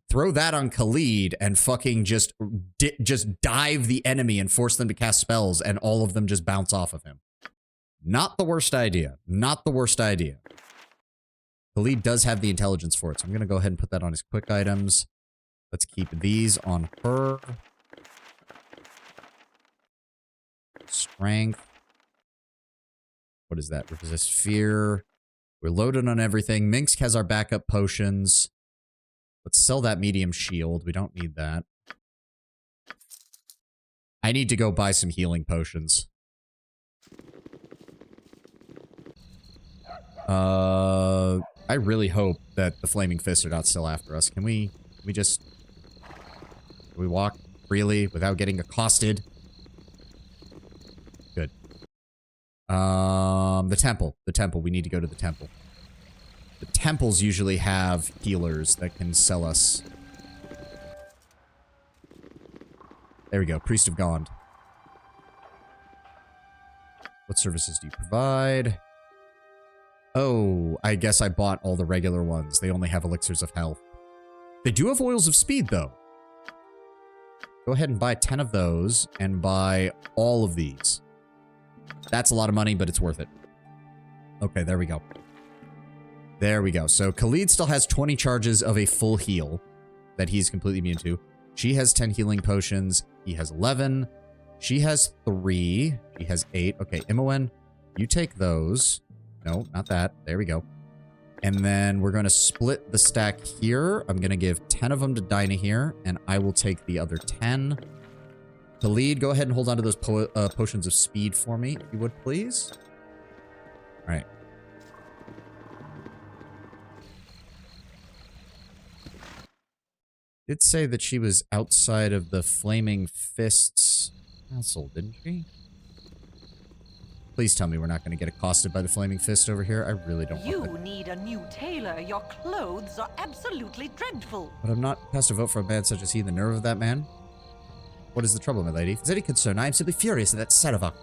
throw that on Khalid and fucking just dive the enemy and force them to cast spells, and all of them just bounce off of him. Not the worst idea. Not the worst idea. Khalid does have the intelligence for it, so I'm going to go ahead and put that on his quick items. Let's keep these on her. Strength. What is that? Resist fear. We're loaded on everything. Minsk has our backup potions. Let's sell that medium shield. We don't need that. I need to go buy some healing potions. I really hope that the Flaming Fists are not still after us. Can we walk freely without getting accosted? Good. The temple. The temple. We need to go to the temple. The temples usually have healers that can sell us. There we go. Priest of Gond. What services do you provide? Oh, I guess I bought all the regular ones. They only have elixirs of health. They do have oils of speed, though. Go ahead and buy 10 of those and buy all of these. That's a lot of money, but it's worth it. Okay, there we go. There we go. So Khalid still has 20 charges of a full heal that he's completely immune to. She has 10 healing potions. He has 11. She has 3. He has 8. Okay, Imoen, you take those. No, not that. There we go. And then we're going to split the stack here. I'm going to give 10 of them to Dinah here, and I will take the other 10. Khalid, go ahead and hold on to those potions of speed for me, if you would, please. All right. Did say that she was outside of the Flaming Fists castle, didn't she? Please tell me we're not going to get accosted by the Flaming Fist over here. I really don't want You that. need a new tailor. Your clothes are absolutely dreadful. But I'm not cast a vote for a man such as he. The nerve of that man. What is the trouble, my lady? If there's any concern, I am simply furious that Saravak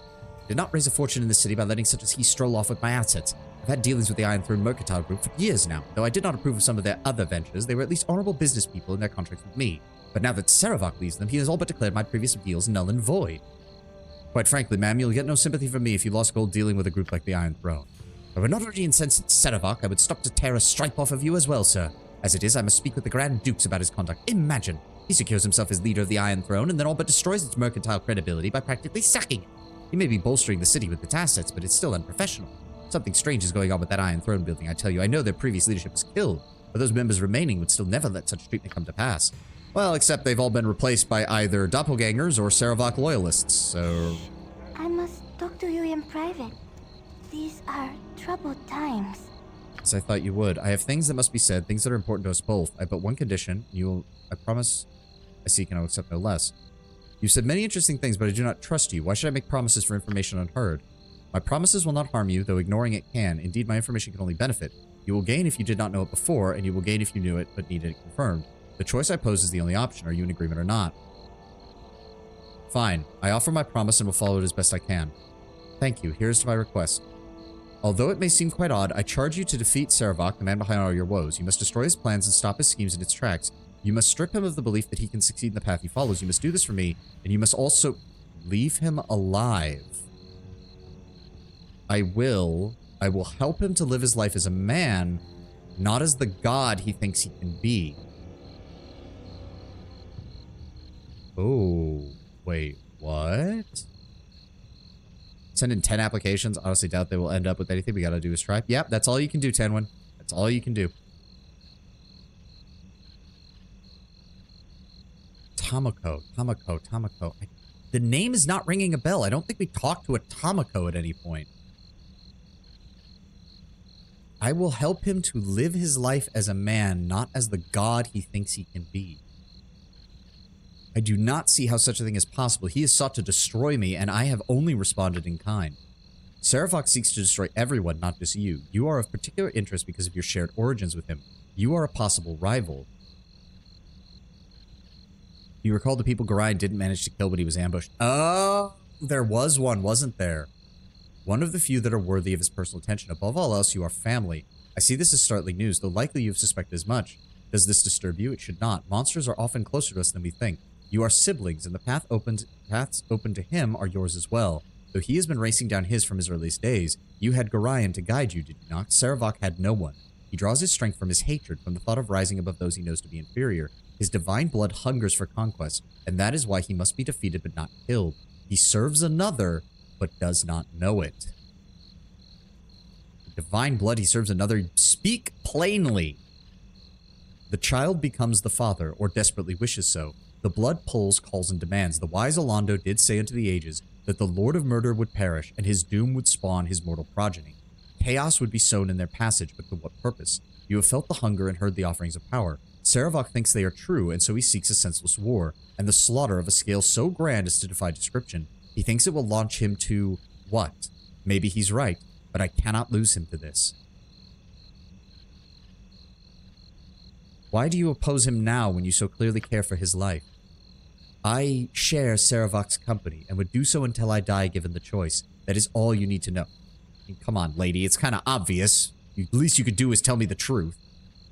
did not raise a fortune in the city by letting such as he stroll off with my assets. I've had dealings with the Iron Throne Mercantile Group for years now. Though I did not approve of some of their other ventures, they were at least honorable business people in their contracts with me. But now that Saravak leaves them, he has all but declared my previous deals null and void. Quite frankly, ma'am, you'll get no sympathy from me if you lost gold dealing with a group like the Iron Throne. If I were not already incensed at Saravak, I would stop to tear a stripe off of you as well, sir. As it is, I must speak with the Grand Dukes about his conduct. Imagine! He secures himself as leader of the Iron Throne and then all but destroys its mercantile credibility by practically sacking it. He may be bolstering the city with its assets, but it's still unprofessional. Something strange is going on with that Iron Throne building, I tell you. I know their previous leadership was killed, but those members remaining would still never let such treatment come to pass. Well, except they've all been replaced by either doppelgangers or Saravak loyalists, so... I must talk to you in private. These are troubled times. As I thought you would. I have things that must be said, things that are important to us both. I have but one condition. I promise I seek and I will accept no less. You said many interesting things, but I do not trust you. Why should I make promises for information unheard? My promises will not harm you, though ignoring it can. Indeed, my information can only benefit. You will gain if you did not know it before, and you will gain if you knew it, but needed it confirmed. The choice I pose is the only option. Are you in agreement or not? Fine. I offer my promise and will follow it as best I can. Thank you. Here's to my request. Although it may seem quite odd, I charge you to defeat Saravak, the man behind all your woes. You must destroy his plans and stop his schemes in its tracks. You must strip him of the belief that he can succeed in the path he follows. You must do this for me, and you must also leave him alive. I will help him to live his life as a man, not as the god he thinks he can be. Oh, wait, what? Send in 10 applications. Honestly doubt they will end up with anything. We gotta do is try. Yep, that's all you can do, Tenwin. That's all you can do. Tamako. The name is not ringing a bell. I don't think we talked to a Tamako at any point. I will help him to live his life as a man, not as the god he thinks he can be. I do not see how such a thing is possible. He has sought to destroy me, and I have only responded in kind. Saravak seeks to destroy everyone, not just you. You are of particular interest because of your shared origins with him. You are a possible rival. You recall the people Gorion didn't manage to kill when he was ambushed. Oh, there was one, wasn't there? One of the few that are worthy of his personal attention. Above all else, you are family. I see this as startling news, though likely you have suspected as much. Does this disturb you? It should not. Monsters are often closer to us than we think. You are siblings, and the paths open to him are yours as well. Though he has been racing down his from his earliest days, you had Gorion to guide you, did you not? Saravak had no one. He draws his strength from his hatred, from the thought of rising above those he knows to be inferior. His divine blood hungers for conquest, and that is why he must be defeated but not killed. He serves another, but does not know it. The divine blood, he serves another. Speak plainly. The child becomes the father, or desperately wishes so. The blood pulls, calls, and demands. The wise Alando did say unto the ages that the Lord of Murder would perish, and his doom would spawn his mortal progeny. Chaos would be sown in their passage, but to what purpose? You have felt the hunger and heard the offerings of power. Saravak thinks they are true, and so he seeks a senseless war, and the slaughter of a scale so grand as to defy description. He thinks it will launch him to what? Maybe he's right, but I cannot lose him to this. Why do you oppose him now when you so clearly care for his life? I share Saravak's company and would do so until I die given the choice. That is all you need to know. I mean, come on, lady, it's kind of obvious. The least you could do is tell me the truth.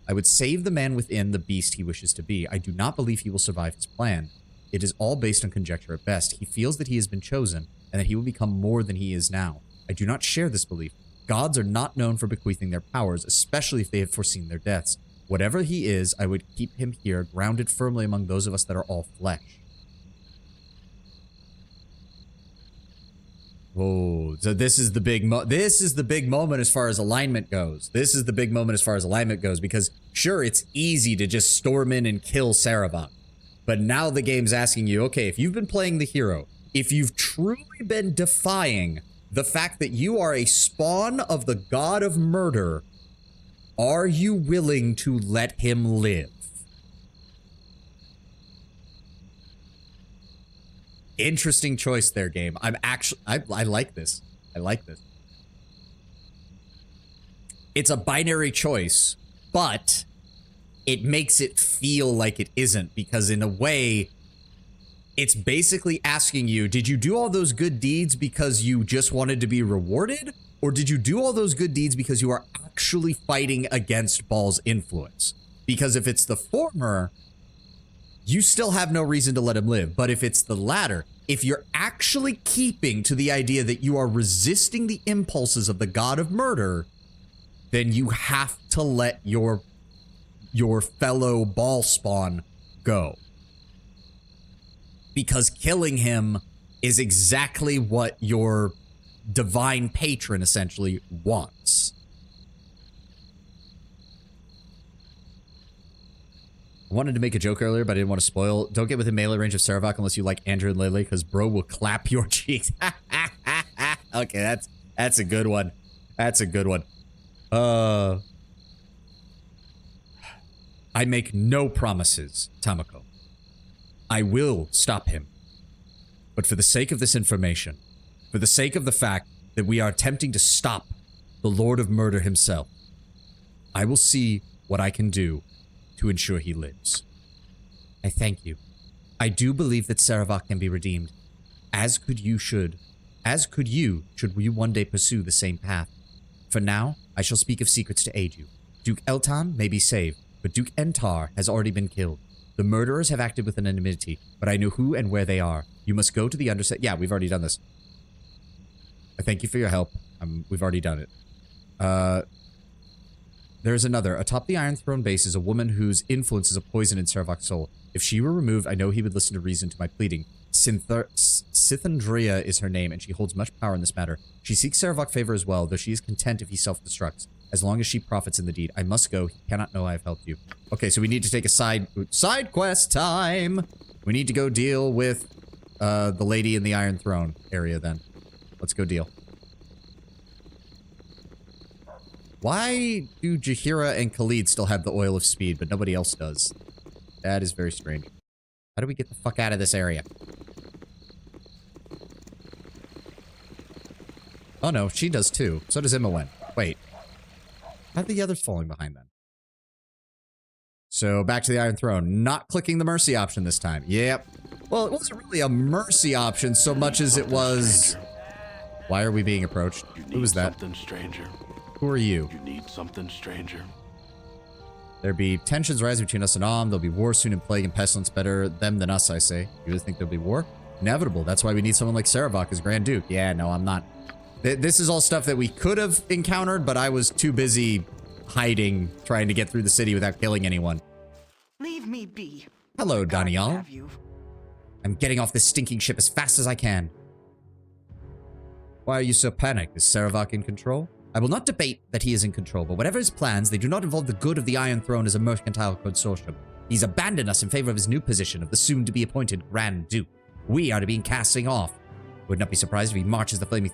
I would save the man within the beast he wishes to be. I do not believe he will survive his plan. It is all based on conjecture at best. He feels that he has been chosen and that he will become more than he is now. I do not share this belief. Gods are not known for bequeathing their powers, especially if they have foreseen their deaths. Whatever he is, I would keep him here, grounded firmly among those of us that are all flesh. Oh, so this is the big moment as far as alignment goes. This is the big moment as far as alignment goes, because sure, it's easy to just storm in and kill Sarevok. But now the game's asking you, okay, if you've been playing the hero, if you've truly been defying the fact that you are a spawn of the god of murder, are you willing to let him live? Interesting choice there, game. I like this. I like this. It's a binary choice, but it makes it feel like it isn't, because in a way, it's basically asking you, did you do all those good deeds because you just wanted to be rewarded? Or did you do all those good deeds because you are actually fighting against Baal's influence? Because if it's the former, you still have no reason to let him live. But if it's the latter, if you're actually keeping to the idea that you are resisting the impulses of the god of murder, then you have to let your fellow Baal spawn go. Because killing him is exactly what your divine patron essentially wants. I wanted to make a joke earlier, but I didn't want to spoil. Don't get within melee range of Sarevok unless you like Andrew and Lily, because bro will clap your cheeks. Okay, that's a good one. That's a good one. I make no promises, Tamako. I will stop him. But for the sake of this information, for the sake of the fact that we are attempting to stop the Lord of Murder himself, I will see what I can do to ensure he lives. I thank you. I do believe that Sarevok can be redeemed, as could you should we one day pursue the same path. For now, I shall speak of secrets to aid you. Duke Eltan may be saved, but Duke Entar has already been killed. The murderers have acted with anonymity, but I know who and where they are. You must go to the underset. Yeah, we've already done this. I thank you for your help. We've already done it. There's another. Atop the Iron Throne base is a woman whose influence is a poison in Sarevok's soul. If she were removed, I know he would listen to reason to my pleading. Sithandria is her name, and she holds much power in this matter. She seeks Sarevok favor as well, though she is content if he self-destructs. As long as she profits in the deed. I must go. He cannot know I have helped you. Okay, so we need to take a side quest time. We need to go deal with the lady in the Iron Throne area then. Let's go deal. Why do Jaheira and Khalid still have the Oil of Speed, but nobody else does? That is very strange. How do we get the fuck out of this area? Oh no, she does too. So does Imowen. Wait. How are the others falling behind then? So back to the Iron Throne. Not clicking the mercy option this time. Yep. Well, it wasn't really a mercy option so much as it was... Why are we being approached? Who was that? Something stranger. Who are you? You need something stranger. There be tensions rising between us and Om. There'll be war soon, and plague and pestilence. Better them than us, I say. You really think there'll be war? Inevitable. That's why we need someone like Sarevok as Grand Duke. Yeah, no, I'm not. This is all stuff that we could have encountered, but I was too busy hiding, trying to get through the city without killing anyone. Leave me be. Hello, Daniel. I'm getting off this stinking ship as fast as I can. Why are you so panicked? Is Sarevok in control? I will not debate that he is in control, but whatever his plans, they do not involve the good of the Iron Throne as a mercantile consortium. He's abandoned us in favor of his new position of the soon-to-be-appointed Grand Duke. We are to be casting off. Would not be surprised if he marches the Flaming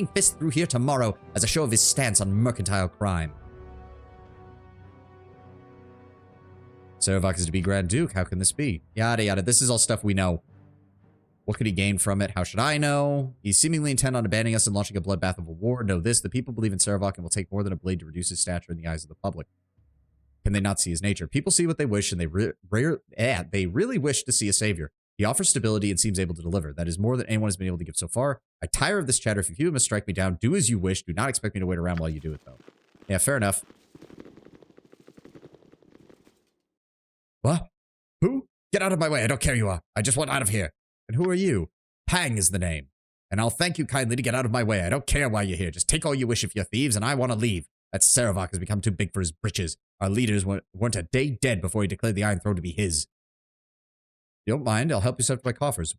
Fist through here tomorrow as a show of his stance on mercantile crime. Sarevok is to be Grand Duke. How can this be? Yada yada. This is all stuff we know. What could he gain from it? How should I know? He's seemingly intent on abandoning us and launching a bloodbath of a war. Know this, the people believe in Sarevok and will take more than a blade to reduce his stature in the eyes of the public. Can they not see his nature? People see what they wish, and they really wish to see a savior. He offers stability and seems able to deliver. That is more than anyone has been able to give so far. I tire of this chatter. If you must strike me down, do as you wish. Do not expect me to wait around while you do it, though. Yeah, fair enough. What? Who? Get out of my way. I don't care who you are. I just want out of here. And who are you? Pang is the name. And I'll thank you kindly to get out of my way. I don't care why you're here. Just take all you wish if you're thieves, and I want to leave. That Saravak has become too big for his britches. Our leaders weren't a day dead before he declared the Iron Throne to be his. If you don't mind, I'll help you search my coffers.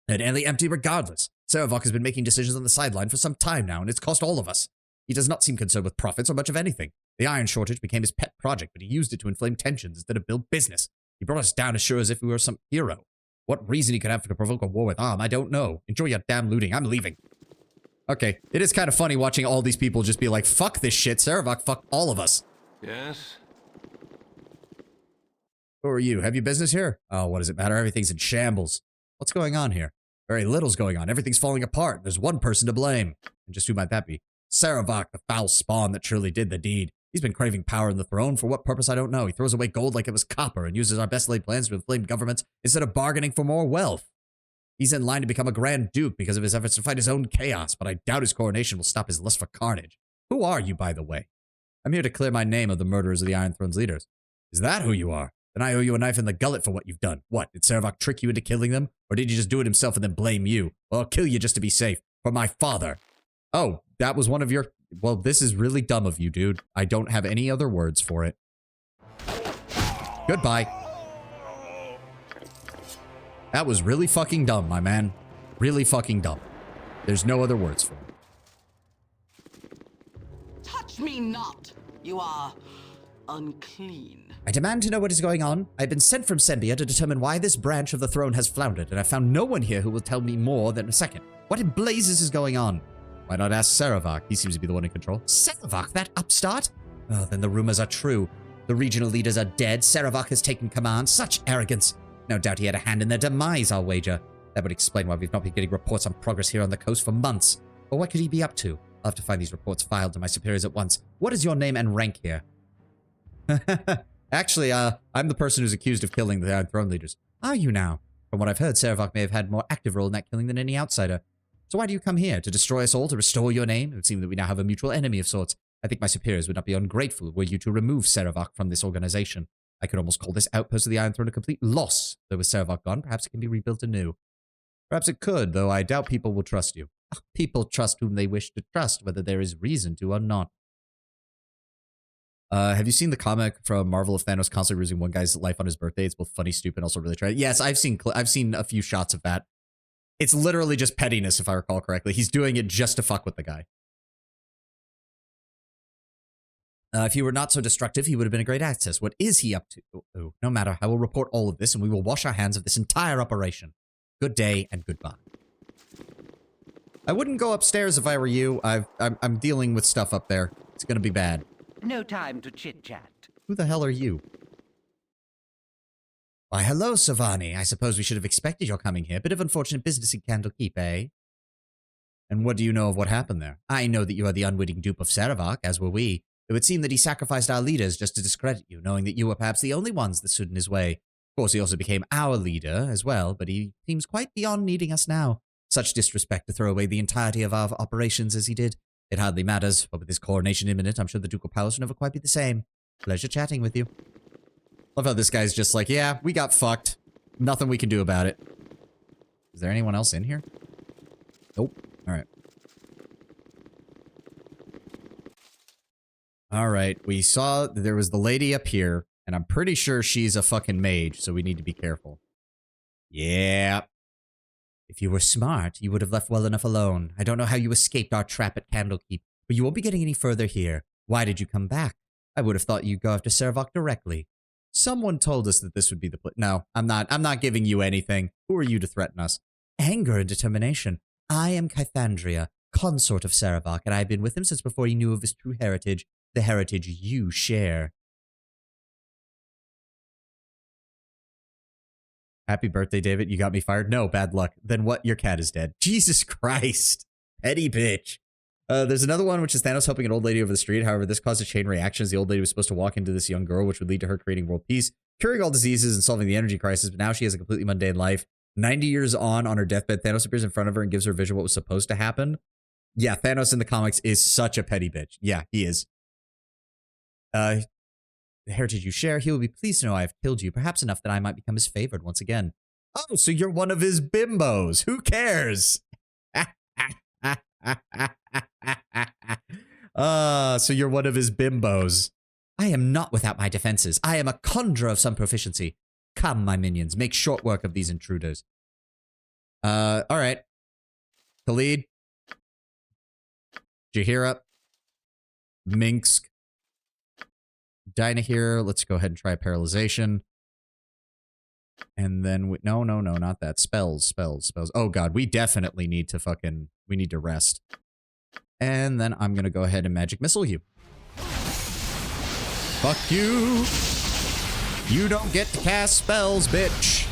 They're nearly empty regardless. Saravak has been making decisions on the sideline for some time now, and it's cost all of us. He does not seem concerned with profits or much of anything. The iron shortage became his pet project, but he used it to inflame tensions instead of build business. He brought us down as sure as if we were some hero. What reason he could have to provoke a war with Arm, I don't know. Enjoy your damn looting. I'm leaving. Okay, it is kind of funny watching all these people just be like, fuck this shit, Saravak, fuck all of us. Yes? Who are you? Have you business here? Oh, what does it matter? Everything's in shambles. What's going on here? Very little's going on. Everything's falling apart. There's one person to blame. And just who might that be? Saravak, the foul spawn that truly did the deed. He's been craving power in the throne. For what purpose, I don't know. He throws away gold like it was copper and uses our best laid plans to inflame governments instead of bargaining for more wealth. He's in line to become a Grand Duke because of his efforts to fight his own chaos, but I doubt his coronation will stop his lust for carnage. Who are you, by the way? I'm here to clear my name of the murderers of the Iron Throne's leaders. Is that who you are? Then I owe you a knife in the gullet for what you've done. What, did Saravak trick you into killing them? Or did he just do it himself and then blame you? Well, I'll kill you just to be safe. For my father. Oh, that was one of your... Well, this is really dumb of you, dude. I don't have any other words for it. Goodbye. That was really fucking dumb, my man. Really fucking dumb. There's no other words for it. Touch me not! You are unclean. I demand to know what is going on. I've been sent from Sembia to determine why this branch of the throne has floundered, and I found no one here who will tell me more than a second. What in blazes is going on? Why not ask Saravak? He seems to be the one in control. Saravak, that upstart? Oh, then the rumors are true. The regional leaders are dead. Saravak has taken command. Such arrogance. No doubt he had a hand in their demise, I'll wager. That would explain why we've not been getting reports on progress here on the coast for months. But what could he be up to? I'll have to find these reports filed to my superiors at once. What is your name and rank here? Actually, I'm the person who's accused of killing the Iron Throne leaders. Are you now? From what I've heard, Saravak may have had a more active role in that killing than any outsider. So why do you come here? To destroy us all? To restore your name? It would seem that we now have a mutual enemy of sorts. I think my superiors would not be ungrateful were you to remove Saravak from this organization. I could almost call this outpost of the Iron Throne a complete loss. Though with Saravak gone, perhaps it can be rebuilt anew. Perhaps it could, though I doubt people will trust you. People trust whom they wish to trust, whether there is reason to or not. Have you seen the comic from Marvel of Thanos constantly losing one guy's life on his birthday? It's both funny, stupid, and also really tragic. Yes, I've seen a few shots of that. It's literally just pettiness, if I recall correctly. He's doing it just to fuck with the guy. If he were not so destructive, he would have been a great access. What is he up to? Oh, no matter. I will report all of this, and we will wash our hands of this entire operation. Good day, and goodbye. I wouldn't go upstairs if I were you. I'm dealing with stuff up there. It's gonna be bad. No time to chit-chat. Who the hell are you? Why, hello, Sovahni. I suppose we should have expected your coming here. Bit of unfortunate business in Candlekeep, eh? And what do you know of what happened there? I know that you are the unwitting dupe of Saravak, as were we. It would seem that he sacrificed our leaders just to discredit you, knowing that you were perhaps the only ones that stood in his way. Of course, he also became our leader as well, but he seems quite beyond needing us now. Such disrespect to throw away the entirety of our operations as he did. It hardly matters, but with his coronation imminent, I'm sure the Ducal Palace will never quite be the same. Pleasure chatting with you. Love how this guy's just like, yeah, we got fucked. Nothing we can do about it. Is there anyone else in here? Nope. Alright. Alright, we saw there was the lady up here, and I'm pretty sure she's a fucking mage, so we need to be careful. Yeah. If you were smart, you would have left well enough alone. I don't know how you escaped our trap at Candlekeep, but you won't be getting any further here. Why did you come back? I would have thought you'd go after Saravak directly. Someone told us that this would be the place. No, I'm not giving you anything. Who are you to threaten us? Anger and determination. I am Kythandria, consort of Saravak, and I have been with him since before he knew of his true heritage, the heritage you share. Happy birthday, David. You got me fired? No, bad luck. Then what? Your cat is dead. Jesus Christ. Petty bitch. There's another one, which is Thanos helping an old lady over the street. However, this caused a chain reaction as the old lady was supposed to walk into this young girl, which would lead to her creating world peace, curing all diseases, and solving the energy crisis. But now she has a completely mundane life. 90 years on her deathbed, Thanos appears in front of her and gives her a vision of what was supposed to happen. Yeah, Thanos in the comics is such a petty bitch. Yeah, he is. The heritage you share, he will be pleased to know I have killed you, perhaps enough that I might become his favored once again. Oh, so you're one of his bimbos. Who cares? so you're one of his bimbos. I am not without my defenses. I am a conjurer of some proficiency. Come, my minions, make short work of these intruders. All right. Khalid. Jahira. Minsk. Dinah here. Let's go ahead and try a paralyzation. And then, no, not that. Spells. Oh, God, we definitely need to we need to rest. And then I'm going to go ahead and magic missile you. Fuck you. You don't get to cast spells, bitch.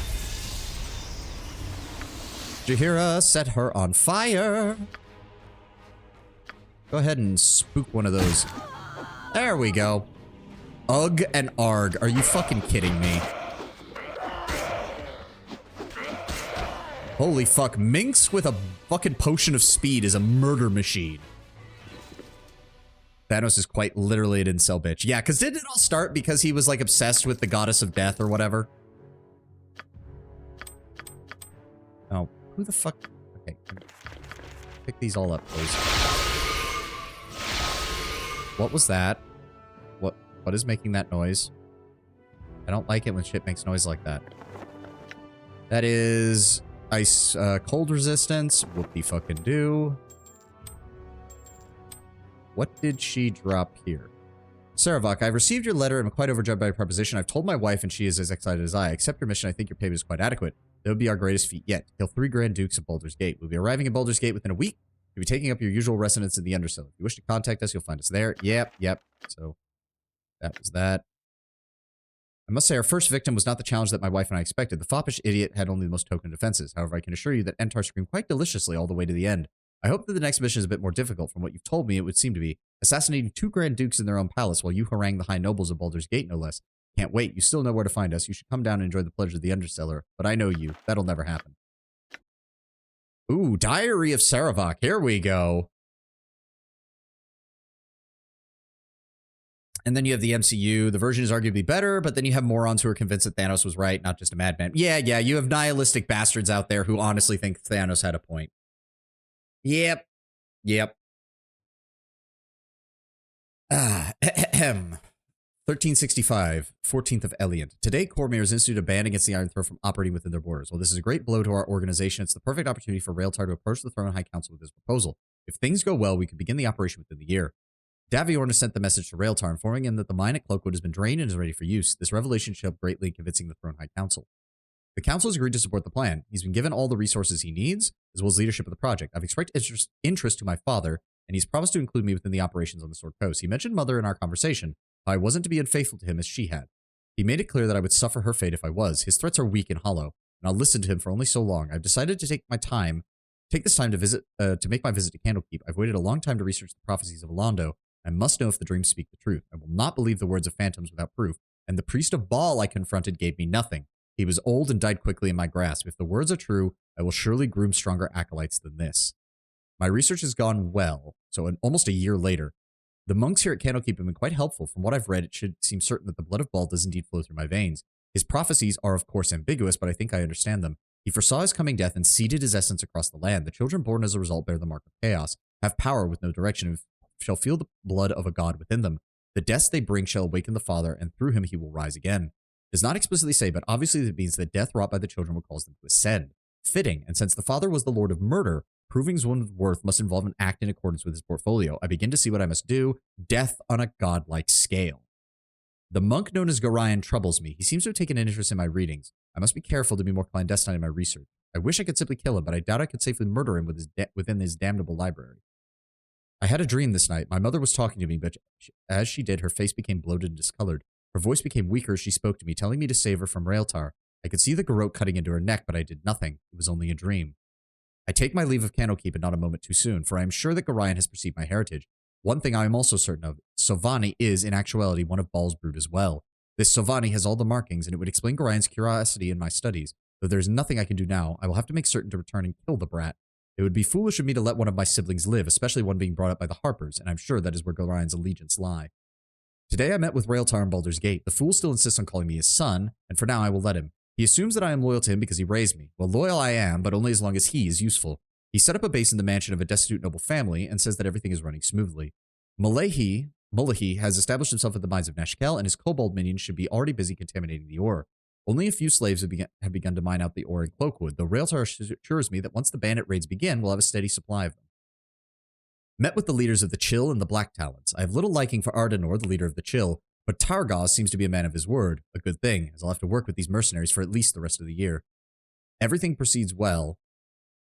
Jahira, set her on fire. Go ahead and spook one of those. There we go. Ugh and arg. Are you fucking kidding me? Holy fuck. Minx with a fucking potion of speed is a murder machine. Thanos is quite literally an incel bitch. Yeah, because didn't it all start because he was like obsessed with the goddess of death or whatever? Oh, who the fuck? Okay. Pick these all up, please. What was that? What is making that noise? I don't like it when shit makes noise like that. That is ice cold resistance. Whoop-de-fucking-do. What did she drop here? Saravak, I've received your letter and I'm quite overjoyed by your proposition. I've told my wife and she is as excited as I. Accept your mission. I think your payment is quite adequate. That would be our greatest feat yet. Kill 3 Grand Dukes of Baldur's Gate. We'll be arriving at Baldur's Gate within a week. You'll be taking up your usual residence in the Undercellar. If you wish to contact us, you'll find us there. Yep. So, that was that. I must say, our first victim was not the challenge that my wife and I expected. The foppish idiot had only the most token defenses. However, I can assure you that Entar screamed quite deliciously all the way to the end. I hope that the next mission is a bit more difficult. From what you've told me, it would seem to be. Assassinating 2 Grand Dukes in their own palace while you harangue the High Nobles of Baldur's Gate, no less. Can't wait. You still know where to find us. You should come down and enjoy the pleasure of the Undercellar. But I know you. That'll never happen. Ooh, Diary of Saravak. Here we go. And then you have the MCU. The version is arguably better, but then you have morons who are convinced that Thanos was right, not just a madman. Yeah, you have nihilistic bastards out there who honestly think Thanos had a point. Yep. 1365, 14th of Eliant. Today, Cormyr has instituted a ban against the Iron Throne from operating within their borders. While this is a great blow to our organization, it's the perfect opportunity for Raeltar to approach the Throne High Council with this proposal. If things go well, we could begin the operation within the year. Daviorn has sent the message to Raeltar, informing him that the mine at Cloakwood has been drained and is ready for use. This revelation should help greatly in convincing the Throne High Council. The Council has agreed to support the plan. He's been given all the resources he needs, as well as leadership of the project. I've expressed interest to my father, and he's promised to include me within the operations on the Sword Coast. He mentioned Mother in our conversation, how I wasn't to be unfaithful to him as she had. He made it clear that I would suffer her fate if I was. His threats are weak and hollow, and I'll listen to him for only so long. I've decided to take this time to make my visit to Candlekeep. I've waited a long time to research the prophecies of Alondo. I must know if the dreams speak the truth. I will not believe the words of phantoms without proof, and the priest of Baal I confronted gave me nothing. He was old and died quickly in my grasp. If the words are true, I will surely groom stronger acolytes than this. My research has gone well, so almost a year later. The monks here at Candlekeep have been quite helpful. From what I've read, it should seem certain that the blood of Baal does indeed flow through my veins. His prophecies are, of course, ambiguous, but I think I understand them. He foresaw his coming death and seeded his essence across the land. The children born as a result bear the mark of chaos, have power with no direction, and shall feel the blood of a god within them. The deaths they bring shall awaken the Father, and through him he will rise again. It does not explicitly say, but obviously it means that death wrought by the children will cause them to ascend. Fitting, and since the Father was the Lord of Murder, proving his own worth must involve an act in accordance with his portfolio. I begin to see what I must do. Death on a godlike scale. The monk known as Gorion troubles me. He seems to have taken an interest in my readings. I must be careful to be more clandestine in my research. I wish I could simply kill him, but I doubt I could safely murder him within his damnable library. I had a dream this night. My mother was talking to me, but as she did, her face became bloated and discolored. Her voice became weaker as she spoke to me, telling me to save her from Raeltar. I could see the garrote cutting into her neck, but I did nothing. It was only a dream. I take my leave of Candlekeep, and not a moment too soon, for I am sure that Gorion has perceived my heritage. One thing I am also certain of, Sovahni is, in actuality, one of Baal's brood as well. This Sovahni has all the markings, and it would explain Gorion's curiosity in my studies. Though there is nothing I can do now, I will have to make certain to return and kill the brat. It would be foolish of me to let one of my siblings live, especially one being brought up by the Harpers, and I'm sure that is where Gorion's allegiance lie. Today I met with Raeltar in Baldur's Gate. The fool still insists on calling me his son, and for now I will let him. He assumes that I am loyal to him because he raised me. Well, loyal I am, but only as long as he is useful. He set up a base in the mansion of a destitute noble family and says that everything is running smoothly. Malahi Mullahy has established himself at the mines of Nashkel, and his kobold minions should be already busy contaminating the ore. Only a few slaves have begun to mine out the ore in Cloakwood, though Raeltar assures me that once the bandit raids begin, we'll have a steady supply of them. Met with the leaders of the Chill and the Black Talons. I have little liking for Ardenor, the leader of the Chill, but Targaz seems to be a man of his word, a good thing, as I'll have to work with these mercenaries for at least the rest of the year. Everything proceeds well.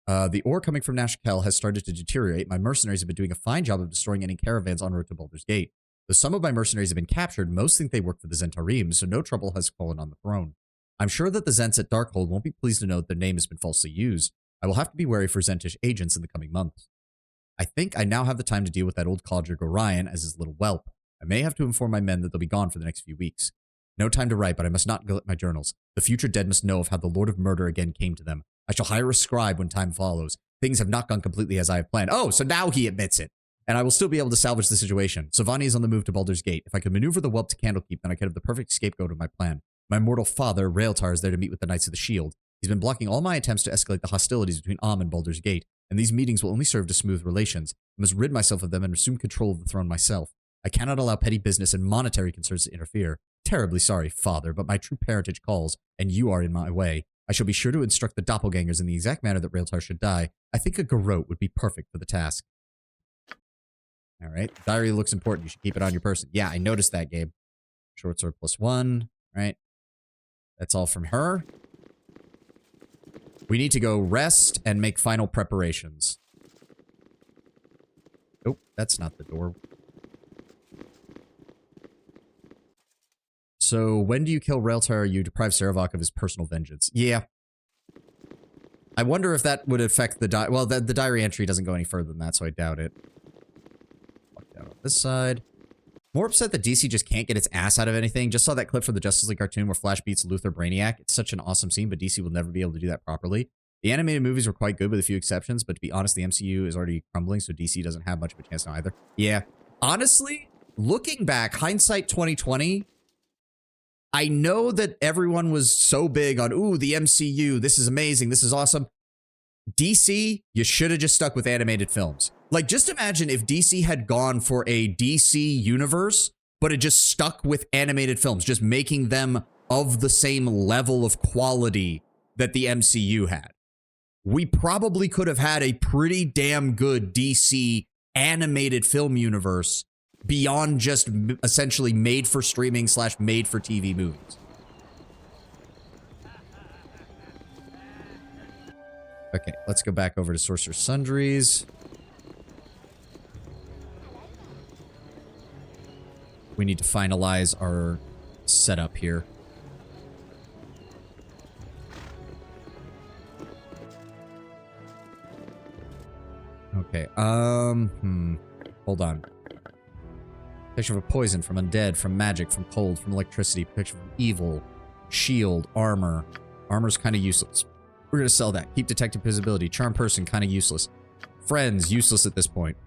The ore coming from Nashkel has started to deteriorate. My mercenaries have been doing a fine job of destroying any caravans en route to Baldur's Gate. Though some of my mercenaries have been captured, most think they work for the Zentarim, so no trouble has fallen on the throne. I'm sure that the Zents at Darkhold won't be pleased to know that their name has been falsely used. I will have to be wary for Zentish agents in the coming months. I think I now have the time to deal with that old codger Gorion as his little whelp. I may have to inform my men that they'll be gone for the next few weeks. No time to write, but I must not neglect my journals. The future dead must know of how the Lord of Murder again came to them. I shall hire a scribe when time follows. Things have not gone completely as I have planned. Oh, so now he admits it. And I will still be able to salvage the situation. Sovahni is on the move to Baldur's Gate. If I could maneuver the whelp to Candlekeep, then I could have the perfect scapegoat of my plan. My mortal father, Raeltar, is there to meet with the Knights of the Shield. He's been blocking all my attempts to escalate the hostilities between and Baldur's Gate, and these meetings will only serve to smooth relations. I must rid myself of them and assume control of the throne myself. I cannot allow petty business and monetary concerns to interfere. Terribly sorry, father, but my true parentage calls, and you are in my way. I shall be sure to instruct the doppelgangers in the exact manner that Raeltar should die. I think a garrote would be perfect for the task. All right. Diary looks important. You should keep it on your person. Yeah, I noticed that, Gabe. Short sword +1. All right. That's all from her. We need to go rest and make final preparations. Oh, that's not the door. So, when do you kill Raeltar? You deprive Saravak of his personal vengeance. Yeah. I wonder if that would affect the well, the diary entry doesn't go any further than that, so I doubt it. Walk down on this side. More upset that DC just can't get its ass out of anything. Just saw that clip from the Justice League cartoon where Flash beats Luthor Brainiac. It's such an awesome scene, but DC will never be able to do that properly. The animated movies were quite good with a few exceptions, but to be honest, the MCU is already crumbling, so DC doesn't have much of a chance now either. Yeah. Honestly, looking back, hindsight 2020, I know that everyone was so big on, ooh, the MCU, this is amazing, this is awesome. DC, you should have just stuck with animated films. Like, just imagine if DC had gone for a DC universe, but it just stuck with animated films, just making them of the same level of quality that the MCU had. We probably could have had a pretty damn good DC animated film universe beyond just essentially made for streaming / made for TV movies. Okay, let's go back over to Sorcerer's Sundries. We need to finalize our setup here. Okay, hold on. Protection from poison, from undead, from magic, from cold, from electricity, protection from evil, shield, armor. Armor's kind of useless. We're gonna sell that. Keep detective visibility. Charm person, kind of useless. Friends, useless at this point.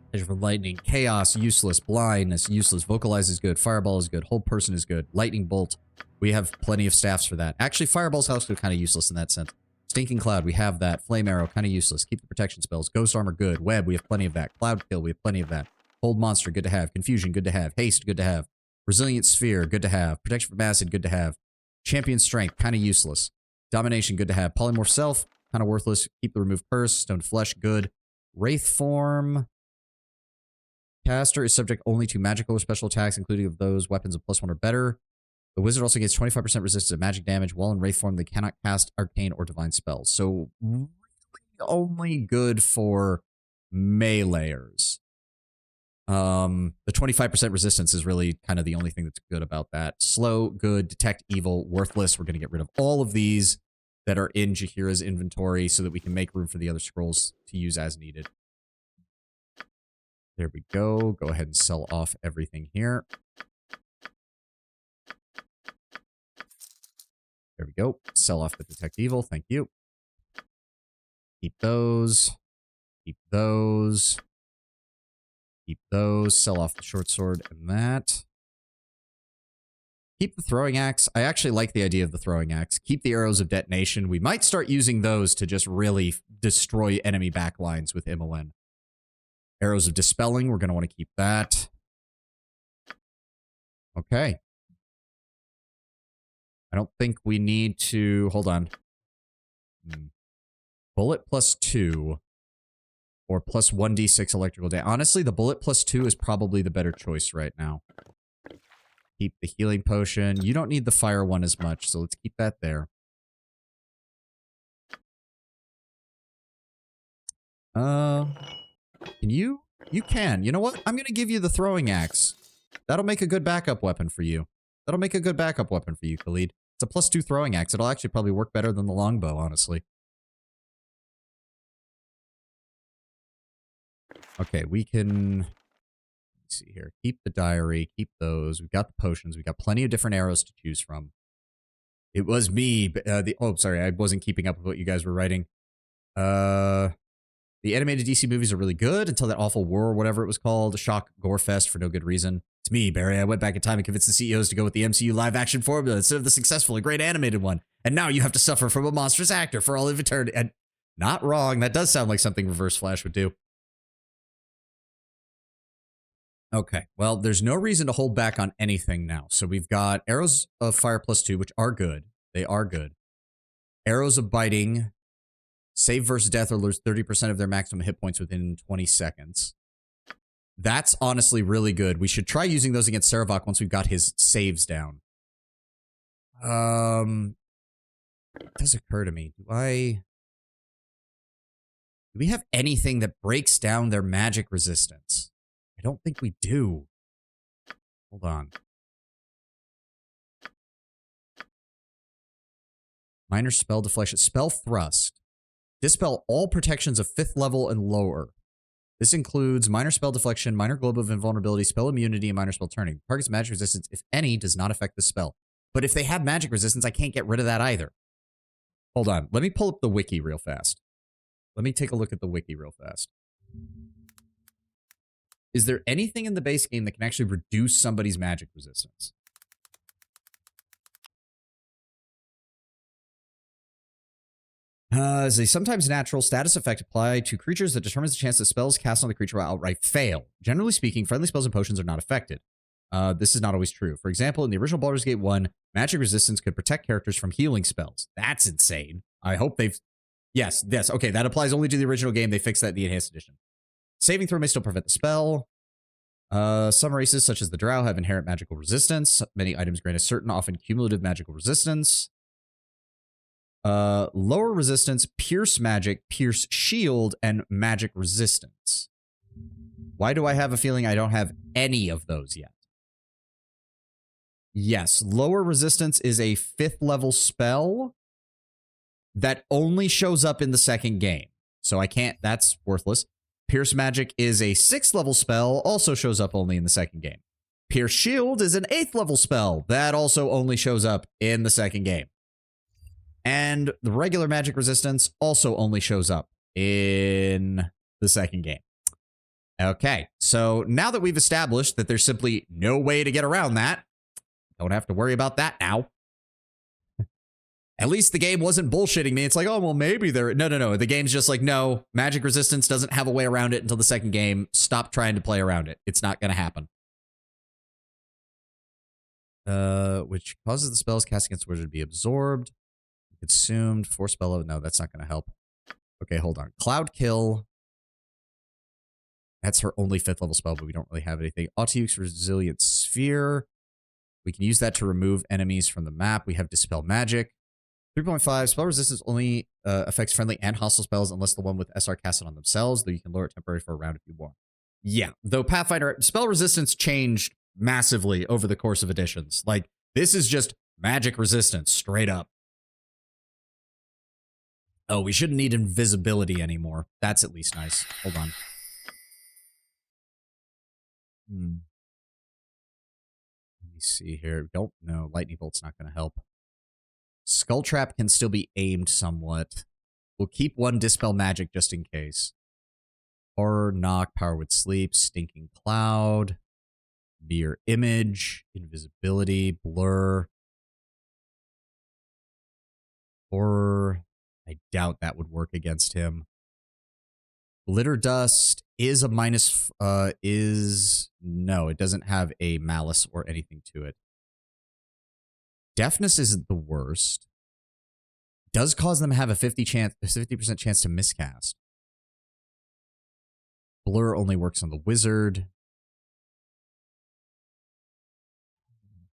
Protection from lightning, chaos, useless. Blindness, useless. Vocalize is good. Fireball is good. Hold person is good. Lightning bolt, we have plenty of staffs for that. Actually, fireball's also kind of useless in that sense. Stinking cloud, we have that. Flame arrow, kind of useless. Keep the protection spells. Ghost armor, good. Web, we have plenty of that. Cloud kill, we have plenty of that. Hold monster, good to have. Confusion, good to have. Haste, good to have. Resilient sphere, good to have. Protection from acid, good to have. Champion strength, kind of useless. Domination, good to have. Polymorph self, kind of worthless. Keep the remove curse. Stone flesh, good. Wraith form. Caster is subject only to magical or special attacks, including of those weapons of +1 or better. The wizard also gets 25% resistance to magic damage. While in Wraith form, they cannot cast arcane or divine spells. So, really only good for meleeers. The 25% resistance is really kind of the only thing that's good about that. Slow, good, detect evil, worthless. We're going to get rid of all of these that are in Jaheira's inventory so that we can make room for the other scrolls to use as needed. There we go. Go ahead and sell off everything here. There we go. Sell off the detect evil. Thank you. Keep those. Keep those. Keep those. Sell off the short sword and that. Keep the throwing axe. I actually like the idea of the throwing axe. Keep the arrows of detonation. We might start using those to just really destroy enemy backlines with MON. Arrows of dispelling. We're going to want to keep that. Okay. I don't think we need to... Hold on. Bullet plus 2 or plus 1d6 electrical damage. Honestly, the bullet plus 2 is probably the better choice right now. Keep the healing potion. You don't need the fire one as much, so let's keep that there. Can you? You can. You know what? I'm going to give you the throwing axe. That'll make a good backup weapon for you. That'll make a good backup weapon for you, Khalid. It's a plus 2 throwing axe. It'll actually probably work better than the longbow, honestly. Okay, we can... Let's see here. Keep the diary. Keep those. We've got the potions. We've got plenty of different arrows to choose from. It was me. Oh, sorry. I wasn't keeping up with what you guys were writing. The animated DC movies are really good until that awful war or whatever it was called. A shock gore fest for no good reason. It's me, Barry. I went back in time and convinced the CEOs to go with the MCU live-action formula instead of the successful and great animated one. And now you have to suffer from a monstrous actor for all of eternity. And not wrong. That does sound like something Reverse Flash would do. Okay. Well, there's no reason to hold back on anything now. So we've got Arrows of Fire plus 2, which are good. They are good. Arrows of Biting... Save versus death or lose 30% of their maximum hit points within 20 seconds. That's honestly really good. We should try using those against Saravak once we've got his saves down. It does occur to me. Do we have anything that breaks down their magic resistance? I don't think we do. Hold on. Minor spell deflection. Spell thrust. Dispel all protections of 5th level and lower. This includes minor spell deflection, minor globe of invulnerability, spell immunity, and minor spell turning. Target's magic resistance, if any, does not affect the spell. But if they have magic resistance, I can't get rid of that either. Hold on. Let me pull up the wiki real fast. Let me take a look at the wiki real fast. Is there anything in the base game that can actually reduce somebody's magic resistance? As a sometimes natural status effect applied to creatures that determines the chance that spells cast on the creature will outright fail. Generally speaking, friendly spells and potions are not affected. This is not always true. For example, in the original Baldur's Gate 1, magic resistance could protect characters from healing spells. That's insane. I hope they've... Yes. Okay, that applies only to the original game. They fixed that in the Enhanced Edition. Saving throw may still prevent the spell. Some races, such as the Drow, have inherent magical resistance. Many items grant a certain, often cumulative magical resistance. Lower resistance, pierce magic, pierce shield, and magic resistance. Why do I have a feeling I don't have any of those yet? Yes, lower resistance is a 5th level spell that only shows up in the second game. So I can't, that's worthless. Pierce magic is a 6th level spell, also shows up only in the second game. Pierce shield is an 8th level spell that also only shows up in the second game. And the regular magic resistance also only shows up in the second game. Okay, so now that we've established that there's simply no way to get around that, don't have to worry about that now. At least the game wasn't bullshitting me. It's like, oh, well, maybe there... No. The game's just like, no, magic resistance doesn't have a way around it until the second game. Stop trying to play around it. It's not going to happen. Which causes the spells cast against the wizard to be absorbed. Consumed. Force spell. No, that's not going to help. Okay, hold on. Cloud Kill. That's her only 5th level spell, but we don't really have anything. Auto-use Resilient Sphere. We can use that to remove enemies from the map. We have Dispel Magic. 3.5. Spell resistance only affects friendly and hostile spells unless the one with SR casts it on themselves, though you can lower it temporarily for a round if you want. Yeah, though Pathfinder spell resistance changed massively over the course of editions. Like, this is just magic resistance, straight up. Oh, we shouldn't need invisibility anymore. That's at least nice. Hold on. Let me see here. Don't know. Lightning Bolt's not going to help. Skull Trap can still be aimed somewhat. We'll keep one Dispel Magic just in case. Horror, Knock, Power with Sleep, Stinking Cloud, Mirror Image, Invisibility, Blur, Horror. I doubt that would work against him. Glitter dust is a minus, no, it doesn't have a malice or anything to it. Deafness isn't the worst. Does cause them to have a 50% chance to miscast. Blur only works on the wizard.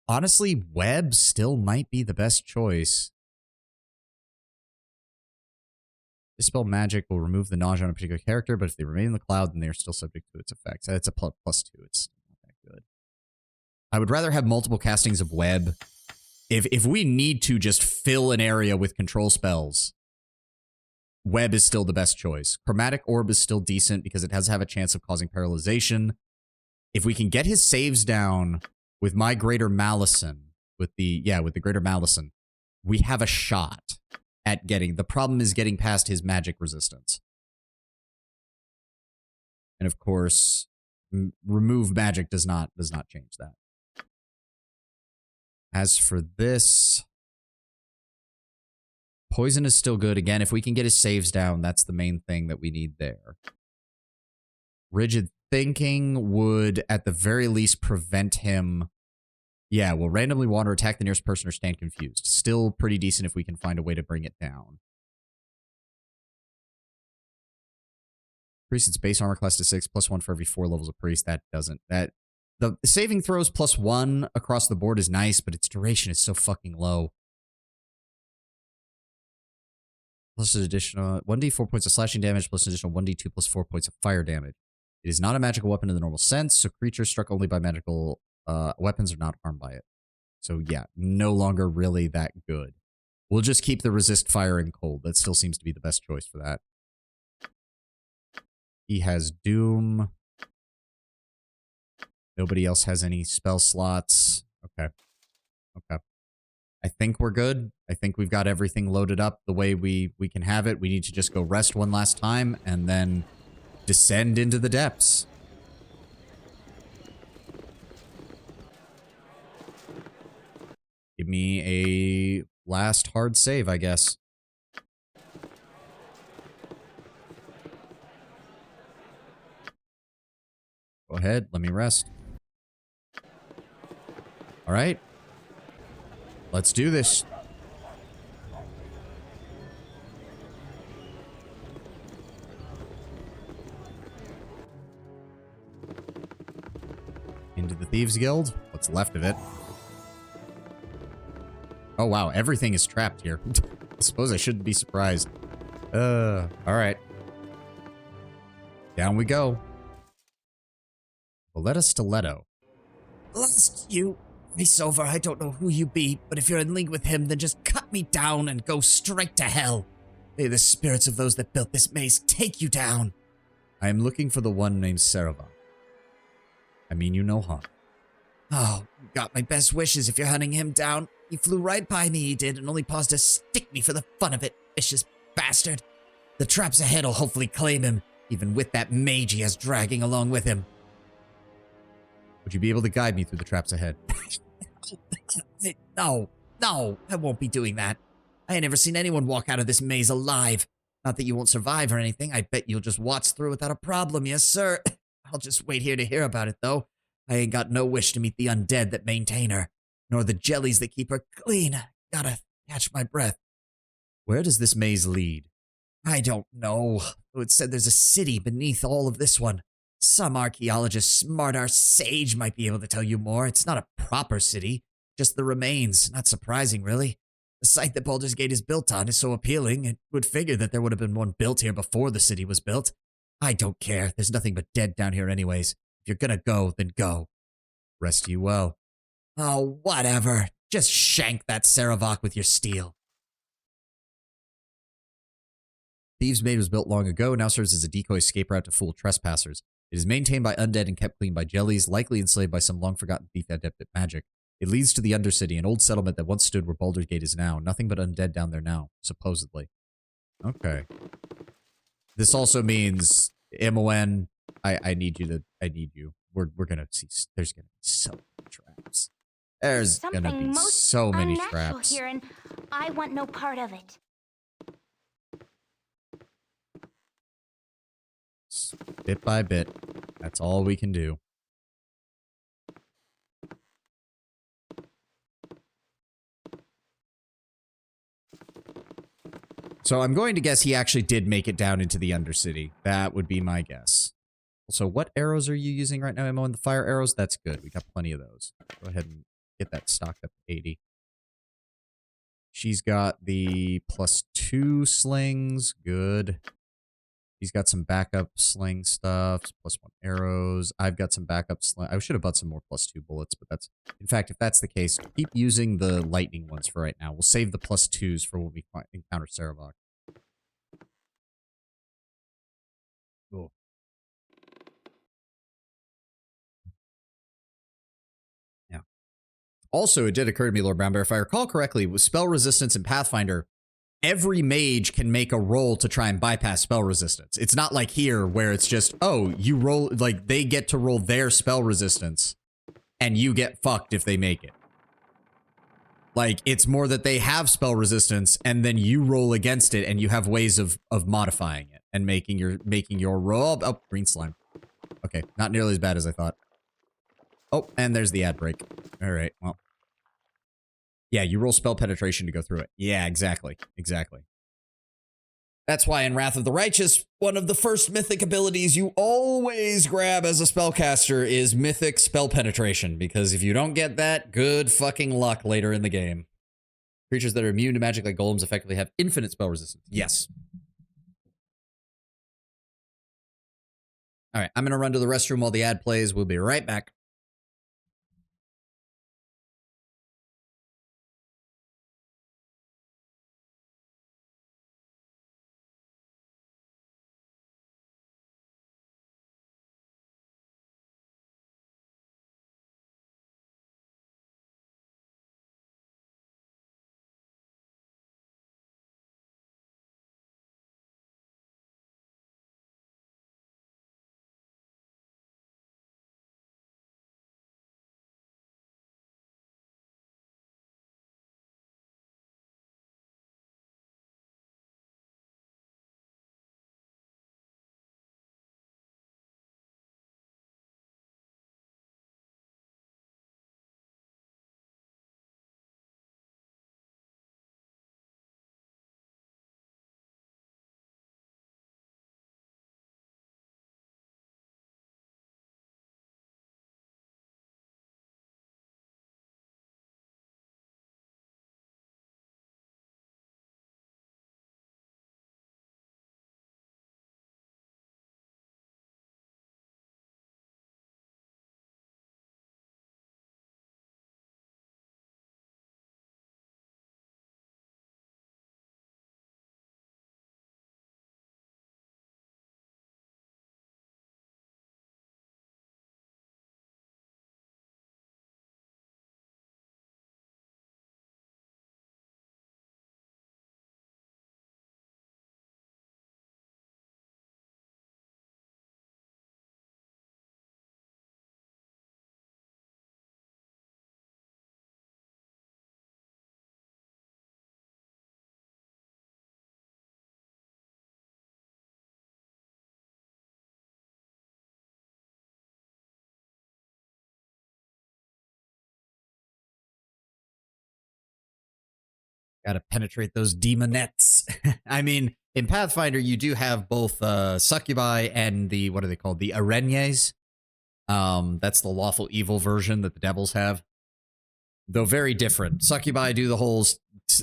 Honestly, web still might be the best choice. Dispel magic will remove the nausea on a particular character, but if they remain in the cloud, then they are still subject to its effects. It's a +2. It's not that good. I would rather have multiple castings of web. If we need to just fill an area with control spells, web is still the best choice. Chromatic orb is still decent because it has to have a chance of causing paralyzation. If we can get his saves down with my greater malison, with the greater malison, we have a shot at getting. The problem is getting past his magic resistance. And of course, remove magic does not change that. As for this, poison is still good. Again, if we can get his saves down, that's the main thing that we need there. Rigid thinking would, at the very least, prevent him. Yeah, will randomly wander, attack the nearest person, or stand confused. Still pretty decent if we can find a way to bring it down. Priest, its base armor class to 6, +1 for every 4 levels of priest. That doesn't. The saving throws +1 across the board is nice, but its duration is so fucking low. Plus an additional 1d4 points of slashing damage, plus an additional 1d2 plus 4 points of fire damage. It is not a magical weapon in the normal sense, so creatures struck only by magical weapons are not harmed by it. So yeah, no longer really that good. We'll just keep the resist fire and cold. That still seems to be the best choice for that. He has Doom. Nobody else has any spell slots. Okay. Okay. I think we're good. I think we've got everything loaded up the way we can have it. We need to just go rest one last time and then descend into the depths. Give me a last hard save, I guess. Go ahead, let me rest. All right. Let's do this. Into the Thieves Guild. What's left of it. Oh, wow. Everything is trapped here. I suppose I shouldn't be surprised. All right. Down we go. Valletta Stiletto. Blast you. Face over, I don't know who you be, but if you're in league with him, then just cut me down and go straight to hell. May the spirits of those that built this maze take you down. I am looking for the one named Saravan. I mean you no harm. Oh, you got my best wishes if you're hunting him down. He flew right by me, he did, and only paused to stick me for the fun of it. Vicious bastard. The traps ahead will hopefully claim him, even with that mage he has dragging along with him. Would you be able to guide me through the traps ahead? No, I won't be doing that. I ain't never seen anyone walk out of this maze alive. Not that you won't survive or anything. I bet you'll just watch through without a problem, yes, sir. I'll just wait here to hear about it, though. I ain't got no wish to meet the undead that maintain her, nor the jellies that keep her clean. Gotta catch my breath. Where does this maze lead? I don't know. It said there's a city beneath all of this one. Some archaeologist, smart-arse sage might be able to tell you more. It's not a proper city, just the remains. Not surprising, really. The site that Baldur's Gate is built on is so appealing, it would figure that there would have been one built here before the city was built. I don't care. There's nothing but dead down here anyways. If you're gonna go, then go. Rest you well. Oh, whatever. Just shank that Saravak with your steel. Thieves' Maid was built long ago, now serves as a decoy escape route to fool trespassers. It is maintained by undead and kept clean by jellies, likely enslaved by some long-forgotten thief adept at magic. It leads to the Undercity, an old settlement that once stood where Baldur's Gate is now. Nothing but undead down there now, supposedly. Okay. This also means, MON, I need you. We're gonna see, there's gonna be so many traps. There's gonna be so many traps. Here, and I want no part of it. Bit by bit. That's all we can do. So I'm going to guess he actually did make it down into the Undercity. That would be my guess. So what arrows are you using right now, Emma? And the fire arrows? That's good. We got plenty of those. Go ahead and get that stocked up to 80. She's got the +2 slings. Good. He's got some backup sling stuff. +1 arrows. I've got some backup sling. I should have bought some more +2 bullets, but that's... In fact, if that's the case, keep using the lightning ones for right now. We'll save the +2s for when we encounter Saravok. Cool. Yeah. Also, it did occur to me, Lord Brownbear, if I recall correctly, with spell resistance in Pathfinder, every mage can make a roll to try and bypass spell resistance. It's not like here where it's just, oh, you roll, like, they get to roll their spell resistance and you get fucked if they make it. Like, it's more that they have spell resistance and then you roll against it and you have ways of modifying it and making your roll. Oh, green slime. Okay, not nearly as bad as I thought. Oh, and there's the ad break. All right, well. Yeah, you roll spell penetration to go through it. Yeah, exactly. Exactly. That's why in Wrath of the Righteous, one of the first mythic abilities you always grab as a spellcaster is mythic spell penetration, because if you don't get that, good fucking luck later in the game. Creatures that are immune to magic like golems effectively have infinite spell resistance. Yes. All right, I'm going to run to the restroom while the ad plays. We'll be right back. Gotta penetrate those demonettes. I mean, in Pathfinder, you do have both succubi and the, what are they called? The araignées. That's the lawful evil version that the devils have. Though very different. Succubi do the whole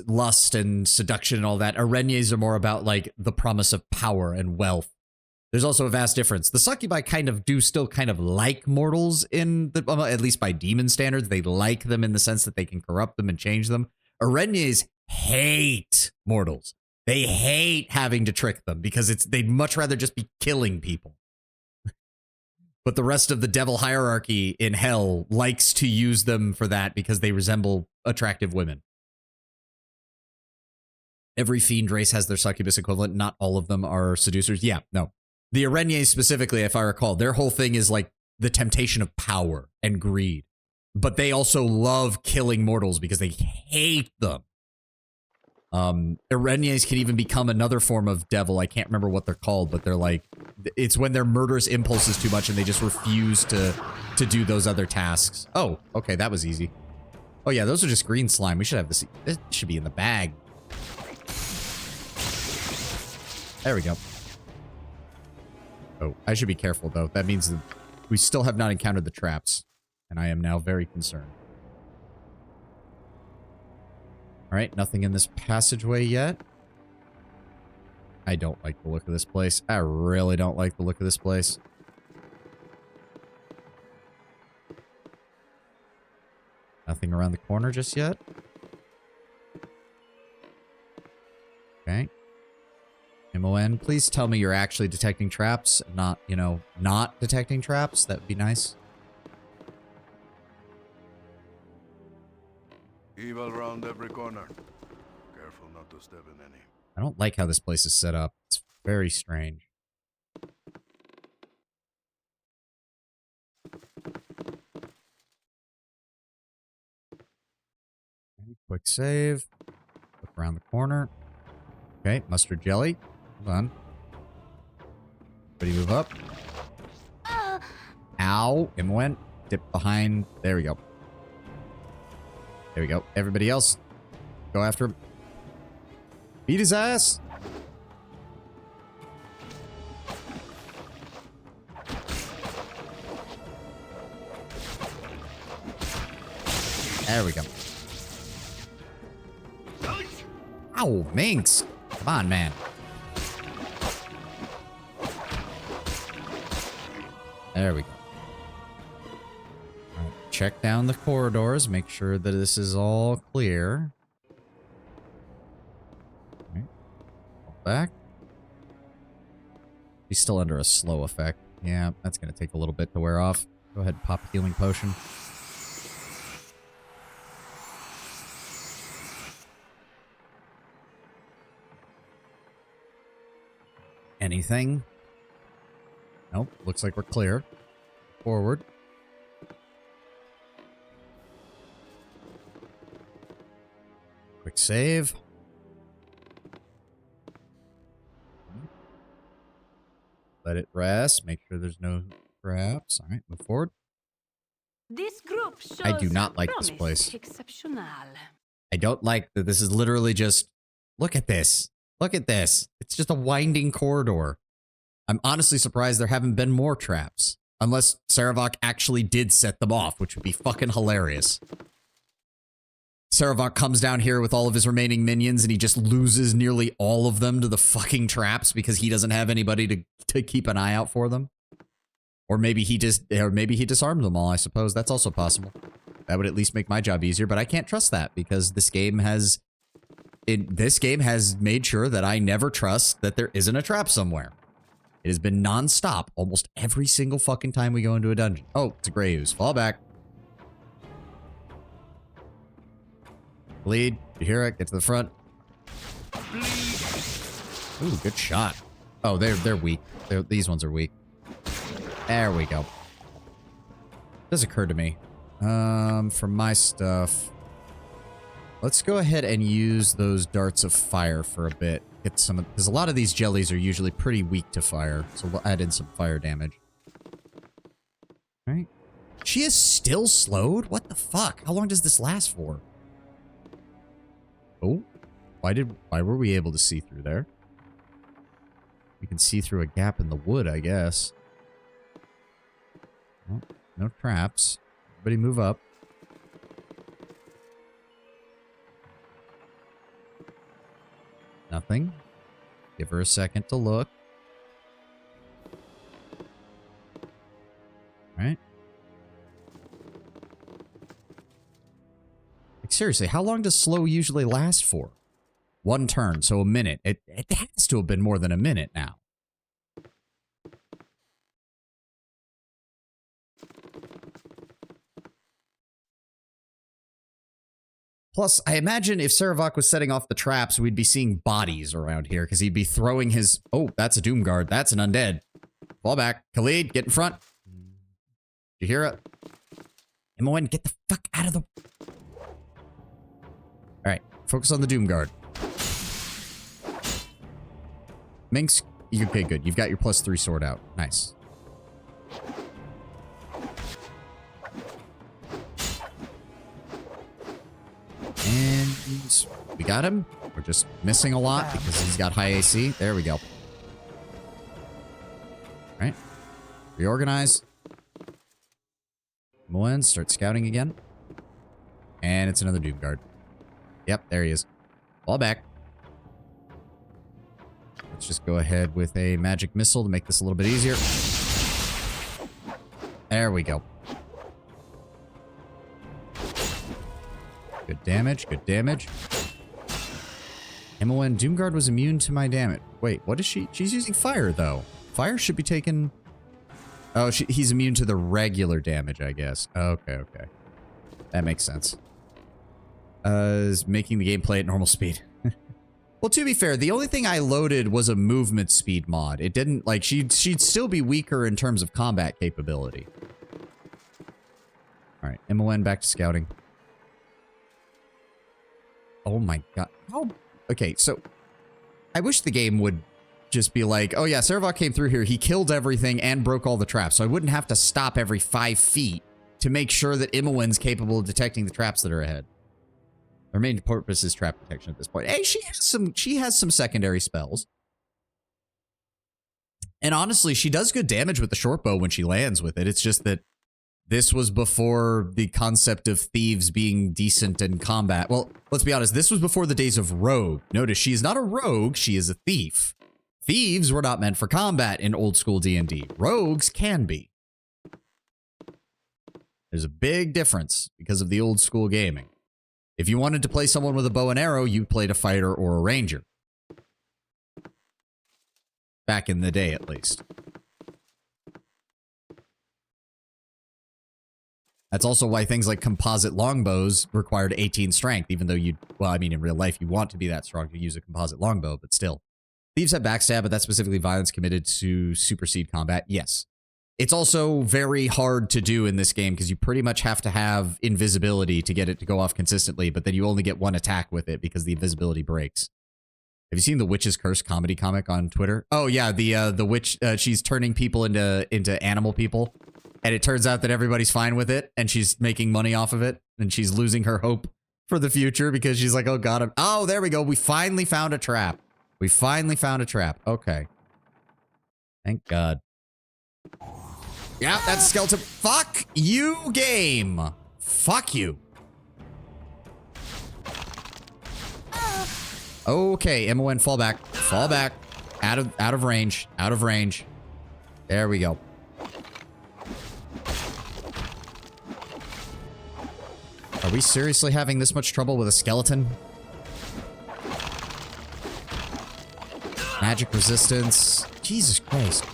lust and seduction and all that. Araignées are more about, like, the promise of power and wealth. There's also a vast difference. The succubi kind of do still kind of like mortals in the, well, at least by demon standards. They like them in the sense that they can corrupt them and change them. Araignées hate mortals. They hate having to trick them because they'd much rather just be killing people. But the rest of the devil hierarchy in hell likes to use them for that because they resemble attractive women. Every fiend race has their succubus equivalent. Not all of them are seducers. Yeah, no. The araignées specifically, if I recall, their whole thing is like the temptation of power and greed. But they also love killing mortals because they hate them. Irenes can even become another form of devil. I can't remember what they're called, but they're like, it's when their murderous impulse is too much and they just refuse to do those other tasks. Oh, okay, that was easy. Oh yeah, those are just green slime. We should have this. This should be in the bag. There we go. Oh, I should be careful though. That means that we still have not encountered the traps, and I am now very concerned. All right, nothing in this passageway yet. I don't like the look of this place. I really don't like the look of this place. Nothing around the corner just yet. Okay. MON, please tell me you're actually detecting traps, not, you know, not detecting traps. That would be nice. Evil round every corner. Careful not to step in any. I don't like how this place is set up. It's very strange. Okay, quick save. Look around the corner. Okay, mustard jelly. Hold on. Everybody move up. Ow. MON. Dip behind. There we go. There we go. Everybody else, go after him. Beat his ass. There we go. Ow, Minx. Come on, man. There we go. All right, check down the corridors. Make sure that this is all clear. All right. Fall back. He's still under a slow effect. Yeah, that's going to take a little bit to wear off. Go ahead and pop a healing potion. Anything? Nope. Looks like we're clear. Forward. Quick save. Let it rest. Make sure there's no traps. All right, move forward. This group shows I do not like this place. Exceptional. I don't like that this is literally just... Look at this. Look at this. It's just a winding corridor. I'm honestly surprised there haven't been more traps. Unless Sarevok actually did set them off, which would be fucking hilarious. Sarevok comes down here with all of his remaining minions and he just loses nearly all of them to the fucking traps because he doesn't have anybody to keep an eye out for them. Or maybe he disarmed them all, I suppose. That's also possible. That would at least make my job easier, but I can't trust that because this game has made sure that I never trust that there isn't a trap somewhere. It has been non-stop almost every single fucking time we go into a dungeon. Oh, it's a gray ooze. Fall back. Bleed. You hear it? Get to the front. Ooh, good shot. Oh, they're weak. These ones are weak. There we go. Does occur to me. For my stuff, let's go ahead and use those darts of fire for a bit. Get some of, because a lot of these jellies are usually pretty weak to fire, so we'll add in some fire damage. All right. She is still slowed? What the fuck? How long does this last for? Oh, why were we able to see through there? We can see through a gap in the wood, I guess. Oh, no traps. Everybody move up. Nothing. Give her a second to look. All right. Like, seriously, how long does slow usually last for? One turn, so a minute. It has to have been more than a minute now. Plus, I imagine if Sarevok was setting off the traps, we'd be seeing bodies around here, because he'd be throwing his... Oh, that's a Doomguard. That's an undead. Fall back. Khalid, get in front. You hear it? MON, get the fuck out of the... Alright, focus on the Doomguard. Minx, okay, good. You've got your +3 sword out. Nice. And we got him. We're just missing a lot because he's got high AC. There we go. All right. Reorganize. Come on, start scouting again. And it's another Doom Guard. Yep, there he is. Fall back. Let's just go ahead with a magic missile to make this a little bit easier. There we go. Good damage, good damage. MON Doomguard was immune to my damage. Wait, what is she? She's using fire, though. Fire should be taken... Oh, he's immune to the regular damage, I guess. Okay, okay. That makes sense. Is making the game play at normal speed. Well, to be fair, the only thing I loaded was a movement speed mod. It didn't, like, she'd still be weaker in terms of combat capability. Alright, MON back to scouting. Oh my god. How? Okay, so I wish the game would just be like, oh yeah, Sarevok came through here, he killed everything and broke all the traps, so I wouldn't have to stop every 5 feet to make sure that Imowen's capable of detecting the traps that are ahead. Her main purpose is trap detection at this point. Hey, she has some secondary spells. And honestly, she does good damage with the short bow when she lands with it. It's just that this was before the concept of thieves being decent in combat. Well, let's be honest, this was before the days of rogue. Notice, she is not a rogue, she is a thief. Thieves were not meant for combat in old school D&D. Rogues can be. There's a big difference because of the old school gaming. If you wanted to play someone with a bow and arrow, you played a fighter or a ranger. Back in the day, at least. That's also why things like composite longbows required 18 strength, even though you, well, I mean, in real life, you want to be that strong to use a composite longbow, but still. Thieves have backstab, but that's specifically violence committed to supersede combat. Yes. It's also very hard to do in this game because you pretty much have to have invisibility to get it to go off consistently, but then you only get one attack with it because the invisibility breaks. Have you seen the Witch's Curse comedy comic on Twitter? Oh yeah, the witch, she's turning people into animal people, and it turns out that everybody's fine with it, and she's making money off of it, and she's losing her hope for the future because she's like, oh god, oh, there we go, we finally found a trap. We finally found a trap. Okay. Thank God. Yeah, that's skeleton. Fuck you, game. Fuck you. Okay, MON, fall back. Fall back. Out of range. Out of range. There we go. Are we seriously having this much trouble with a skeleton? Magic resistance. Jesus Christ.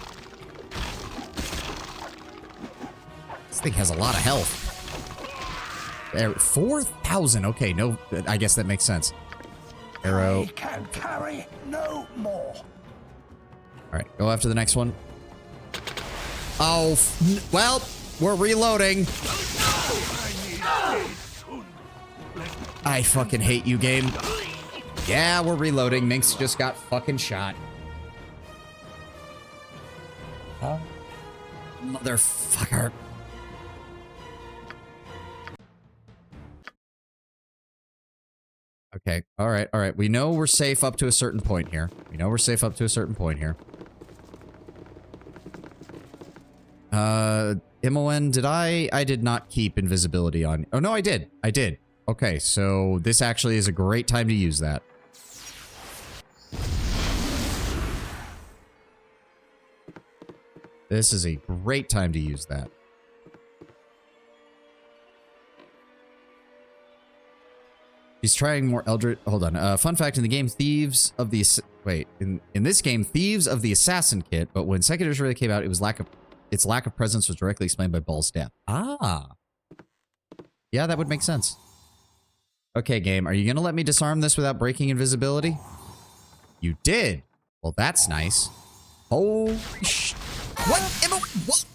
This thing has a lot of health. There, 4,000. Okay, no, I guess that makes sense. Arrow. I can carry no more. All right, go after the next one. Oh, well, we're reloading. I fucking hate you, game. Yeah, we're reloading. Minx just got fucking shot. Oh. Motherfucker. Okay, all right, all right. We know we're safe up to a certain point here. We know we're safe up to a certain point here. MON, did I did not keep invisibility on. Oh, no, I did. I did. Okay, so this actually is a great time to use that. This is a great time to use that. He's trying more Eldritch. Hold on. Fun fact in the game, Thieves of the... Wait. In this game, Thieves of the Assassin Kit, but when Second Edition really came out, it was its lack of presence was directly explained by Ball's death. Ah. Yeah, that would make sense. Okay, game. Are you going to let me disarm this without breaking invisibility? You did. Well, that's nice. Holy sh... What? Emma, what?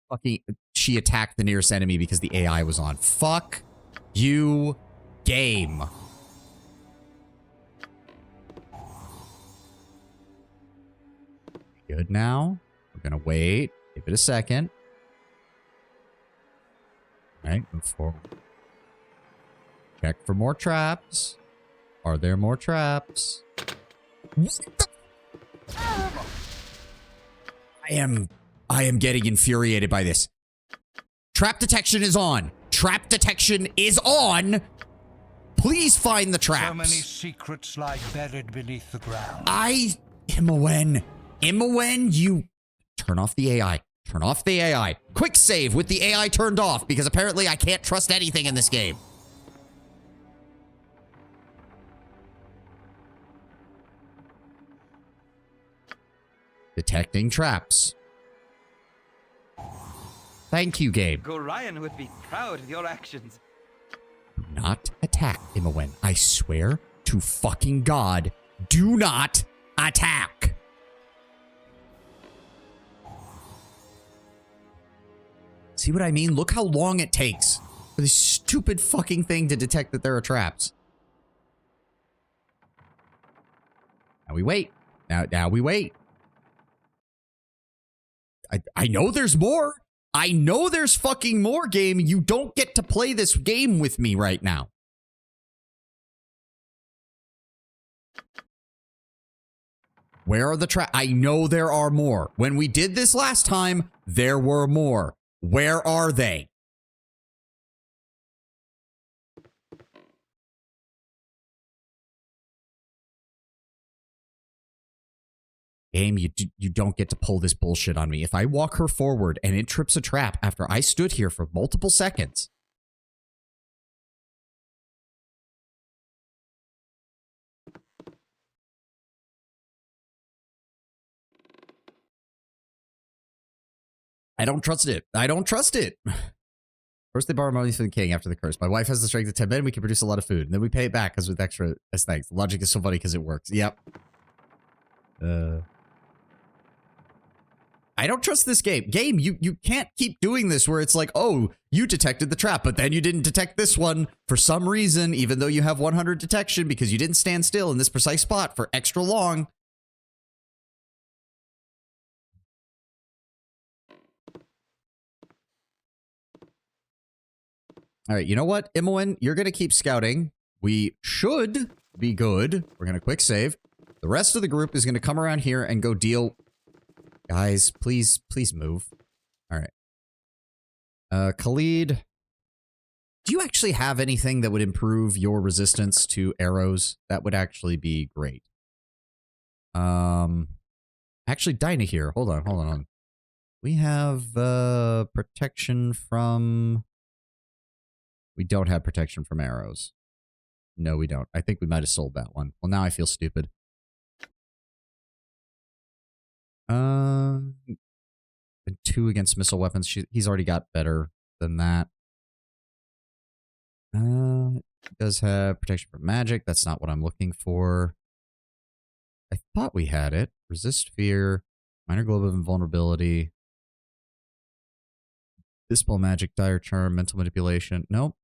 Fucking... She attacked the nearest enemy because the AI was on. Fuck you, game. Good now. We're going to wait. Give it a second. All right, move forward. Check for more traps. Are there more traps? I am getting infuriated by this. Trap detection is on. Trap detection is on. Please find the traps. So many secrets lie buried beneath the ground. Imowen, you turn off the AI. Turn off the AI. Quick save with the AI turned off because apparently I can't trust anything in this game. Detecting traps. Thank you, game. Gorion would be proud of your actions. Do not attack, Imowen. I swear to fucking God, do not attack. See what I mean? Look how long it takes for this stupid fucking thing to detect that there are traps. Now we wait. Now we wait. I know there's more. I know there's fucking more, game. You don't get to play this game with me right now. Where are the traps? I know there are more. When we did this last time, there were more. Where are they? Game, you don't get to pull this bullshit on me. If I walk her forward and it trips a trap after I stood here for multiple seconds. I don't trust it. I don't trust it. First, they borrow money from the king after the curse. My wife has the strength of 10 men. We can produce a lot of food. And then we pay it back with extra as thanks. The logic is so funny because it works. Yep. I don't trust this game. Game, you can't keep doing this where it's like, oh, you detected the trap, but then you didn't detect this one for some reason, even though you have 100 detection because you didn't stand still in this precise spot for extra long. All right, you know what, Imowen? You're going to keep scouting. We should be good. We're going to quick save. The rest of the group is going to come around here and go deal... Guys, please move. All right. Khalid, do you actually have anything that would improve your resistance to arrows? That would actually be great. Actually, Dinah here. Hold on. We have protection from... We don't have protection from arrows. No, we don't. I think we might have sold that one. Well, now I feel stupid. And 2 against missile weapons. He's already got better than that. Does have protection from magic. That's not what I'm looking for. I thought we had it. Resist fear. Minor globe of invulnerability. Dispel magic, dire charm, mental manipulation. Nope.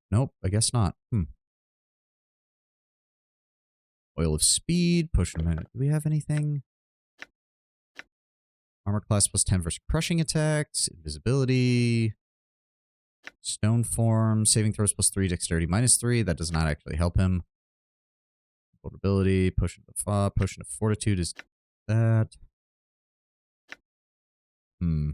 I guess not. Oil of speed. Potion of mana. Do we have anything? Armor class plus 10 versus crushing attacks. Invisibility. Stone form. Saving throws plus 3. Dexterity minus 3. That does not actually help him. Vulnerability. Potion of fortitude is that. I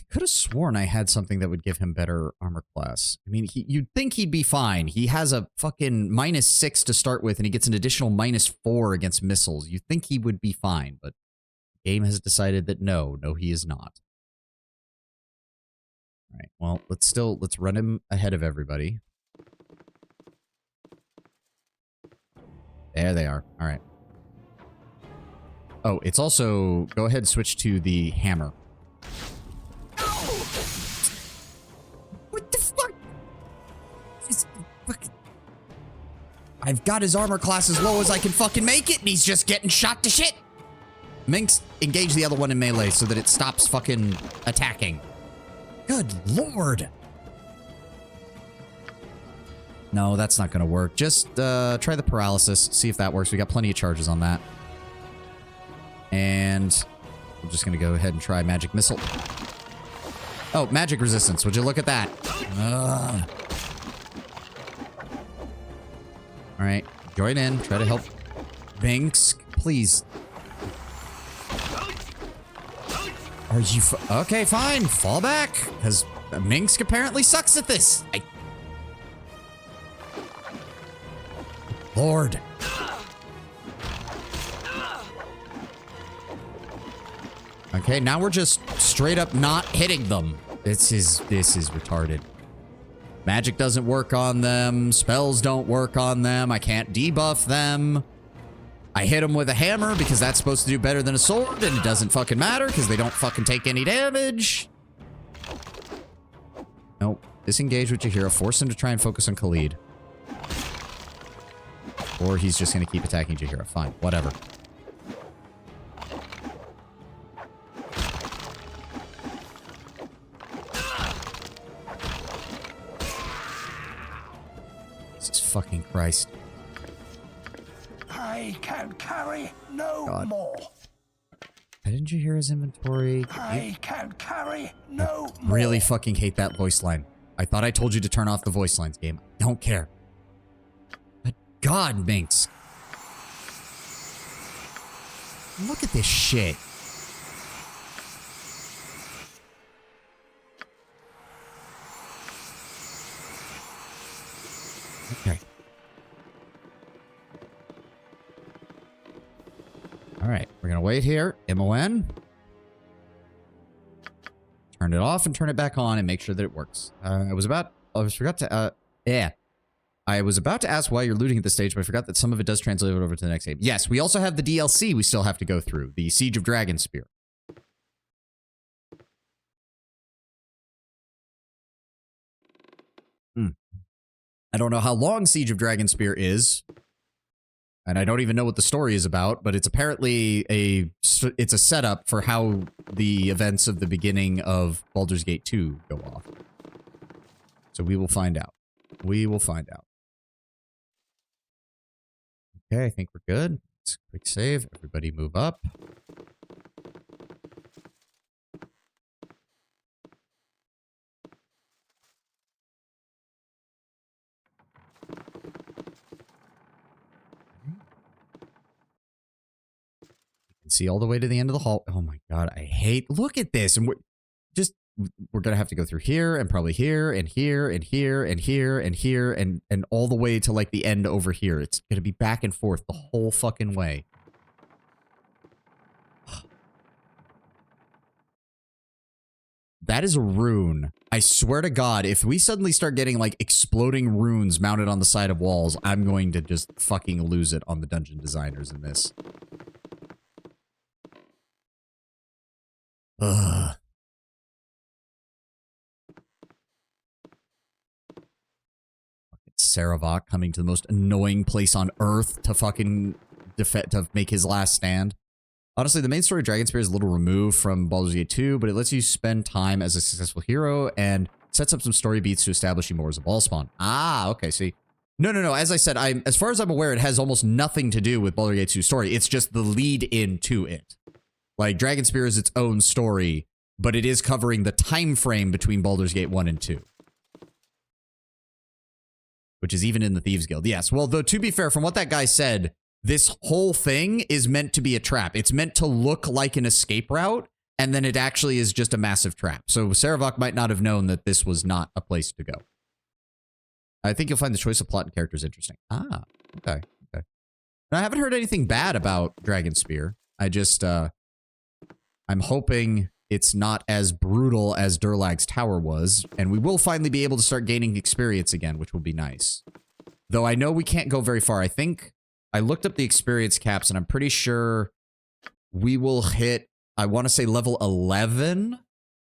could have sworn I had something that would give him better armor class. I mean, you'd think he'd be fine. He has a fucking -6 to start with, and he gets an additional -4 against missiles. You'd think he would be fine, but the game has decided that no, he is not. All right, well, let's run him ahead of everybody. There they are. All right. Oh, it's also... Go ahead and switch to the hammer. What the fuck? I've got his armor class as low as I can fucking make it, and he's just getting shot to shit. Minx, engage the other one in melee so that it stops fucking attacking. Good lord. No, that's not gonna work. Just try the paralysis, see if that works. We got plenty of charges on that. And we're just going to go ahead and try magic missile. Oh, magic resistance. Would you look at that? Ugh. All right. Join in. Try to help Binks. Please. Are you... Okay, fine. Fall back. Because Minsk apparently sucks at this. Lord. Okay, now we're just straight up not hitting them. This is retarded. Magic doesn't work on them. Spells don't work on them. I can't debuff them. I hit them with a hammer because that's supposed to do better than a sword, and it doesn't fucking matter because they don't fucking take any damage. Nope. Disengage with Jaheira. Force him to try and focus on Khalid. Or he's just going to keep attacking Jaheira. Fine. Whatever. Jesus fucking Christ. I can carry no God. more. Didn't you hear his inventory? I can carry no more. Really fucking hate that voice line. I thought I told you to turn off the voice lines game. I don't care. But God, Minx. Look at this shit. Okay. All right, we're gonna wait here. MON. Turn it off and turn it back on and make sure that it works. I was about to ask why you're looting at this stage, but I forgot that some of it does translate over to the next game. Yes, we also have the DLC we still have to go through, the Siege of Dragonspear. I don't know how long Siege of Dragonspear is, and I don't even know what the story is about, but it's apparently it's a setup for how the events of the beginning of Baldur's Gate 2 go off. So we will find out. We will find out. Okay, I think we're good. Let's quick save. Everybody move up. See all the way to the end of the hall. Oh my God, I hate, look at this. And we're going to have to go through here and probably here and here and here and here and here and all the way to like the end over here. It's going to be back and forth the whole fucking way. That is a rune. I swear to God, if we suddenly start getting like exploding runes mounted on the side of walls, I'm going to just fucking lose it on the dungeon designers in this. Ugh. Saravok coming to the most annoying place on earth to fucking to make his last stand. Honestly, the main story of Dragonspear is a little removed from Baldur's Gate 2, but it lets you spend time as a successful hero and sets up some story beats to establish you more as a ball spawn. Ah, okay, see. No. As I said, as far as I'm aware, it has almost nothing to do with Baldur's Gate 2 story. It's just the lead in to it. Like, Dragonspear is its own story, but it is covering the time frame between Baldur's Gate 1 and 2. Which is even in the Thieves Guild. Yes, well, though, to be fair, from what that guy said, this whole thing is meant to be a trap. It's meant to look like an escape route, and then it actually is just a massive trap. So Saravok might not have known that this was not a place to go. I think you'll find the choice of plot and characters interesting. Ah, okay. Now, I haven't heard anything bad about Dragonspear. I just, I'm hoping it's not as brutal as Durlag's Tower was, and we will finally be able to start gaining experience again, which will be nice. Though I know we can't go very far. I think I looked up the experience caps, and I'm pretty sure we will hit, I want to say level 11,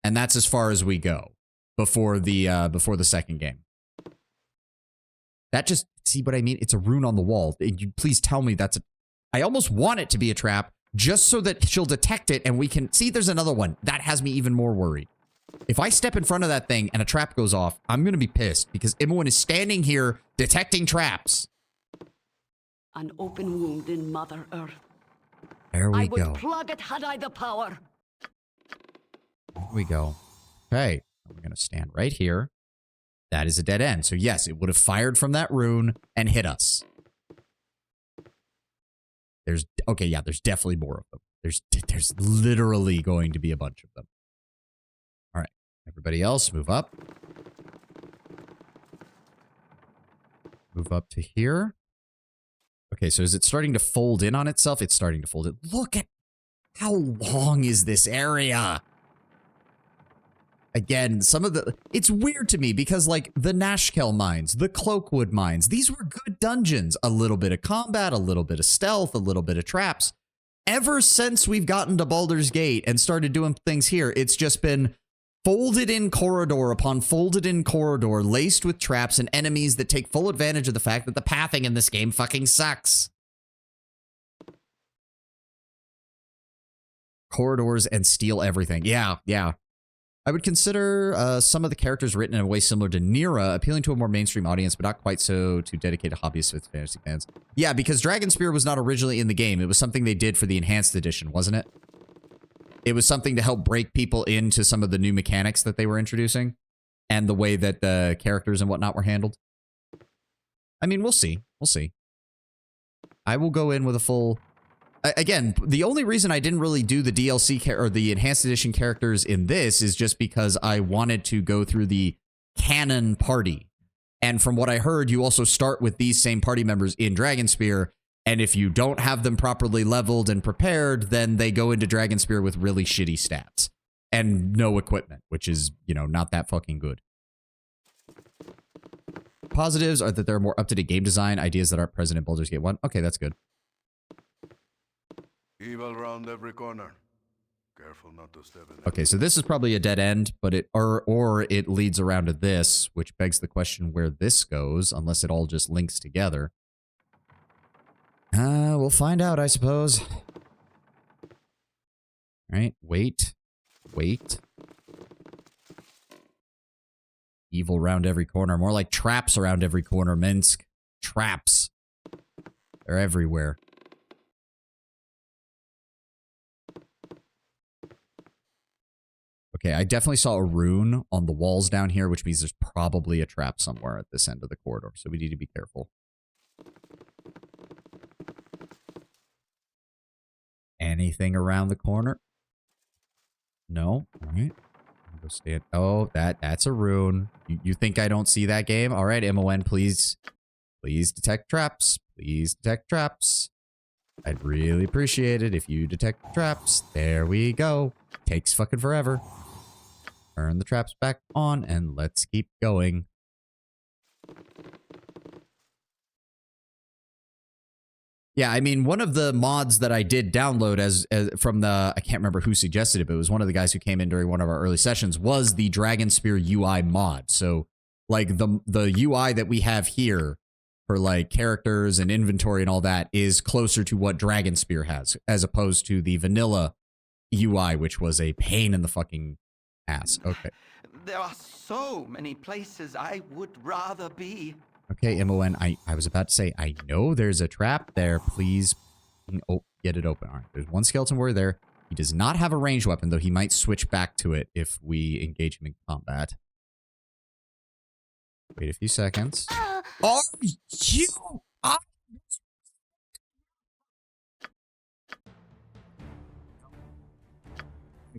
and that's as far as we go before the second game. That just, see what I mean? It's a rune on the wall. You please tell me that's a, I almost want it to be a trap, just so that she'll detect it and we can... See, there's another one. That has me even more worried. If I step in front of that thing and a trap goes off, I'm going to be pissed because Imoen is standing here detecting traps. An open wound in Mother Earth. There we I would go. plug it had I the power. There we go. Okay. We're going to stand right here. That is a dead end. So yes, it would have fired from that rune and hit us. There's definitely more of them. There's literally going to be a bunch of them. All right. Everybody else, move up. Move up to here. Okay, so is it starting to fold in on itself? It's starting to fold in. Look at how long is this area? Again, it's weird to me because like the Nashkel mines, the Cloakwood mines, these were good dungeons. A little bit of combat, a little bit of stealth, a little bit of traps. Ever since we've gotten to Baldur's Gate and started doing things here, it's just been folded in corridor upon folded in corridor, laced with traps and enemies that take full advantage of the fact that the pathing in this game fucking sucks. Corridors and steal everything. Yeah. I would consider some of the characters written in a way similar to Nira, appealing to a more mainstream audience, but not quite so to dedicated hobbyists with fantasy fans. Yeah, because Dragonspear was not originally in the game. It was something they did for the Enhanced Edition, wasn't it? It was something to help break people into some of the new mechanics that they were introducing and the way that the characters and whatnot were handled. I mean, we'll see. We'll see. I will go in with a full... Again, the only reason I didn't really do the DLC or the Enhanced Edition characters in this is just because I wanted to go through the canon party. And from what I heard, you also start with these same party members in Dragonspear. And if you don't have them properly leveled and prepared, then they go into Dragonspear with really shitty stats and no equipment, which is, you know, not that fucking good. Positives are that there are more up-to-date game design ideas that aren't present in Baldur's Gate 1. Okay, that's good. Evil round every corner. Careful not to step in. Okay, so this is probably a dead end, but it or it leads around to this, which begs the question where this goes, unless it all just links together. We'll find out, I suppose. All right, wait. Evil round every corner. More like traps around every corner, Minsk. Traps. They're everywhere. Okay, I definitely saw a rune on the walls down here, which means there's probably a trap somewhere at this end of the corridor, so we need to be careful. Anything around the corner? No? All right. Go stand. Oh, that's a rune. You think I don't see that game? All right, MON, please. Please detect traps. Please detect traps. I'd really appreciate it if you detect traps. There we go. Takes fucking forever. Turn the traps back on and let's keep going. Yeah, I mean, one of the mods that I did download as from the, I can't remember who suggested it, but it was one of the guys who came in during one of our early sessions, was the Dragonspear UI mod. So, like, the UI that we have here for, like, characters and inventory and all that is closer to what Dragonspear has, as opposed to the vanilla UI, which was a pain in the fucking ass. Okay. There are so many places I would rather be. Okay, MON, I was about to say, I know there's a trap there. Please, get it open. All right, there's one skeleton warrior there. He does not have a ranged weapon, though he might switch back to it if we engage him in combat. Wait a few seconds. Are you... I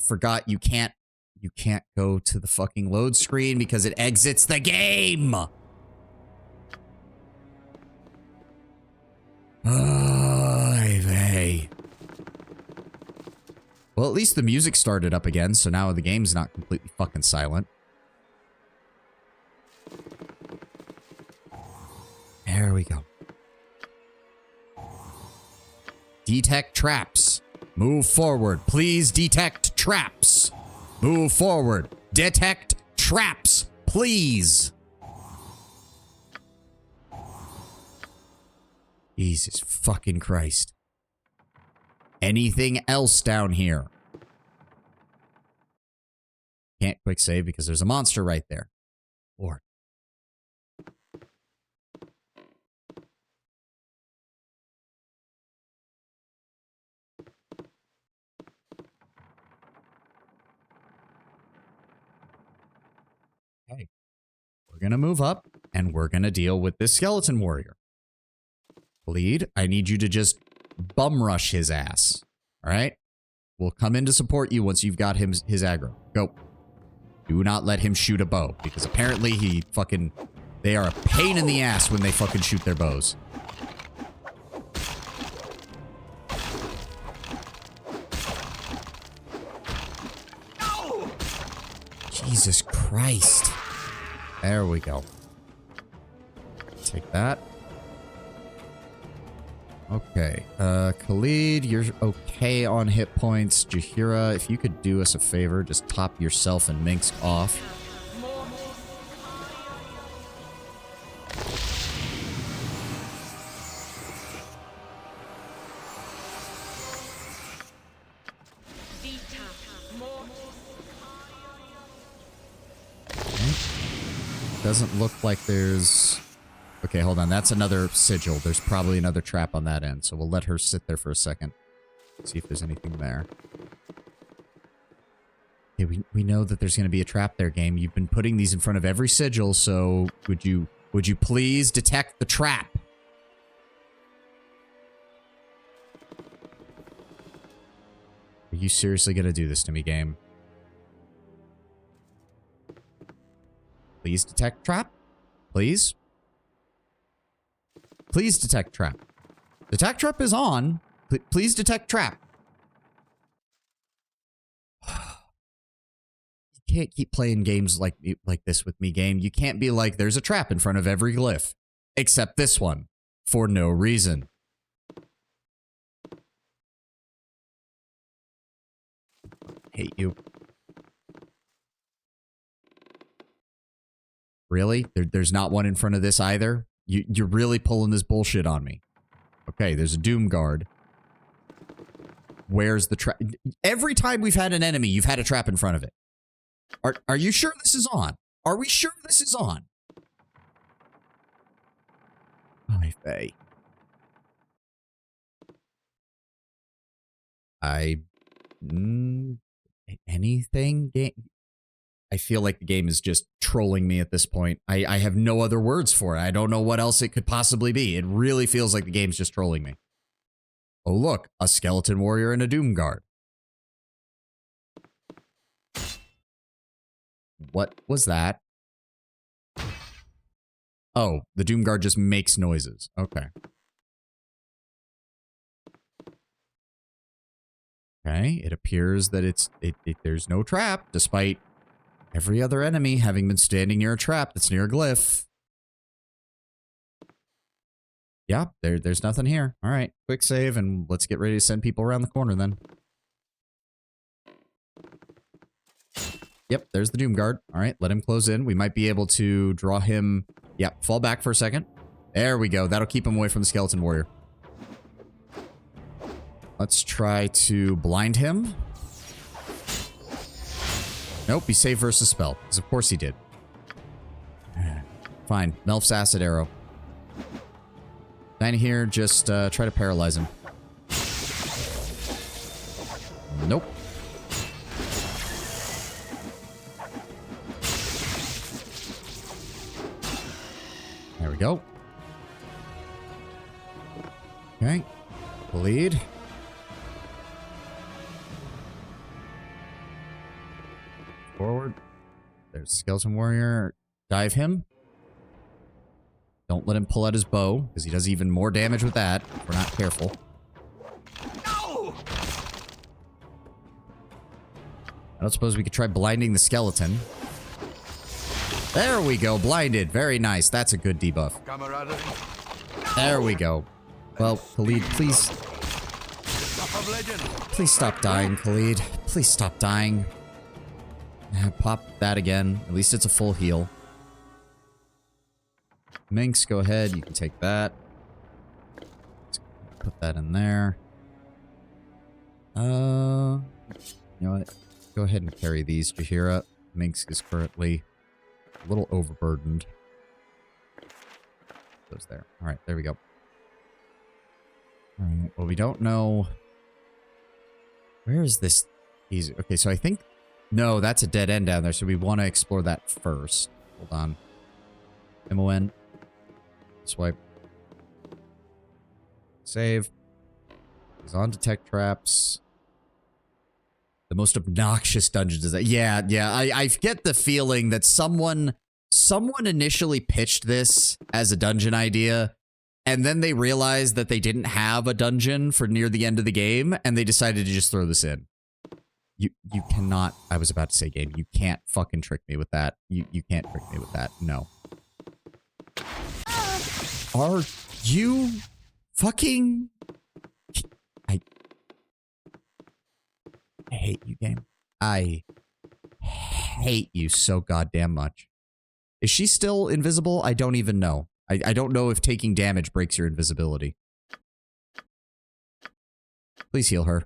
forgot you can't go to the fucking load screen because it exits the game. Well, at least the music started up again, so now the game's not completely fucking silent. There we go. Detect traps. Move forward. Please detect traps. Move forward. Detect traps, please. Jesus fucking Christ. Anything else down here? Can't quick save because there's a monster right there. Lord. we're going to move up and we're going to deal with this skeleton warrior. Lead, I need you to just bum rush his ass. All right? We'll come in to support you once you've got his aggro. Go. Do not let him shoot a bow, because apparently they are a pain in the ass when they fucking shoot their bows. Jesus Christ. There we go. Take that. Okay. Khalid, you're okay on hit points. Jaheira, if you could do us a favor, just top yourself and Minx off. Doesn't look like there's... Okay, hold on. That's another sigil. There's probably another trap on that end, so we'll let her sit there for a second. See if there's anything there. Okay, we know that there's going to be a trap there, game. You've been putting these in front of every sigil, so would you please detect the trap? Are you seriously going to do this to me, game? Please detect trap. Please. Please detect trap. Detect trap is on. Please detect trap. You can't keep playing games like this with me, game. You can't be like, there's a trap in front of every glyph. Except this one. For no reason. Hate you. Really? There's not one in front of this either? You're really pulling this bullshit on me. Okay, there's a Doom Guard. Where's the trap? Every time we've had an enemy, you've had a trap in front of it. Are you sure this is on? Are we sure this is on? Hi, Faye. Anything? I feel like the game is just trolling me at this point. I have no other words for it. I don't know what else it could possibly be. It really feels like the game's just trolling me. Oh, look. A skeleton warrior and a Doom Guard. What was that? Oh, the Doom Guard just makes noises. Okay. Okay, it appears that there's no trap, despite every other enemy having been standing near a trap that's near a glyph. Yeah, there's nothing here. All right, quick save, and let's get ready to send people around the corner then. Yep, there's the Doom Guard. All right, let him close in. We might be able to draw him... Yep, fall back for a second. There we go. That'll keep him away from the skeleton warrior. Let's try to blind him. Nope, he saved versus spell. Because of course he did. Fine. Melf's acid arrow. Down here, just try to paralyze him. Nope. There we go. Okay. Bleed. Forward. There's Skeleton Warrior. Dive him. Don't let him pull out his bow, because he does even more damage with that if we're not careful. No! I don't suppose we could try blinding the skeleton. There we go, blinded. Very nice. That's a good debuff. There we go. Well, Khalid, please... Please stop dying, Khalid. Please stop dying. Pop that again. At least it's a full heal. Minx, go ahead. You can take that. Let's put that in there. You know what? Go ahead and carry these, Jaheira. Minx is currently a little overburdened. Those there. All right, there we go. All right. Well, we don't know. Where is this? Okay, so I think... No, that's a dead end down there, so we want to explore that first. Hold on. MON. Swipe. Save. He's on detect traps. The most obnoxious dungeons is that. Yeah. I get the feeling that someone initially pitched this as a dungeon idea, and then they realized that they didn't have a dungeon for near the end of the game, and they decided to just throw this in. You cannot. I was about to say, game. You can't fucking trick me with that. You can't trick me with that. No. Are you fucking? I hate you, game. I hate you so goddamn much. Is she still invisible? I don't even know. I don't know if taking damage breaks your invisibility. Please heal her.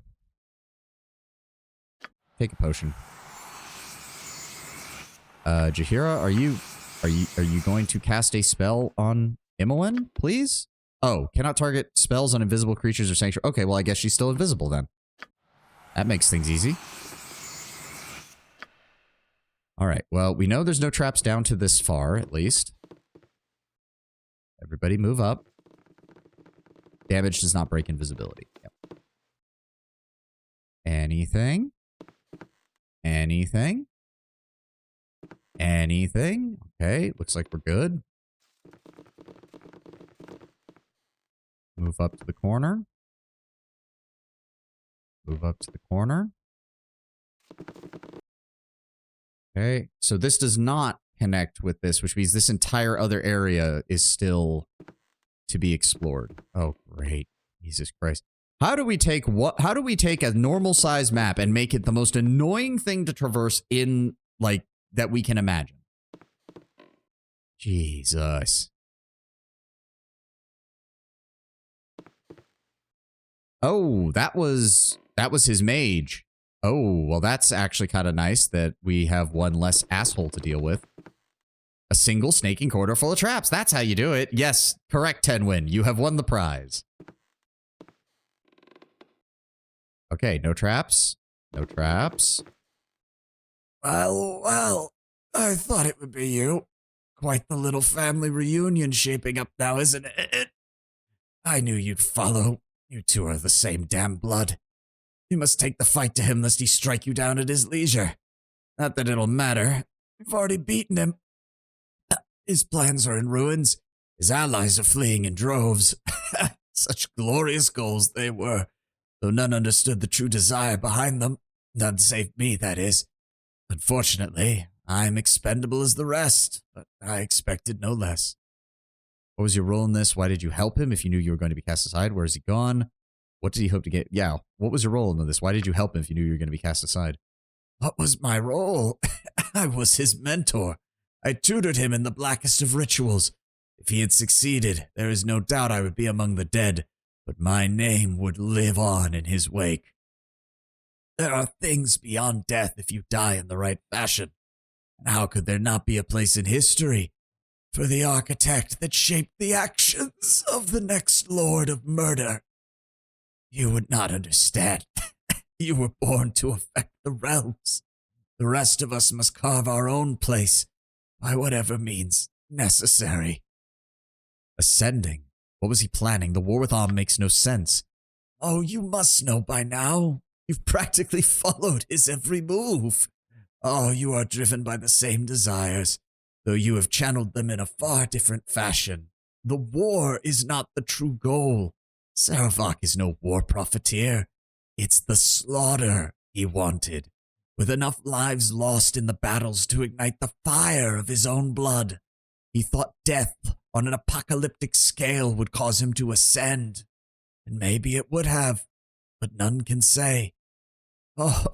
Take a potion. Jaheira, are you going to cast a spell on Imoen, please? Oh, cannot target spells on invisible creatures or sanctuary. Okay, well, I guess she's still invisible then. That makes things easy. All right, well, we know there's no traps down to this far, at least. Everybody move up. Damage does not break invisibility. Yep. Anything? Anything? Anything? Okay, looks like we're good. Move up to the corner. Move up to the corner. Okay, so this does not connect with this, which means this entire other area is still to be explored. Oh, great. Jesus Christ. How do we take a normal size map and make it the most annoying thing to traverse in, like, that we can imagine? Jesus. Oh, that was his mage. Oh, well, that's actually kind of nice that we have one less asshole to deal with. A single snaking corridor full of traps. That's how you do it. Yes, correct, Tenwin. You have won the prize. Okay, no traps. No traps. Well, I thought it would be you. Quite the little family reunion shaping up now, isn't it? I knew you'd follow. You two are the same damn blood. You must take the fight to him lest he strike you down at his leisure. Not that it'll matter. We've already beaten him. His plans are in ruins. His allies are fleeing in droves. Such glorious goals they were, though none understood the true desire behind them. None save me, that is. Unfortunately, I'm expendable as the rest, but I expected no less. What was your role in this? Why did you help him if you knew you were going to be cast aside? Where is he gone? What did he hope to get? Yeah, what was your role in this? Why did you help him if you knew you were going to be cast aside? What was my role? I was his mentor. I tutored him in the blackest of rituals. If he had succeeded, there is no doubt I would be among the dead, but my name would live on in his wake. There are things beyond death if you die in the right fashion. And how could there not be a place in history for the architect that shaped the actions of the next Lord of Murder? You would not understand. You were born to affect the realms. The rest of us must carve our own place by whatever means necessary. Ascending? What was he planning? The war with Am makes no sense. Oh, you must know by now. You've practically followed his every move. Oh, you are driven by the same desires, though you have channeled them in a far different fashion. The war is not the true goal. Saravak is no war profiteer. It's the slaughter he wanted, with enough lives lost in the battles to ignite the fire of his own blood. He thought death on an apocalyptic scale would cause him to ascend. And maybe it would have, but none can say. Oh,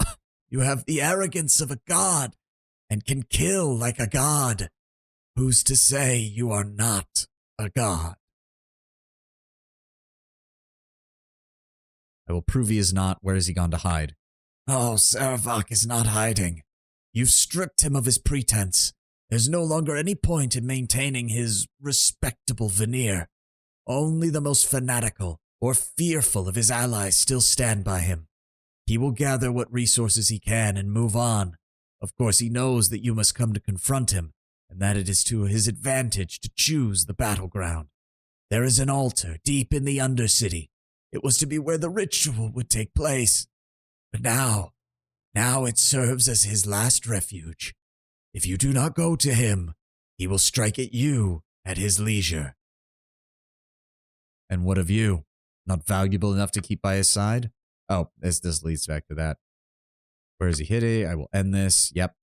you have the arrogance of a god and can kill like a god. Who's to say you are not a god? I will prove he is not. Where has he gone to hide? Oh, Saravak is not hiding. You've stripped him of his pretense. There's no longer any point in maintaining his respectable veneer. Only the most fanatical or fearful of his allies still stand by him. He will gather what resources he can and move on. Of course, he knows that you must come to confront him, and that it is to his advantage to choose the battleground. There is an altar deep in the Undercity. It was to be where the ritual would take place. But now it serves as his last refuge. If you do not go to him, he will strike at you at his leisure. And what of you? Not valuable enough to keep by his side? Oh, this leads back to that. Where is he hitting? I will end this. Yep.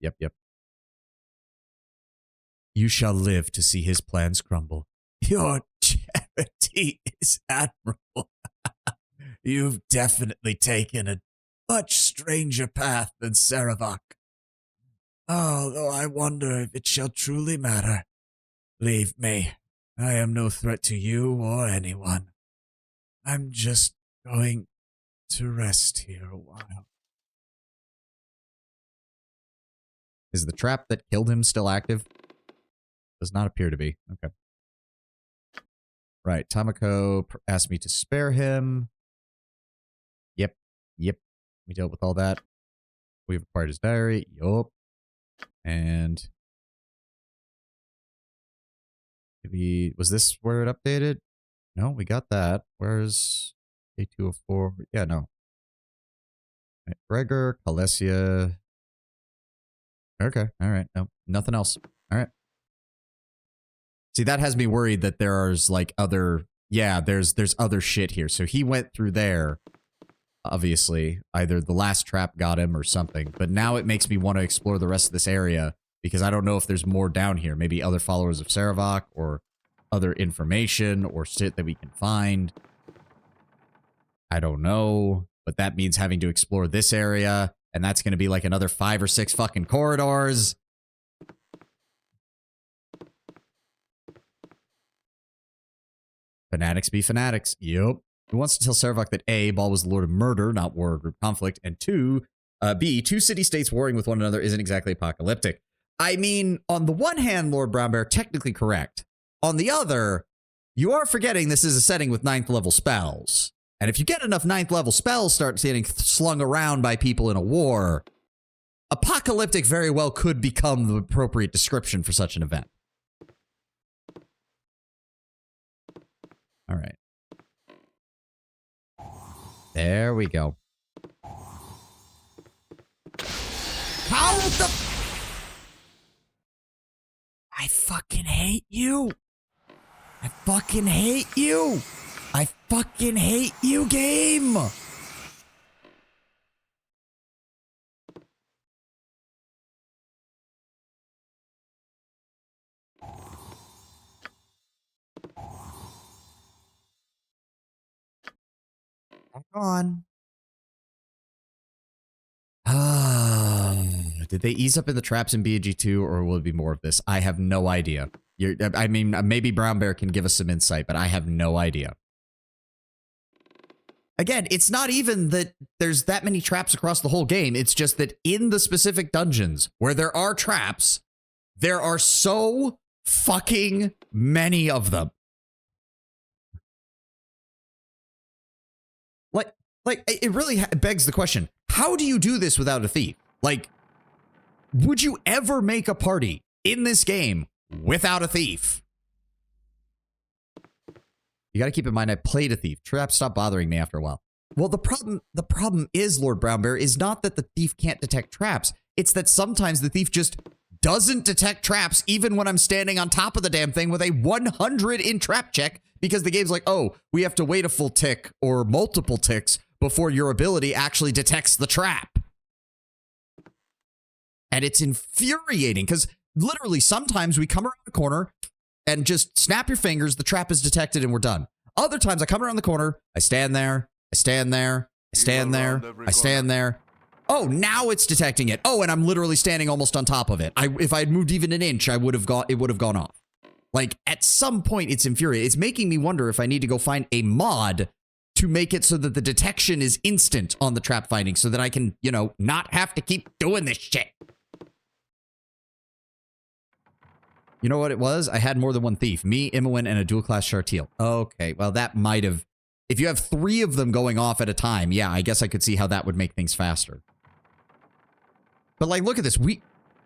You shall live to see his plans crumble. Your charity is admirable. You've definitely taken a much stranger path than Saravak. Although I wonder if it shall truly matter. Leave me. I am no threat to you or anyone. I'm just going to rest here a while. Is the trap that killed him still active? Does not appear to be. Okay. Right. Tamako asked me to spare him. Yep. We dealt with all that. We've acquired his diary. Yup. And maybe, was this where it updated? No, we got that. Where's A204? Yeah, no. Right, Gregor, Kalesia. Okay, all right. No, nothing else. All right. See, that has me worried that there's like other, there's other shit here. So he went through there, obviously. Either the last trap got him or something. But now it makes me want to explore the rest of this area because I don't know if there's more down here. Maybe other followers of Saravak or other information or shit that we can find. I don't know. But that means having to explore this area. And that's going to be like another 5 or 6 fucking corridors. Fanatics be fanatics. Yup. Who wants to tell Saravak that A, Ball was the Lord of Murder, not war or group conflict, and B, 2 city-states warring with one another isn't exactly apocalyptic. I mean, on the one hand, Lord Brownbear, technically correct. On the other, you are forgetting this is a setting with 9th level spells. And if you get enough 9th level spells start getting slung around by people in a war, apocalyptic very well could become the appropriate description for such an event. All right. There we go. How the... I fucking hate you. I fucking hate you. I fucking hate you, game. Back on. Did they ease up in the traps in BG2 or will it be more of this? I have no idea. I mean, maybe Brown Bear can give us some insight, but I have no idea. Again, it's not even that there's that many traps across the whole game. It's just that in the specific dungeons where there are traps, there are so fucking many of them. Like it really begs the question, how do you do this without a thief? Like, would you ever make a party in this game without a thief? You got to keep in mind, I played a thief. Traps stopped bothering me after a while. Well, the problem is, Lord Brown Bear, is not that the thief can't detect traps. It's that sometimes the thief just doesn't detect traps even when I'm standing on top of the damn thing with a 100 in trap check because the game's like, oh, we have to wait a full tick or multiple ticks before your ability actually detects the trap. And it's infuriating because literally sometimes we come around the corner and just snap your fingers, the trap is detected and we're done. Other times I come around the corner, I stand there, I stand there, I stand there, I stand there. Oh, now it's detecting it. Oh, and I'm literally standing almost on top of it. If I had moved even an inch, it would have gone off. Like, at some point, it's infuriating. It's making me wonder if I need to go find a mod to make it so that the detection is instant on the trap finding so that I can, you know, not have to keep doing this shit. You know what it was? I had more than one thief. Me, Imowen, and a dual-class Chartiel. Okay, well, that might have... If you have 3 of them going off at a time, yeah, I guess I could see how that would make things faster. But, like, look at this.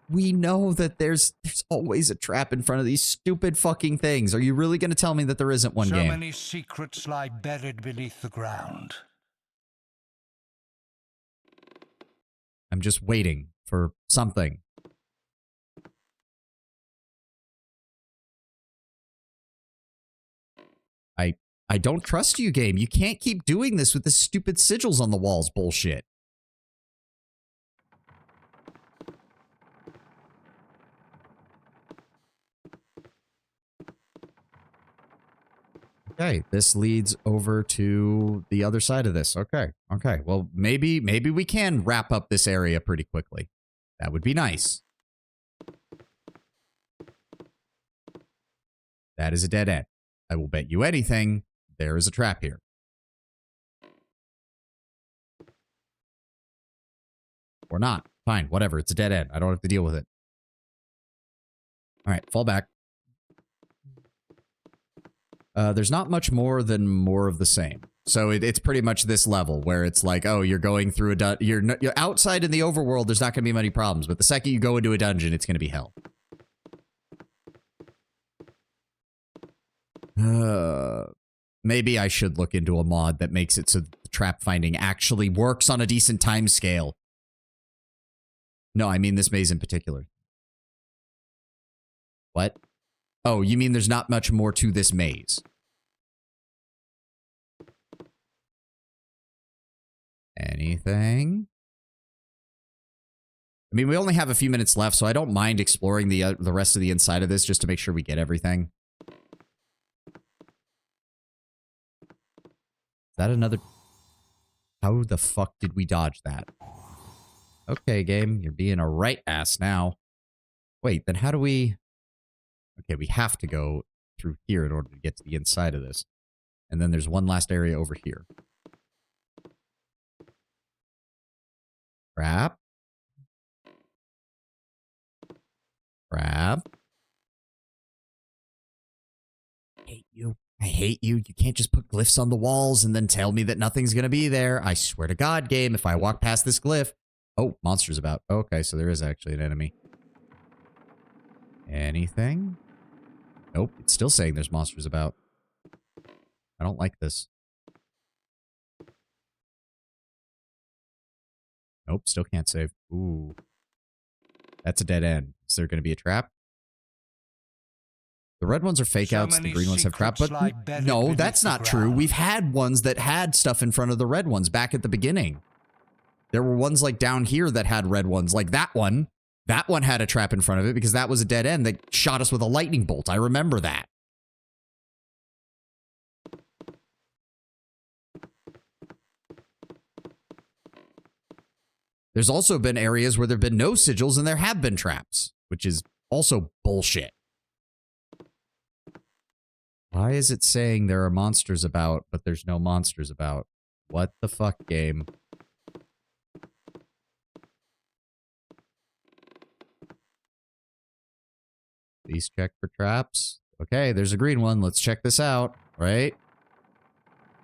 We know that there's always a trap in front of these stupid fucking things. Are you really going to tell me that there isn't one So game? many secrets lie buried beneath the ground. I'm just waiting for something. I don't trust you, game. You can't keep doing this with the stupid sigils on the walls bullshit. Okay, this leads over to the other side of this. Okay, okay. Well, maybe we can wrap up this area pretty quickly. That would be nice. That is a dead end. I will bet you anything there is a trap here. Or not. Fine, whatever. It's a dead end. I don't have to deal with it. All right, fall back. There's not much more than more of the same. So it's pretty much this level where it's like, oh, you're going through a you're outside in the overworld. There's not going to be many problems, but the second you go into a dungeon, it's going to be hell. Maybe I should look into a mod that makes it so the trap finding actually works on a decent time scale. No, I mean this maze in particular. What? Oh, you mean there's not much more to this maze? Anything? I mean, we only have a few minutes left, so I don't mind exploring the rest of the inside of this just to make sure we get everything. Is that another... How the fuck did we dodge that? Okay, game, you're being a right ass now. Wait, then how do we... Okay, we have to go through here in order to get to the inside of this. And then there's one last area over here. Crap. Crap. I hate you. I hate you. You can't just put glyphs on the walls and then tell me that nothing's going to be there. I swear to God, game, if I walk past this glyph... Oh, monster's about. Okay, so there is actually an enemy. Anything? Nope, it's still saying there's monsters about. I don't like this. Nope, still can't save. Ooh. That's a dead end. Is there going to be a trap? The red ones are fake outs, the green ones have trap, but no, that's not true. We've had ones that had stuff in front of the red ones back at the beginning. There were ones like down here that had red ones, like that one. That one had a trap in front of it because that was a dead end that shot us with a lightning bolt. I remember that. There's also been areas where there have been no sigils and there have been traps, which is also bullshit. Why is it saying there are monsters about, but there's no monsters about? What the fuck, game? Please check for traps. Okay, there's a green one. Let's check this out, right?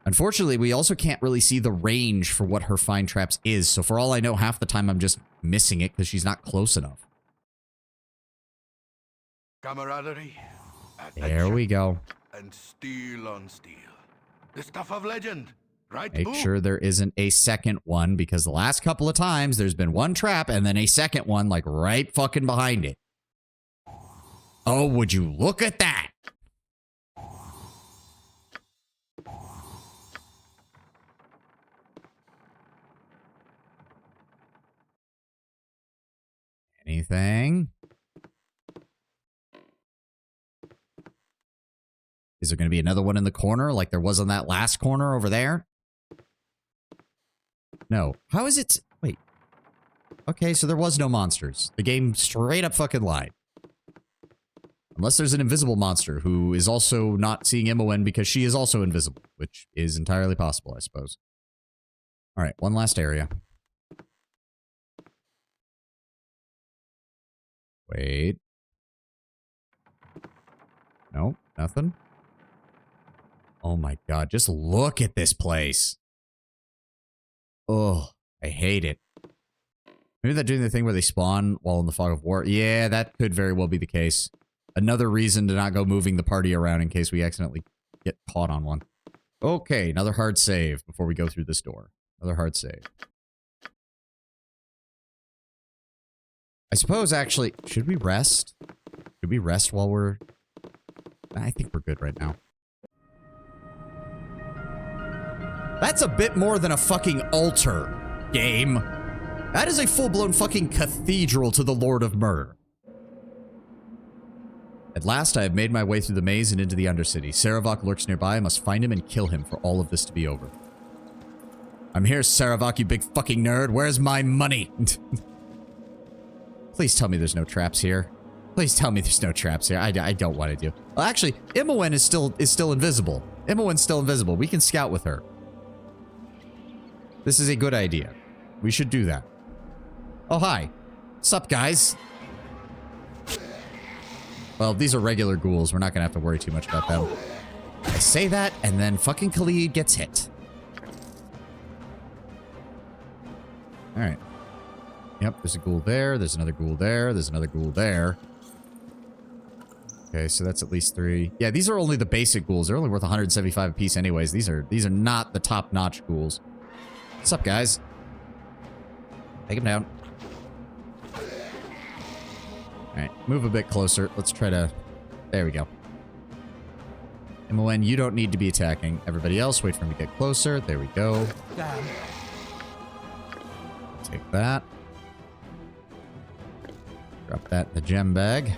Unfortunately, we also can't really see the range for what her find traps is. So for all I know, half the time I'm just missing it because she's not close enough. Camaraderie. There we go. And steel on steel. The stuff of legend, right? Make sure there isn't a second one because the last couple of times there's been one trap and then a second one like right fucking behind it. Oh, would you look at that? Anything? Is there going to be another one in the corner like there was on that last corner over there? No. How is it? Wait. Okay, so there was no monsters. The game straight up fucking lied. Unless there's an invisible monster who is also not seeing Imoen because she is also invisible, which is entirely possible, I suppose. All right, one last area. Wait. Nope, nothing. Oh my God, just look at this place. Oh, I hate it. Maybe they're doing the thing where they spawn while in the fog of war. Yeah, that could very well be the case. Another reason to not go moving the party around in case we accidentally get caught on one. Okay, another hard save before we go through this door. Another hard save. I suppose, actually, should we rest? Should we rest while we're... I think we're good right now. That's a bit more than a fucking altar, game. That is a full-blown fucking cathedral to the Lord of Murder. At last, I have made my way through the maze and into the Undercity. Saravak lurks nearby. I must find him and kill him for all of this to be over. I'm here, Saravak, you big fucking nerd. Where's my money? Please tell me there's no traps here. Please tell me there's no traps here. I don't want to do. Well, actually, Imowen is still invisible. Imowen's still invisible. We can scout with her. This is a good idea. We should do that. Oh, hi. What's up, guys? Well, these are regular ghouls. We're not gonna have to worry too much about them. I say that, and then fucking Khalid gets hit. Alright. Yep, there's a ghoul there. There's another ghoul there. There's another ghoul there. Okay, so that's at least 3. Yeah, these are only the basic ghouls. They're only worth 175 apiece anyways. These are not the top-notch ghouls. What's up, guys? Take him down. Alright, move a bit closer. Let's try to... There we go. Imowen, you don't need to be attacking. Everybody else, wait for him to get closer. There we go. Damn. Take that. Drop that in the gem bag.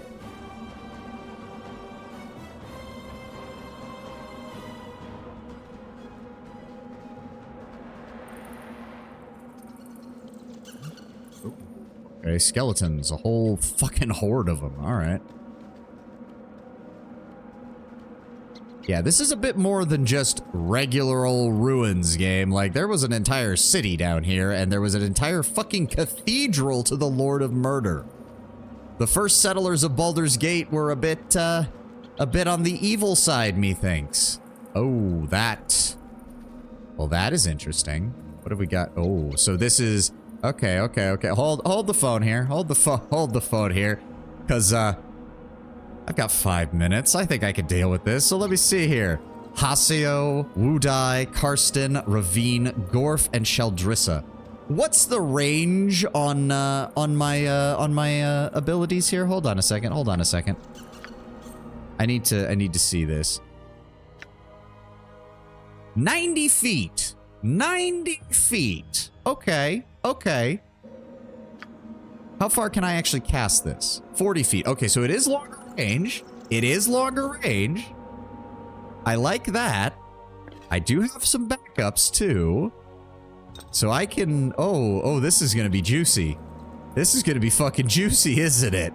Okay, skeletons. A whole fucking horde of them. Alright. Yeah, this is a bit more than just regular old ruins game. Like, there was an entire city down here, and there was an entire fucking cathedral to the Lord of Murder. The first settlers of Baldur's Gate were a bit on the evil side, methinks. Oh, that. Well, that is interesting. What have we got? Oh, so this is... Okay. Hold the phone here. Hold the phone here. Because, I've got 5 minutes. I think I could deal with this. So let me see here. Haseo, Wudai, Karsten, Ravine, Gorf, and Sheldrissa. What's the range on my abilities here? Hold on a second. I need to see this. 90 feet. 90 feet. Okay. How far can I actually cast this? 40 feet. Okay, so it is longer range. I like that. I do have some backups, too. So I can... Oh, this is gonna be juicy. This is gonna be fucking juicy, isn't it?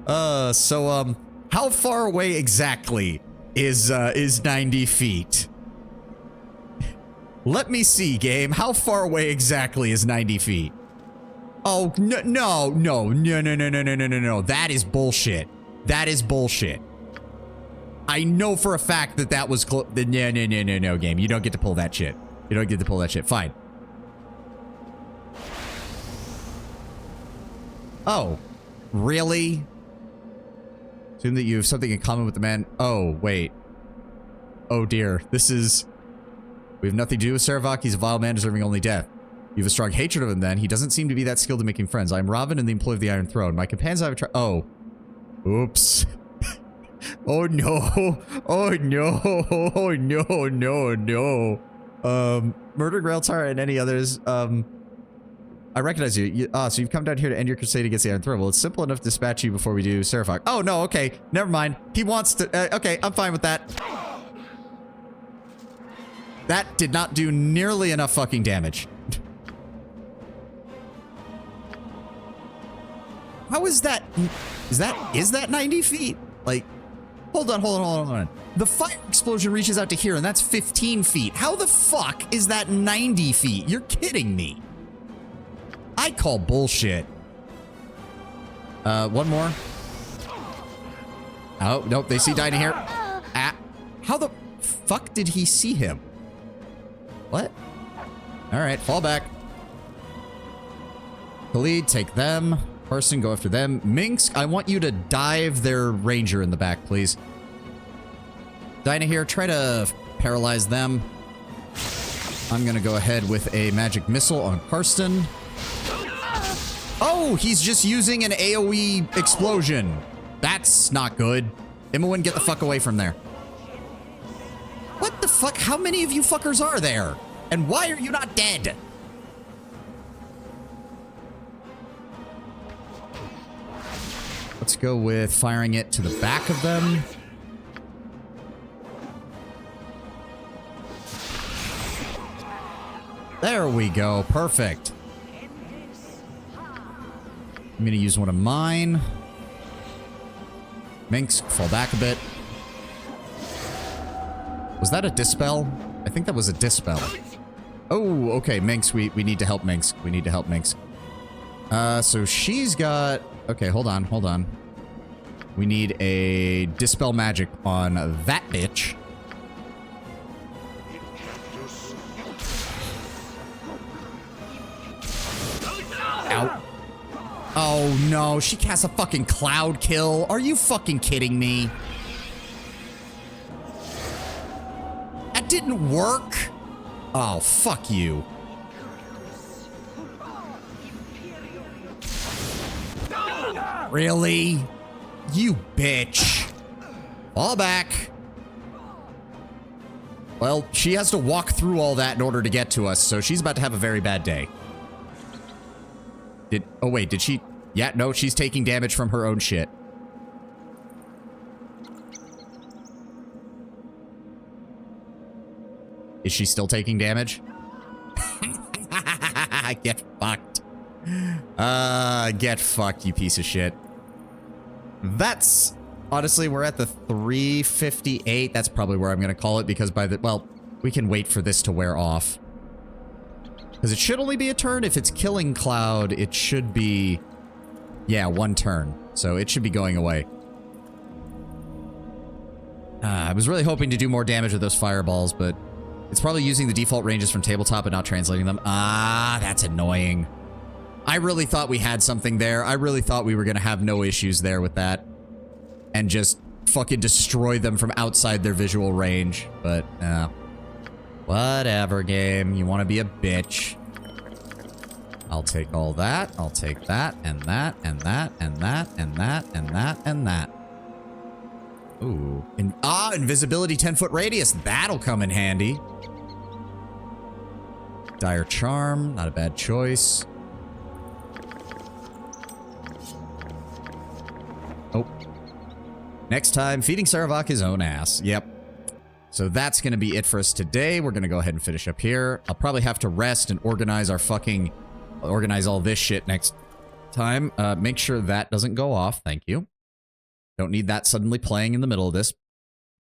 How far away exactly is 90 feet? Let me see, game. How far away exactly is 90 feet? Oh, no. That is bullshit. That is bullshit. I know for a fact that was close. No, game. You don't get to pull that shit. Fine. Oh, really? Assume that you have something in common with the man. Oh, wait. Oh, dear. This is... We have nothing to do with Saravak. He's a vile man deserving only death. You have a strong hatred of him then. He doesn't seem to be that skilled at making friends. I am Robin in the employ of the Iron Throne. My companions have tried... Oh. Oops. Oh no. No. Murder Grailtar and any others. I recognize you. So you've come down here to end your crusade against the Iron Throne. Well, it's simple enough to dispatch you before we do Saravak. Oh no, okay. Never mind. He wants to... okay, I'm fine with that. That did not do nearly enough fucking damage. How is that? Is that 90 feet? Like, hold on. The fire explosion reaches out to here, and that's 15 feet. How the fuck is that 90 feet? You're kidding me. I call bullshit. One more. Oh, nope, they see Dinah here. Ah, how the fuck did he see him? What? All right, fall back. Khalid, take them. Carson, go after them. Minx, I want you to dive their ranger in the back, please. Dinah here, try to paralyze them. I'm going to go ahead with a magic missile on Karsten. Oh, he's just using an AoE explosion. That's not good. Imowen, get the fuck away from there. What the fuck? How many of you fuckers are there? And why are you not dead? Let's go with firing it to the back of them. There we go. Perfect. I'm going to use one of mine. Minx, fall back a bit. Was that a dispel? I think that was a dispel. Oh, okay, Minx, we need to help Minx. We need to help Minx. So she's got... Okay, hold on. We need a dispel magic on that bitch. Ow. Oh no, she casts a fucking cloud kill. Are you fucking kidding me? That didn't work. Oh, fuck you. Really? You bitch. Fall back. Well, she has to walk through all that in order to get to us, so she's about to have a very bad day. Oh wait, did she? Yeah, no, she's taking damage from her own shit. Is she still taking damage? Get fucked. Get fucked, you piece of shit. That's... Honestly, we're at the 358. That's probably where I'm going to call it because by the... Well, we can wait for this to wear off. Because it should only be a turn. If it's killing Cloud, it should be... Yeah, one turn. So it should be going away. I was really hoping to do more damage with those fireballs, but... It's probably using the default ranges from tabletop and not translating them. Ah, that's annoying. I really thought we had something there. I really thought we were going to have no issues there with that. And just fucking destroy them from outside their visual range. But, whatever, game. You want to be a bitch. I'll take all that. I'll take that, and that, and that, and that, and that, and that, and that. Ooh. Invisibility 10-foot radius. That'll come in handy. Dire Charm. Not a bad choice. Oh. Next time, feeding Saravak his own ass. Yep. So that's going to be it for us today. We're going to go ahead and finish up here. I'll probably have to rest and organize our fucking... Organize all this shit next time. Make sure that doesn't go off. Thank you. Don't need that suddenly playing in the middle of this.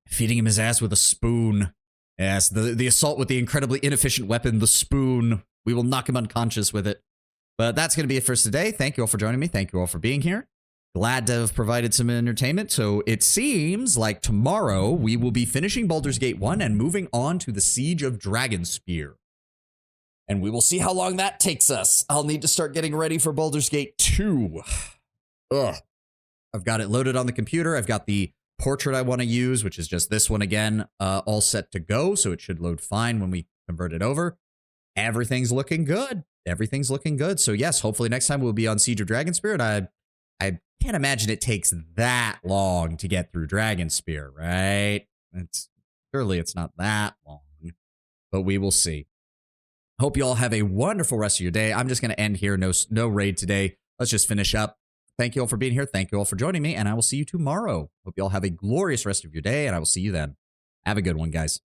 Feeding him his ass with a spoon. Yes, the assault with the incredibly inefficient weapon, the spoon. We will knock him unconscious with it. But that's going to be it for us today. Thank you all for joining me. Thank you all for being here. Glad to have provided some entertainment. So it seems like tomorrow we will be finishing Baldur's Gate 1 and moving on to the Siege of Dragonspear. And we will see how long that takes us. I'll need to start getting ready for Baldur's Gate 2. Ugh. I've got it loaded on the computer. I've got the portrait I want to use, which is just this one again, all set to go. So it should load fine when we convert it over. Everything's looking good. Everything's looking good. So yes, hopefully next time we'll be on Siege of Dragonspear. And I can't imagine it takes that long to get through Dragonspear, right? Surely it's not that long, but we will see. Hope you all have a wonderful rest of your day. I'm just going to end here. No raid today. Let's just finish up. Thank you all for being here. Thank you all for joining me, and I will see you tomorrow. Hope you all have a glorious rest of your day, and I will see you then. Have a good one, guys.